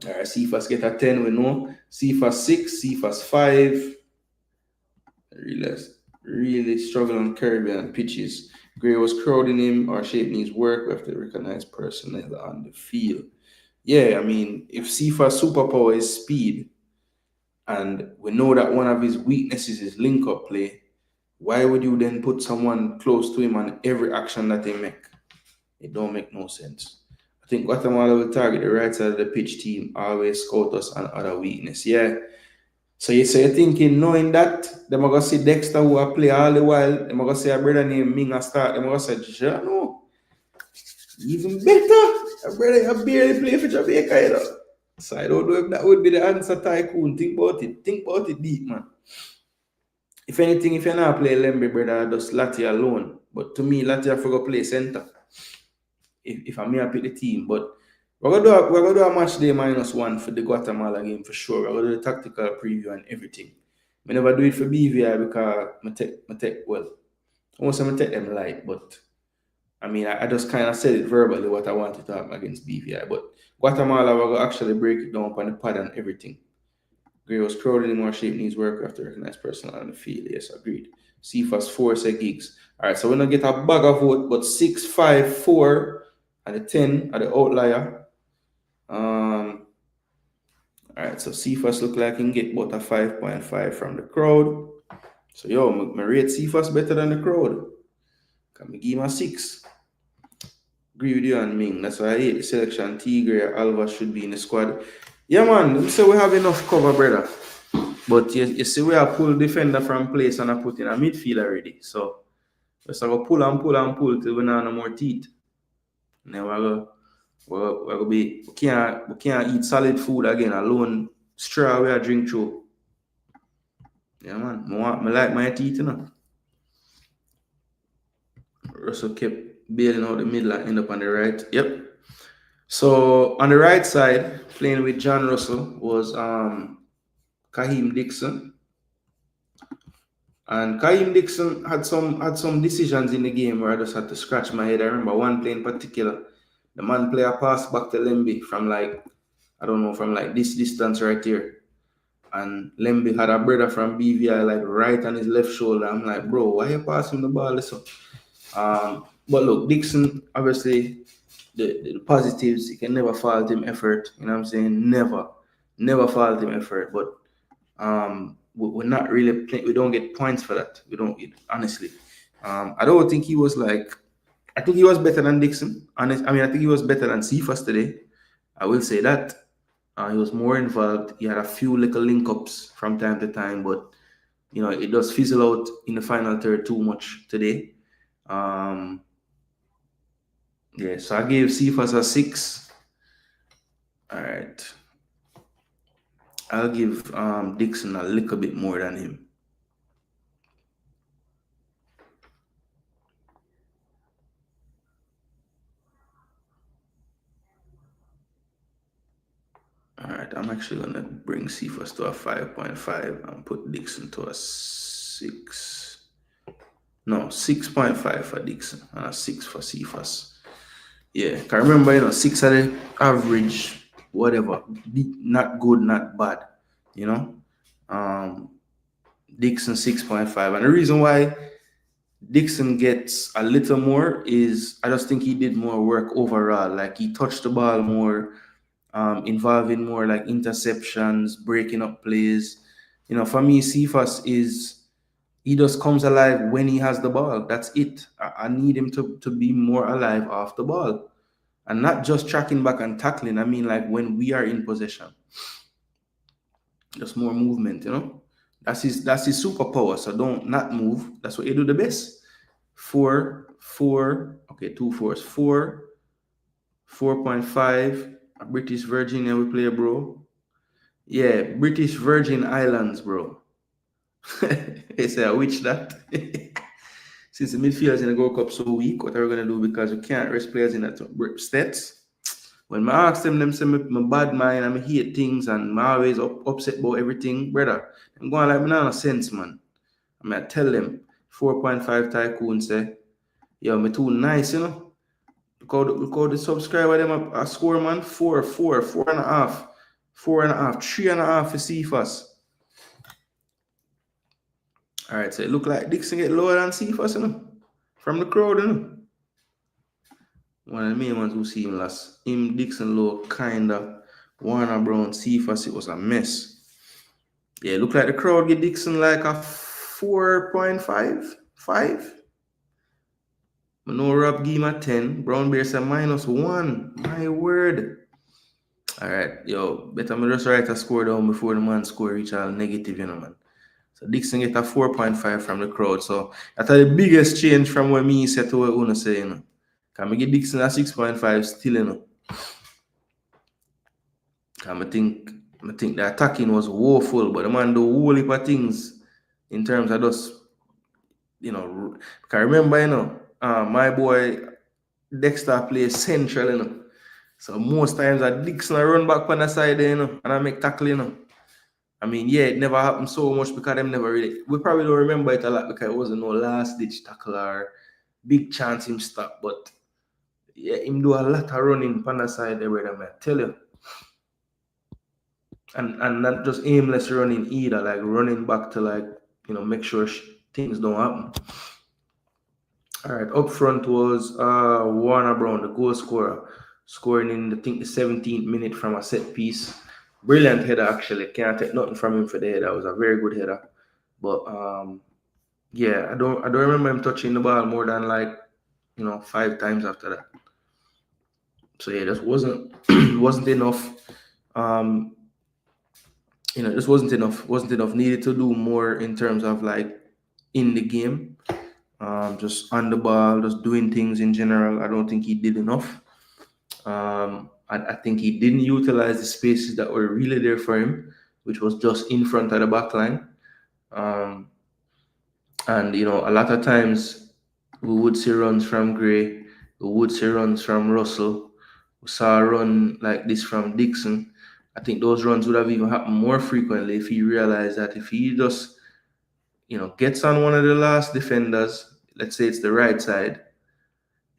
All right, Cephas get a 10, we know. Cephas 6, Cephas 5. Really struggle on Caribbean pitches. Gray was crowding him or shaping his work. We have to recognize personnel on the field. Yeah, I mean, if Cephas' superpower is speed, and we know that one of his weaknesses is link-up play, why would you then put someone close to him on every action that they make? It don't make no sense. I think Guatemala will target the right side of the pitch team, always scout us on other weakness. Yeah. So you're thinking, knowing that, they're going to see Dexter who will play all the while, they're going to see a brother named Ming a start, they're going to say, Jano, even better. A brother you barely play for Jamaica, you know. So I don't know if that would be the answer, Tycoon. Think about it deep, man. If anything, if you're not play Lembe, brother, just Lati alone. But to me, Lati I forgot play center. If I'm here pick the team. But we're gonna do a match day -1 for the Guatemala game for sure. We're gonna do the tactical preview and everything. I never do it for BVI because I take well. I want to take them light, but I mean I just kind of said it verbally what I wanted to happen against BVI. But Guatemala we're gonna actually break it down on the pad and everything. Gray was crowded in more shaping his work after recognized personnel on the field. Yes, agreed. Cephas 4 say gigs. All right, so we're gonna get a bag of vote, but 6, 5, 4 and the 10 are the outlier. All right, so Cephas look like he can get about a 5.5 from the crowd. So yo, my rate Cephas better than the crowd. Can we give him a 6? Agree with you and Ming. That's why I hate the selection. Tigre, Alva should be in the squad. Yeah, man. So we have enough cover, brother. But you see, we have pulled defender from place and I put in a midfield already. So let's go pull and pull and pull till we don't have no more teeth. And then we can't eat solid food again alone. Straw we are drink through. Yeah, man. I like my teeth, you know. Russell kept bailing out the middle and end up on the right. Yep. So on the right side, playing with John Russell was Kaheem Dixon. And Kaheem Dixon had some decisions in the game where I just had to scratch my head. I remember one play in particular. The man play a pass back to Lemby from this distance right here. And Lemby had a brother from BVI like right on his left shoulder. I'm like, bro, why you passing the ball this up? But look, Dixon, obviously, the positives, you can never fault him effort. You know what I'm saying? Never fault him effort. But we're not really playing, we don't get points for that. We don't, honestly. I don't think he was like, I think he was better than Dixon. I think he was better than Cephas today. I will say that. He was more involved. He had a few little link-ups from time to time, but you know, it does fizzle out in the final third too much today. Yeah, so I gave Cephas a 6. All right. I'll give Dixon a little bit more than him. All right, I'm actually going to bring Cephas to a 5.5 and put Dixon to a 6. No, 6.5 for Dixon and a 6 for Cephas. Yeah, I remember, 6 at the average, whatever, not good, not bad, Dixon 6.5. And the reason why Dixon gets a little more is I just think he did more work overall. Like he touched the ball more, involving more like interceptions, breaking up plays. For me, Cephas is he just comes alive when he has the ball. That's it. I need him to be more alive off the ball. And not just tracking back and tackling. I mean like when we are in possession. Just more movement. That's his superpower. So don't not move. That's what you do the best. 4, okay, 2 4s. 4.5. British Virginia we play, bro. Yeah, British Virgin Islands, bro. They say, which that? Since the midfielders in the Gold Cup so weak, what are we going to do? Because we can't rest players in that stats. When I ask them say my bad mind and I hate things and I always upset about everything, brother, I'm going like, me not no sense, man. I tell them, 4.5 Tycoon say, yo, me too nice, Look how the subscriber them a score, man. 4.5. 4.5, 3.5 for Cephas. Alright, so it look like Dixon get lower than Cephas, from the crowd, One of the main ones who see him last. Him, Dixon low, kinda. Warner Brown, Cephas, it was a mess. Yeah, it look like the crowd get Dixon like a 4.5, 5. But no Rob give him a 10. Brown Bear said -1. My word. Alright, yo, better me just write a score down before the man score reach all negative, man. So Dixon get a 4.5 from the crowd. So that's the biggest change from what me said to what Uno say, Can I get Dixon a 6.5 still, Can I think the attacking was woeful, but the man do a whole heap of things in terms of just, because remember, my boy Dexter plays central, So most times I Dixon I run back on the side there, and I make tackle, I mean, yeah, it never happened so much because them never really. We probably don't remember it a lot because it wasn't no last ditch tackle or big chance him stop. But yeah, him do a lot of running on the side there, brother, man. Tell you. And not just aimless running either, like running back to make sure things don't happen. All right, up front was Warner Brown, the goal scorer, scoring in the 17th minute from a set piece. Brilliant header, actually. Can't take nothing from him for the header. That was a very good header. But yeah, I don't remember him touching the ball more than 5 times after that. So yeah, this wasn't enough. This wasn't enough. Needed to do more in terms of in the game. Just on the ball, just doing things in general. I don't think he did enough. I think he didn't utilize the spaces that were really there for him, which was just in front of the back line. And a lot of times we would see runs from Gray, we would see runs from Russell, we saw a run like this from Dixon. I think those runs would have even happened more frequently if he realized that if he just gets on one of the last defenders, let's say it's the right side,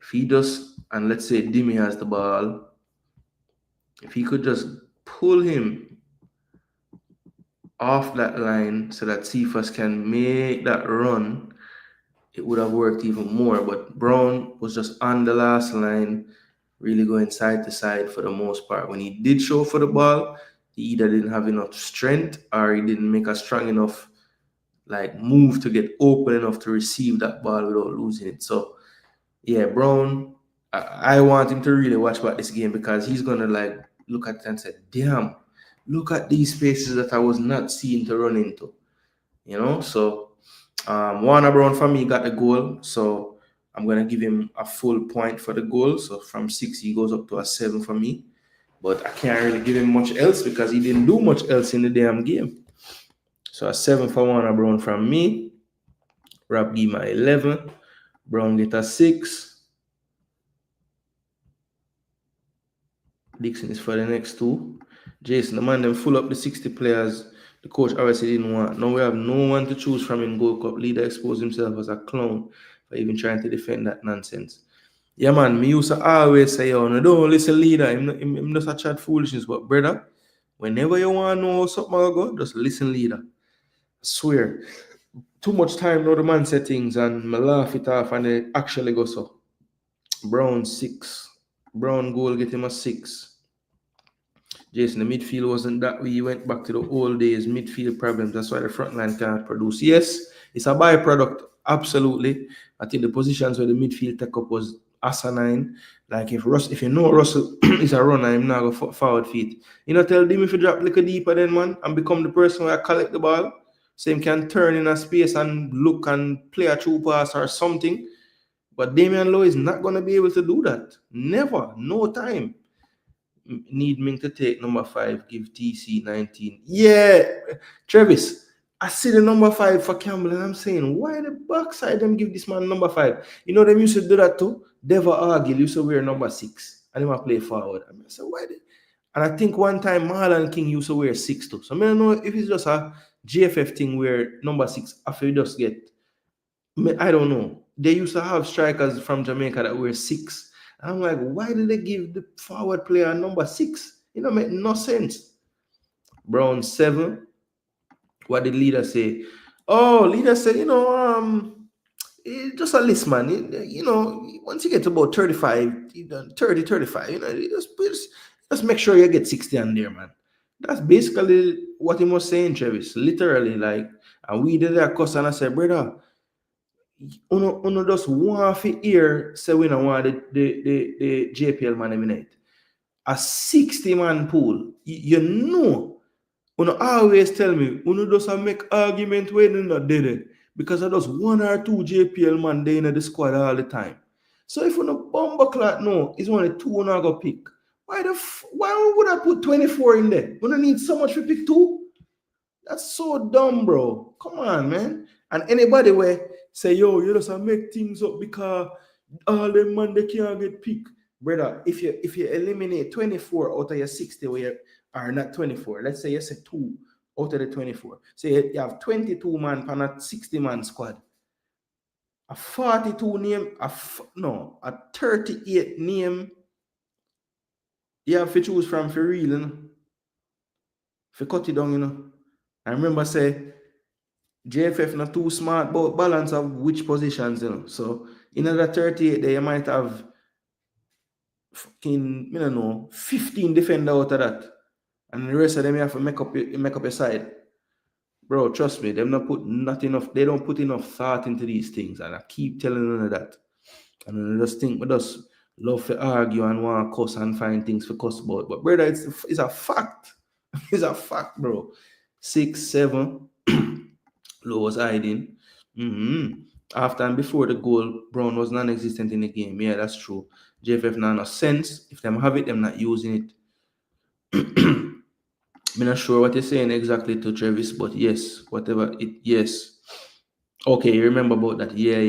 if he does, and let's say Dimi has the ball, if he could just pull him off that line so that Cephas can make that run, it would have worked even more. But Brown was just on the last line, really going side to side for the most part. When he did show for the ball, he either didn't have enough strength or he didn't make a strong enough move to get open enough to receive that ball without losing it. So yeah, Brown, I want him to really watch back this game because he's gonna look at it and say, damn, look at these spaces that I was not seeing to run into. So Warner Brown for me got the goal. So I'm gonna give him a full point for the goal. So from 6 he goes up to a 7 for me. But I can't really give him much else because he didn't do much else in the damn game. So a 7 for Warner Brown from me. Rob give my 11. Brown get a 6. Dixon is for the next 2. Jason, the man them full up the 60 players. The coach obviously didn't want. Now we have no one to choose from in Gold Cup. Leader exposed himself as a clown for even trying to defend that nonsense. Yeah, man, me used to always say, no, don't listen, leader. I'm just a chat foolishness. But, brother, whenever you want to know how something will go, just listen, leader. I swear. too much time now the man settings and me laugh it off and it actually go so. Brown 6. Brown goal get him a 6. Jason, the midfield wasn't that way. He went back to the old days, midfield problems. That's why the front line can't produce. Yes, it's a byproduct. Absolutely. I think the positions where the midfield take up was asinine. Like if you know Russell is a runner, I'm not go forward feet. You know, tell them if you drop a little deeper then man and become the person where I collect the ball. So him can turn in a space and look and play a true pass or something. But Damian Lowe is not gonna be able to do that. Never. No time. Need me to take number 5, give TC 19. Yeah, Travis, I see the number 5 for Campbell, and I'm saying, why the backside them give this man number 5? You know, them used to do that too. Deva Argil used to wear number 6, and them play forward. I said, why? And I think one time Marlon King used to wear 6 too. So I don't know if it's just a GFF thing where number 6 after you just get. I don't know. They used to have strikers from Jamaica that wear 6. And I'm like, why did they give the forward player number 6? You know, make no sense. Brown 7. What did leader say? Oh, leader said, just a list, man. Once you get to about 35, 30, 35, just make sure you get 60 on there, man. That's basically what he was saying, Travis. Literally, like, and we did that cuss and I said, brother, uno just want to hear say we don't want the JPL man every night. A 60-man pool. You know, uno always tell me, uno just make argument when you not did it. Because I just 1 or 2 JPL man there in the squad all the time. So if uno bomber clock no, it's only 2 uno go pick. Why would I put 24 in there? Uno need so much to pick 2? That's so dumb, bro. Come on, man. And anybody where say, yo, you just make things up because all them man they can't get picked. Brother, if you eliminate 24 out of your 60 where you are not 24, let's say you say 2 out of the 24. Say you have 22 man on a 60-man squad. A 42 name, a 38 name, you have to choose from for real, you know? For cut it down, you know. I remember say JFF not too smart about balance of which positions, you know. So in another 38 there you might have fucking, 15 defender out of that. And the rest of them you have to make up your side. Bro, trust me, them not put not enough, they don't put enough thought into these things. And I keep telling them that. And I just think we just love to argue and want to cuss and find things to cuss about. But brother, it's a fact. It's a fact, bro. 6, 7. Low was hiding. After and before the goal, Brown was non-existent in the game. Yeah, that's true. JFF now no sense. If them have it, them not using it. I'm not sure what you're saying exactly to Travis, but yes, whatever it, yes. Okay, you remember about that. Yeah.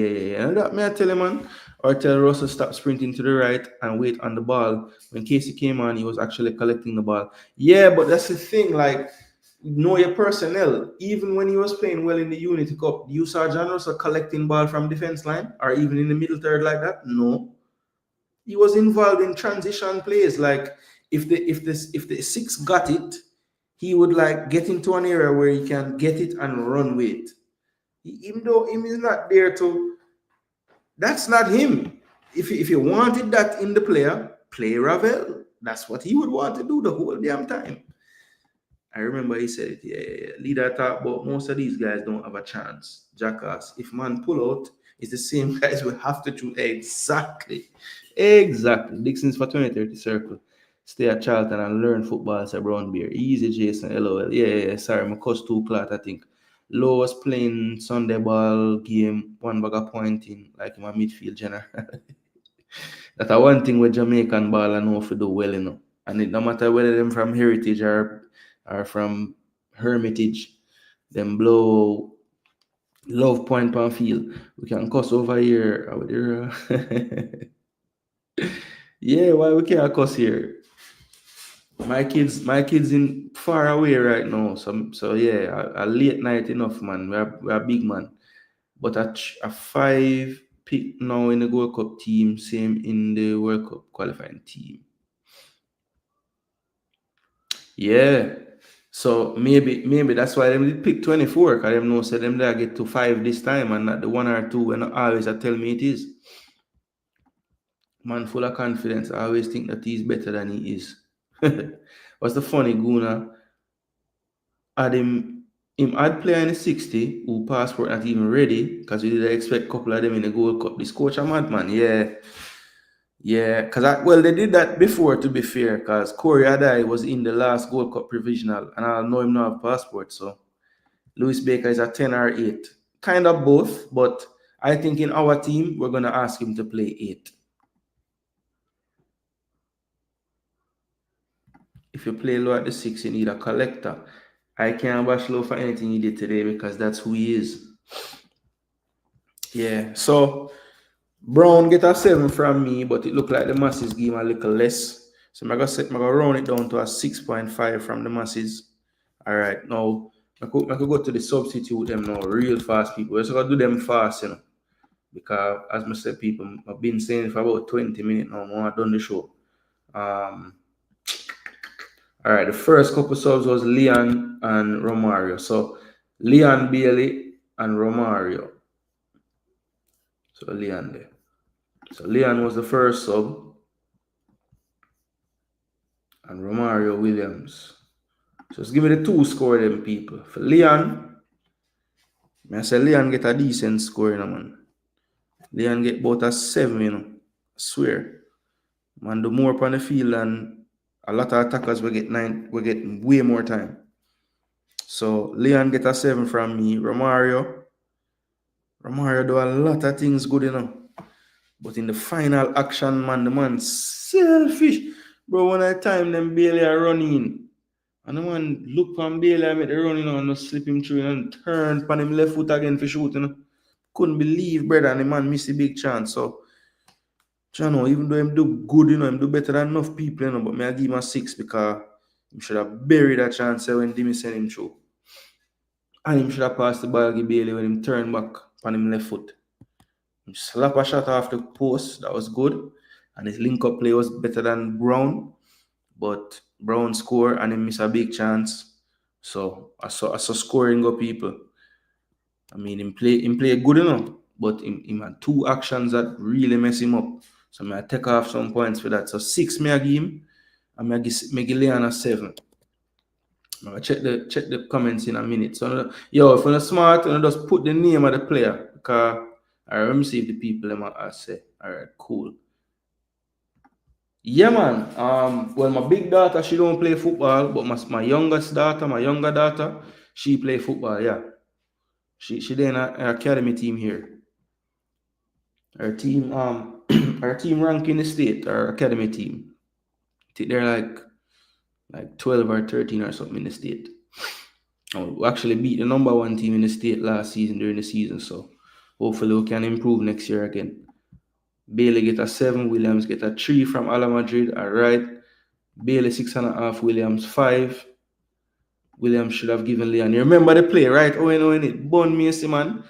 And that may I tell him, man, or tell Russell stop sprinting to the right and wait on the ball. When Casey came on, he was actually collecting the ball. Yeah, but that's the thing, like, know your personnel. Even when he was playing well in the Unity Cup, you saw John Russell collecting ball from defense line or even in the middle third like that? No. He was involved in transition plays. Like if the 6 got it, he would like get into an area where he can get it and run with it. Even though him is not there to, that's not him. If you wanted that in the player, play Ravel. That's what he would want to do the whole damn time. I remember he said it. Yeah. Leader talk about most of these guys don't have a chance. Jackass. If man pull out, it's the same guys will have to choose. Exactly. Dixon's for 2030 circle. Stay at Charlton and learn football as a brown beer. Easy, Jason. LOL. Yeah. Sorry, my cost 2 clot, I think. Low was playing Sunday ball game, 1 bag of pointing, like my midfield general. That's one thing with Jamaican ball I know if you do well, you know. And it no matter whether them from Heritage or from Hermitage, them blow love point per field. We can cuss over here. Yeah, why we can't cuss here? My kids in far away right now. So yeah, a late night enough, man. We're a big man. But a 5 pick now in the World Cup team, same in the World Cup qualifying team. Yeah. So maybe that's why them did pick 24, because them know say them there get to 5 this time and not the 1 or 2 when always I tell me it is. Man full of confidence. I always think that he's better than he is. What's the funny Guna? Had him had player in the 60 who passport not even ready, because we did expect a couple of them in the Gold Cup. This coach a madman, yeah. Yeah, because well, they did that before, to be fair, because Corey Adai was in the last Gold Cup provisional, and I know him not have passport, so Lewis Baker is a 10 or 8. Kind of both, but I think in our team, we're going to ask him to play 8. If you play low at the 6, you need a collector. I can't bash low for anything he did today because that's who he is. Yeah, so Brown get a 7 from me, but it looked like the masses give him a little less. So I'm going to round it down to a 6.5 from the masses. All right, now I could go to the substitute them now real fast, people. We're just going to do them fast, you know. Because as I said, people, I've been saying for about 20 minutes now, I've done the show. All right, the first couple subs was Leon and Romario. So Leon Bailey and Romario. So Leon there. So Leon was the first sub. And Romario Williams. So just give me the 2 score them people. For Leon, I say Leon get a decent score, you know, man. Leon get about a 7, you know. I swear. Man, the more upon the field and a lot of attackers will get 9, will get way more time. So Leon get a 7 from me. Romario do a lot of things good, you know. But in the final action, man, the man selfish. Bro, when I time them Bailey are running. And the man look from Bailey and make the run, you know, and just slip him through and turn on him left foot again for shooting. You know. Couldn't believe, brother, and the man missed a big chance. So, you know, even though him do good, you know, him do better than enough people, you know, but me I give him a 6 because he should have buried that chance when Dimi sent him through. And him should have passed the ball to Bailey when him turned back on him left foot. He slap a shot off the post, that was good. And his link-up play was better than Brown. But Brown score and he miss a big chance. So I saw scoring go people. I mean, him play good enough, but him had 2 actions that really mess him up. So I take off some points for that. So 6 me I give him, and I give Leon a 7. I'm gonna check the comments in a minute. So yo, if you're smart, you just put the name of the player. Because alright, let me see if the people them are say. Alright, cool. Yeah, man. Well, my big daughter, she don't play football, but my younger daughter, she play football. Yeah, she in a academy team here. Her team, her team rank in the state. Our academy team, they're like 12 or 13 or something in the state. We actually beat the number 1 team in the state last season during the season, so hopefully we can improve next year again. Bailey get a 7, Williams get a 3 from Ala Madrid. All right. Bailey 6.5, Williams 5. Williams should have given Leon. You remember the play, right? Oh, you know, when it burned me, see, man.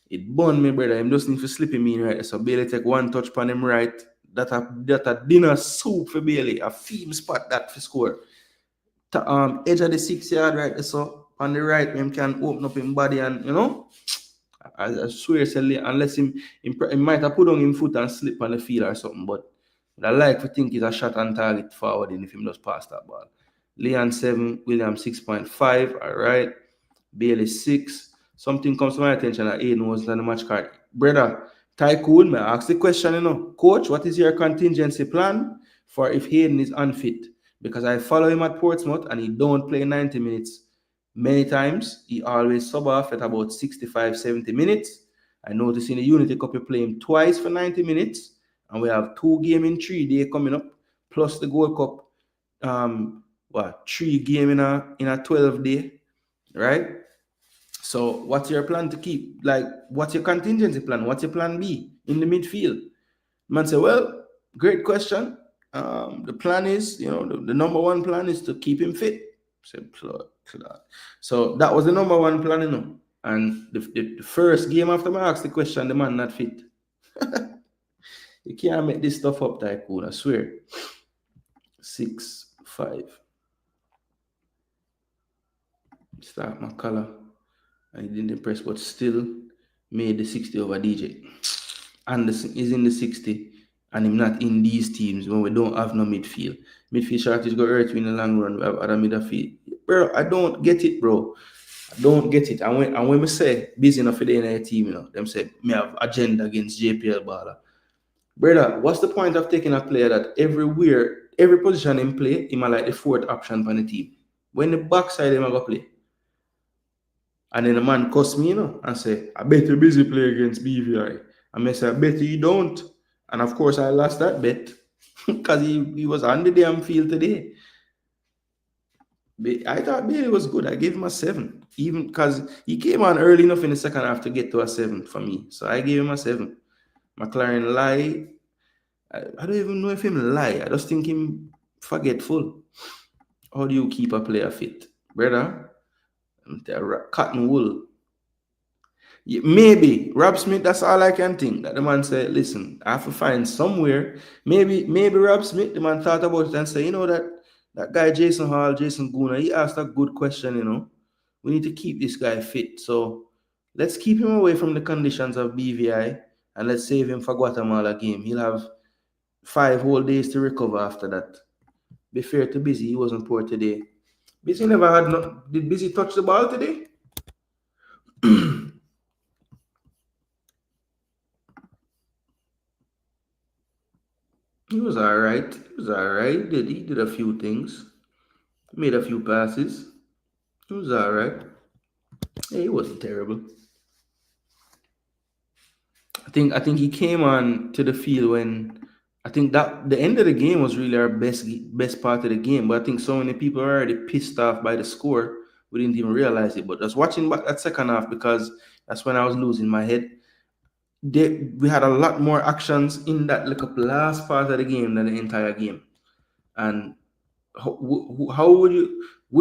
It burned me, brother. I'm just need for slipping me in right. So Bailey take 1 touch on him right. That a dinner soup for Bailey. A theme spot that for score. Edge of the 6-yard right. So on the right, him can open up his body and, you know. I swear, unless him might have put on him foot and slip on the field or something, but I like to think it's a shot on target forward if him just pass that ball. Leon 7, William 6.5, all right. Bailey 6. Something comes to my attention that Aiden was on the match card. Brother, Tycoon, may I ask the question, you know, Coach, what is your contingency plan for if Hayden is unfit? Because I follow him at Portsmouth and he don't play 90 minutes. Many times, he always sub off at about 65, 70 minutes. I noticed in the Unity Cup, you play him twice for 90 minutes. And we have 2 games in 3 days coming up, plus the Gold Cup. 3 games in a 12 day, right? So what's your plan to keep? Like, what's your contingency plan? What's your plan B in the midfield? Man say, well, great question. The plan is, you know, the number 1 plan is to keep him fit. So that was the number 1 plan, you know. And the first game after I asked the question, the man not fit. You can't make this stuff up, Tycoon, I swear. 6, 5. Start my color. I didn't impress, but still made the 60 over DJ. Anderson is in the 60, and him not in these teams when we don't have no midfield. Midfield shortage go hurt you in the long run. We have other midfield. Bro, I don't get it, bro. I don't get it. And when we say busy enough for the entire team, them say me have agenda against JPL baller. Brother, what's the point of taking a player that every position in play, he might like the fourth option for the team? When the backside him I go play. And then the man cuss me, and say, I bet you busy play against BVI. And I say, I bet you don't. And of course, I lost that bet because he was on the damn field today. I thought Bailey was good. I gave him a 7, even because he came on early enough in the second half to get to a 7 for me. So I gave him a 7. McLaren lie. I don't even know if him lie. I just think him forgetful. How do you keep a player fit? Brother, cotton wool. Maybe Rob Smith, that's all I can think. That the man said, listen, I have to find somewhere. Maybe Rob Smith, the man thought about it and said, that guy Jason Gooner, he asked a good question, We need to keep this guy fit. So let's keep him away from the conditions of BVI and let's save him for Guatemala game. He'll have 5 whole days to recover after that. Be fair to Busy, he wasn't poor today. Busy never had no. Did Busy touch the ball today? He was all right. He did a few things. Made a few passes. He was all right. Yeah, he wasn't terrible. I think he came on to the field when I think that the end of the game was really our best part of the game. But I think so many people are already pissed off by the score. We didn't even realize it. But just watching back that second half, because that's when I was losing my head. We had a lot more actions in that last part of the game than the entire game. And how would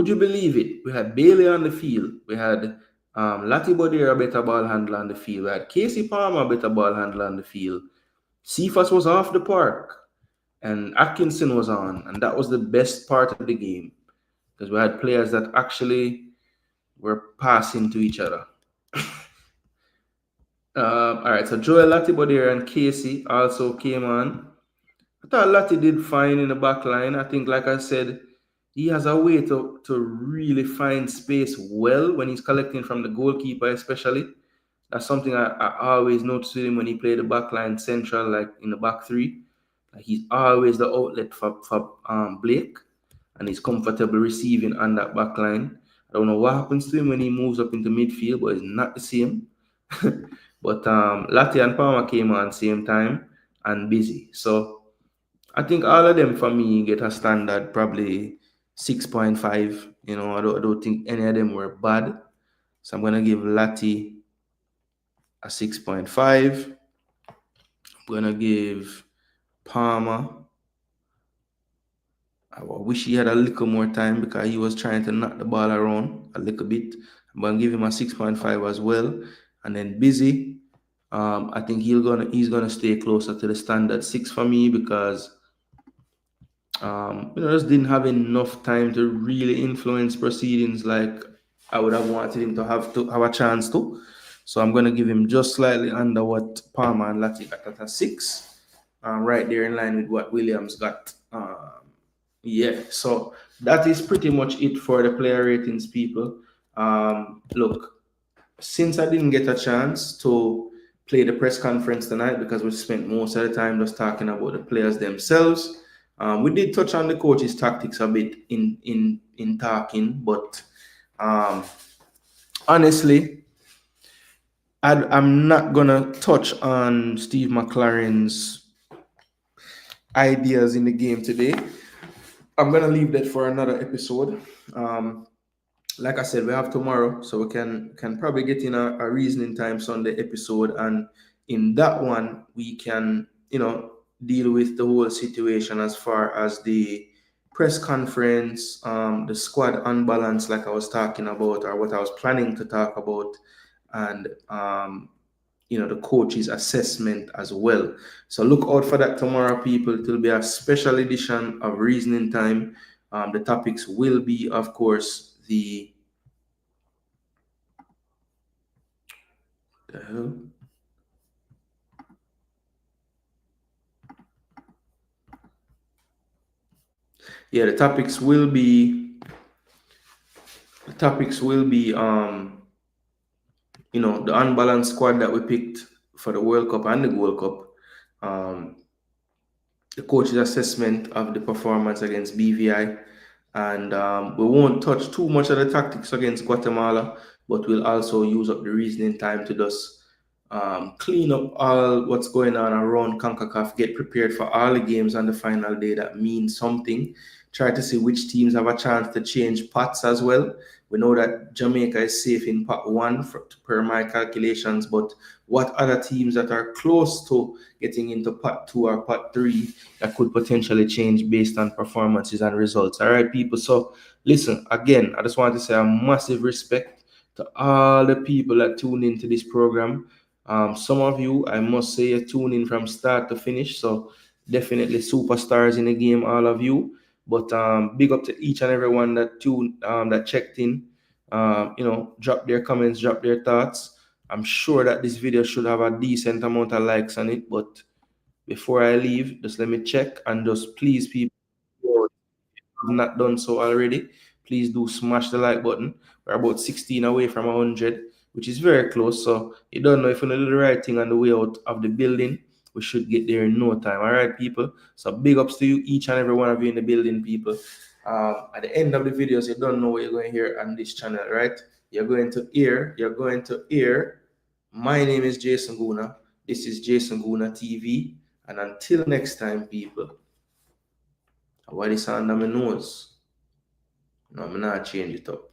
you believe it? We had Bailey on the field. We had Lati Bodira, better ball handler on the field. We had Casey Palmer, better ball handler on the field. Cephas was off the park. And Atkinson was on. And that was the best part of the game. Because we had players that actually were passing to each other. All right, so Joel Latibodier and Casey also came on. I thought Lati did fine in the back line. I think, like I said, he has a way to really find space well when he's collecting from the goalkeeper, especially. That's something I always noticed with him when he played the back line central, like in the back 3. Like he's always the outlet for Blake, and he's comfortable receiving on that back line. I don't know what happens to him when he moves up into midfield, but it's not the same. But Lati and Palmer came on same time and Busy. So I think all of them for me get a standard probably 6.5. I don't think any of them were bad. So I'm gonna give Lati a 6.5. I'm gonna give Palmer. I wish he had a little more time because he was trying to knock the ball around a little bit. I'm gonna give him a 6.5 as well. And then Busy, I think he's gonna stay closer to the standard 6 for me because just didn't have enough time to really influence proceedings like I would have wanted him to have a chance to. So I'm gonna give him just slightly under what Palmer and Lati got at a 6, right there in line with what Williams got. Yeah, so that is pretty much it for the player ratings, people. Look, since I didn't get a chance to play the press conference tonight because we spent most of the time just talking about the players themselves, we did touch on the coach's tactics a bit in talking, but honestly, I'm not gonna touch on Steve McLaren's ideas in the game today. I'm gonna leave that for another episode. Like I said, we have tomorrow, so we can probably get in a reasoning time Sunday episode, and in that one we can deal with the whole situation as far as the press conference, the squad unbalance, like I was talking about, or what I was planning to talk about, and the coach's assessment as well. So look out for that tomorrow, people. It will be a special edition of Reasoning Time. The topics will be, of course, the The hell? Yeah, the topics will be the unbalanced squad that we picked for the World Cup and the Gold Cup, um, the coach's assessment of the performance against BVI, and we won't touch too much of the tactics against Guatemala, but we'll also use up the reasoning time to just clean up all what's going on around CONCACAF, get prepared for all the games on the final day that mean something. Try to see which teams have a chance to change pots as well. We know that Jamaica is safe in pot one per my calculations, but what other teams that are close to getting into pot two or pot three that could potentially change based on performances and results? All right, people. So listen, again, I just want to say a massive respect to all the people that tune into this program. Some of you, I must say, you tune in from start to finish. So definitely superstars in the game, all of you. But big up to each and everyone that checked in. Drop their comments, drop their thoughts. I'm sure that this video should have a decent amount of likes on it. But before I leave, just let me check and just please, people, have not done so already, please do smash the like button. We're about 16 away from 100, which is very close. So you don't know if you do the right thing on the way out of the building. We should get there in no time. All right, people. So big ups to you, each and every one of you in the building, people. At the end of the videos, you don't know what you're going to hear on this channel, right? You're going to hear. My name is Jason Gooner. This is Jason Gooner TV. And until next time, people. What is under my nose? No, I'm not change it up.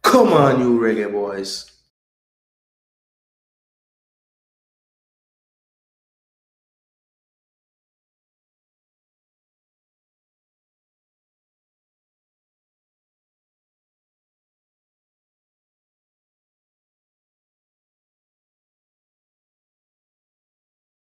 Come on, you reggae boys.